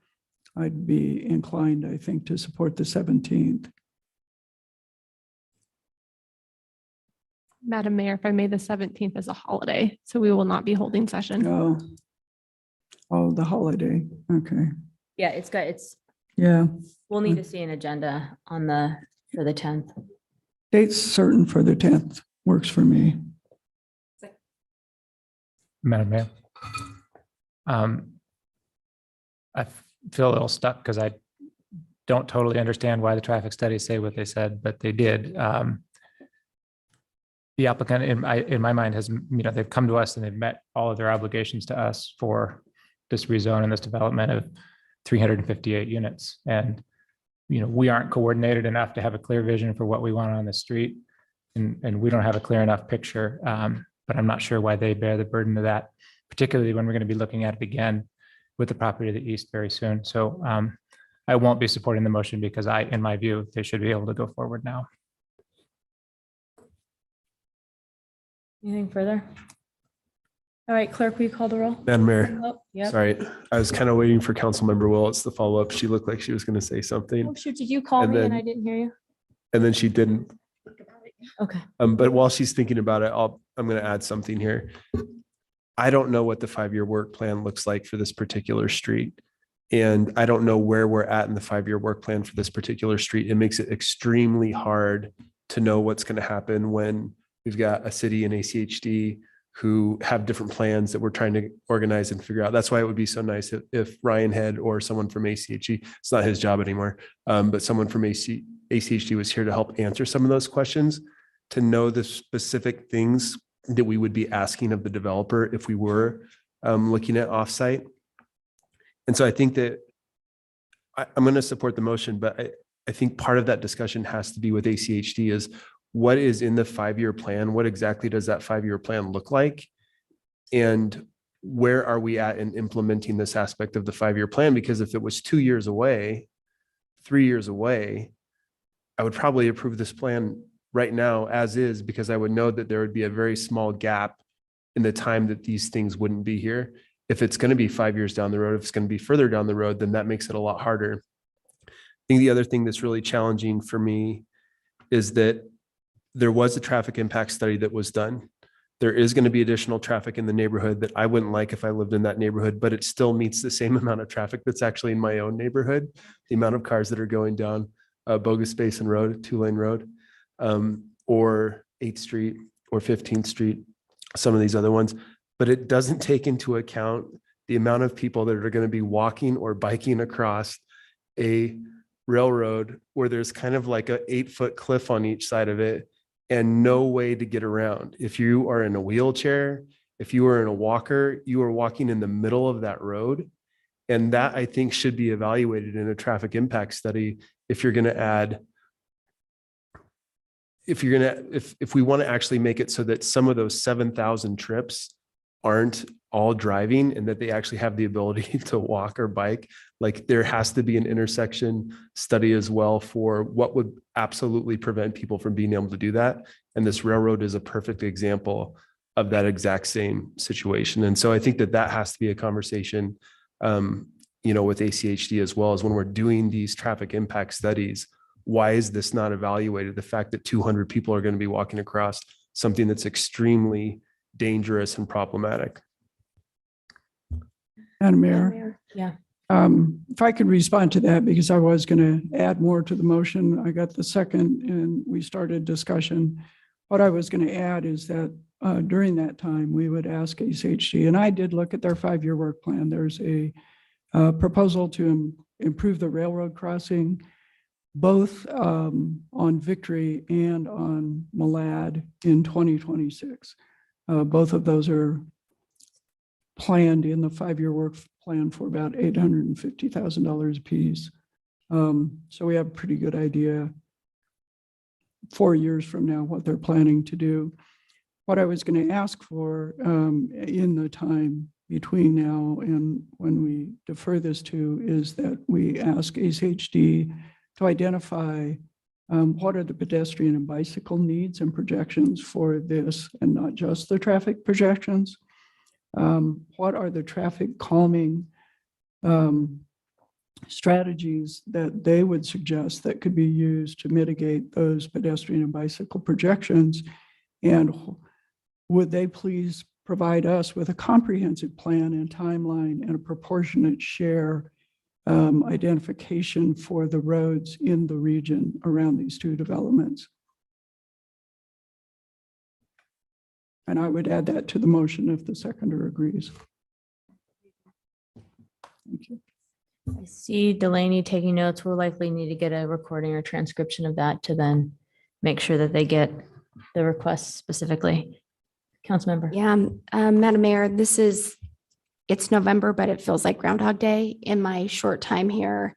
I'd be inclined, I think, to support the 17th. Madam Mayor, if I may, the 17th is a holiday, so we will not be holding session. Oh, the holiday. Okay. Yeah, Yeah. we'll need to see an agenda for the 10th. Date's certain for the 10th. Works for me. Madam Mayor. I feel a little stuck because I don't totally understand why the traffic studies say what they said, but they did. the applicant in my mind has, they've come to us and they've met all of their obligations to us for this rezone and this development of 358 units. And, we aren't coordinated enough to have a clear vision for what we want on the street. And we don't have a clear enough picture. But I'm not sure why they bear the burden of that, particularly when we're going to be looking at it again with the property to the east very soon. So I won't be supporting the motion because in my view, they should be able to go forward now. Anything further? All right, clerk, will you call the roll? Madam Mayor, Oh, yep. sorry, I was kind of waiting for Councilmember Willetts to follow up. She looked like she was going to say something. Oh, shoot, did you call And me and then- I didn't hear you? And then she didn't. Okay. But while she's thinking about it, I'm going to add something here. I don't know what the 5-year work plan looks like for this particular street. And I don't know where we're at in the 5-year work plan for this particular street. It makes it extremely hard to know what's going to happen when we've got a city and ACHD who have different plans that we're trying to organize and figure out. That's why it would be so nice if Ryan Head or someone from ACHD, it's not his job anymore, but someone from ACHD was here to help answer some of those questions, to know the specific things that we would be asking of the developer if we were looking at offsite. And so I think that I'm going to support the motion, but I think part of that discussion has to be with ACHD is what is in the 5-year plan? What exactly does that 5-year plan look like? And where are we at in implementing this aspect of the 5-year plan? Because if it was 2 years away, 3 years away, I would probably approve this plan right now as is, because I would know that there would be a very small gap in the time that these things wouldn't be here. If it's going to be 5 years down the road, if it's going to be further down the road, then that makes it a lot harder. I think the other thing that's really challenging for me is that there was a traffic impact study that was done. There is going to be additional traffic in the neighborhood that I wouldn't like if I lived in that neighborhood, but it still meets the same amount of traffic that's actually in my own neighborhood. The amount of cars that are going down Bogus Basin Road, 2-lane road, or 8th Street or 15th Street, some of these other ones, but it doesn't take into account the amount of people that are going to be walking or biking across a railroad where there's kind of like a 8-foot cliff on each side of it and no way to get around. If you are in a wheelchair, if you are in a walker, you are walking in the middle of that road. And that, I think, should be evaluated in a traffic impact study if you're going to add, if we want to actually make it so that some of those 7,000 trips aren't all driving and that they actually have the ability to walk or bike. Like, there has to be an intersection study as well for what would absolutely prevent people from being able to do that. And this railroad is a perfect example of that exact same situation. And so I think that has to be a conversation, with ACHD as well, as when we're doing these traffic impact studies. Why is this not evaluated? The fact that 200 people are going to be walking across something that's extremely dangerous and problematic. Madam Mayor, Yeah. if I could respond to that, because I was going to add more to the motion. I got the second and we started discussion. What I was going to add is that during that time, we would ask ACHD, and I did look at their 5-year work plan. There's a proposal to improve the railroad crossing, both on Victory and on Malad in 2026. Both of those are planned in the 5-year work plan for about $850,000 a piece. So we have a pretty good idea 4 years from now what they're planning to do. What I was going to ask for in the time between now and when we defer this to is that we ask ACHD to identify what are the pedestrian and bicycle needs and projections for this, and not just the traffic projections. What are the traffic calming strategies that they would suggest that could be used to mitigate those pedestrian and bicycle projections? And would they please provide us with a comprehensive plan and timeline and a proportionate share identification for the roads in the region around these two developments? And I would add that to the motion if the seconder agrees. Thank you. I see Delaney taking notes. We'll likely need to get a recording or transcription of that to then make sure that they get the request specifically. Councilmember. Yeah, Madam Mayor, it's November, but it feels like Groundhog Day in my short time here.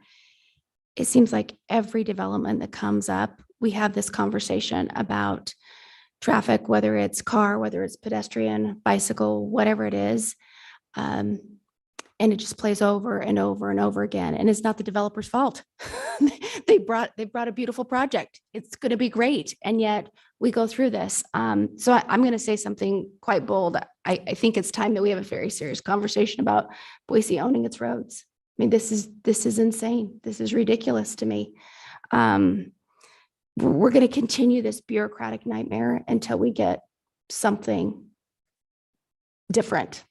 It seems like every development that comes up, we have this conversation about traffic, whether it's car, whether it's pedestrian, bicycle, whatever it is. And it just plays over and over and over again. And it's not the developer's fault. They brought a beautiful project. It's going to be great. And yet we go through this. So I'm going to say something quite bold. I think it's time that we have a very serious conversation about Boise owning its roads. I mean, this is insane. This is ridiculous to me. We're going to continue this bureaucratic nightmare until we get something different.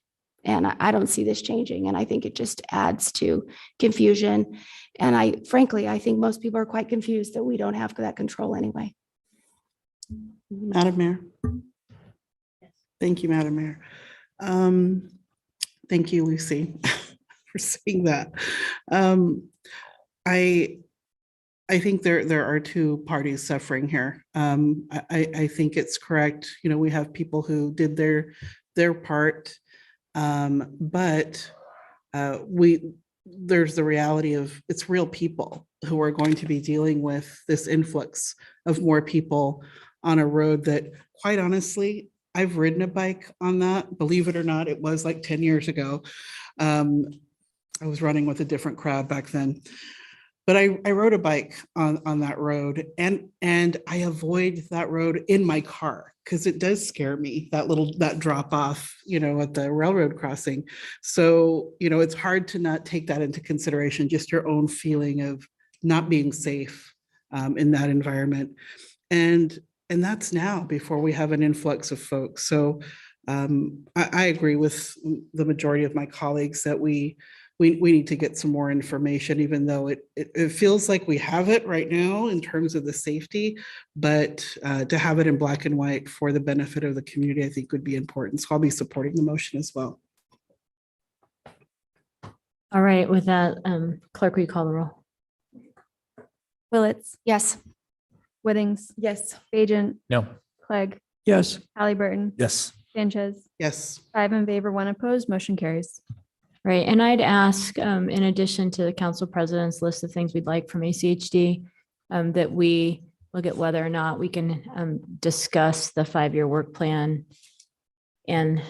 And I don't see this changing. And I think it just adds to confusion. And frankly, I think most people are quite confused that we don't have that control anyway. Madam Mayor. Thank you, Madam Mayor. Thank you, Lucy, for saying that. I think there are two parties suffering here. I think it's correct. You know, we have people who did their part. But there's the reality of it's real people who are going to be dealing with this influx of more people on a road that, quite honestly, I've ridden a bike on that. Believe it or not, it was like 10 years ago. I was running with a different crowd back then. But I rode a bike on that road and I avoid that road in my car because it does scare me, that drop off, you know, at the railroad crossing. So, you know, it's hard to not take that into consideration, just your own feeling of not being safe in that environment. And that's now before we have an influx of folks. So I agree with the majority of my colleagues that we need to get some more information, even though it feels like we have it right now in terms of the safety, but to have it in black and white for the benefit of the community, I think would be important. So I'll be supporting the motion as well. All right, with that, clerk, will you call the roll? Willetts, Yes. Whittings. Yes. Bajent, No. Clegg, Yes. Halliburton, Yes. Sanchez, Yes. 5 in favor, 1 opposed, motion carries. Right, and I'd ask, in addition to the council president's list of things we'd like from ACHD, that we look at whether or not we can discuss the 5-year work plan and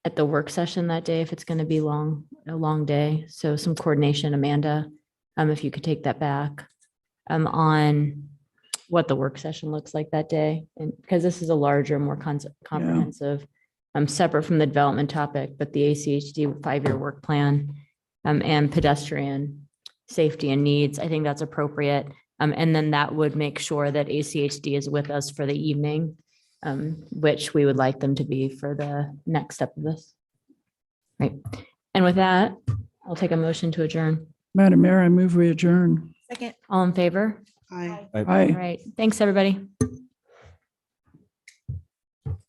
at the work session that day, if it's going to be a long day. So some coordination, Amanda, if you could take that back on what the work session looks like that day. And because this is a larger, more comprehensive, separate from the development topic, but the ACHD 5-year work plan and pedestrian safety and needs, I think that's appropriate. And then that would make sure that ACHD is with us for the evening, which we would like them to be for the next step of this. Right. And with that, I'll take a motion to adjourn. Madam Mayor, I move we adjourn. Second. All in favor? Aye. All right. Thanks, everybody.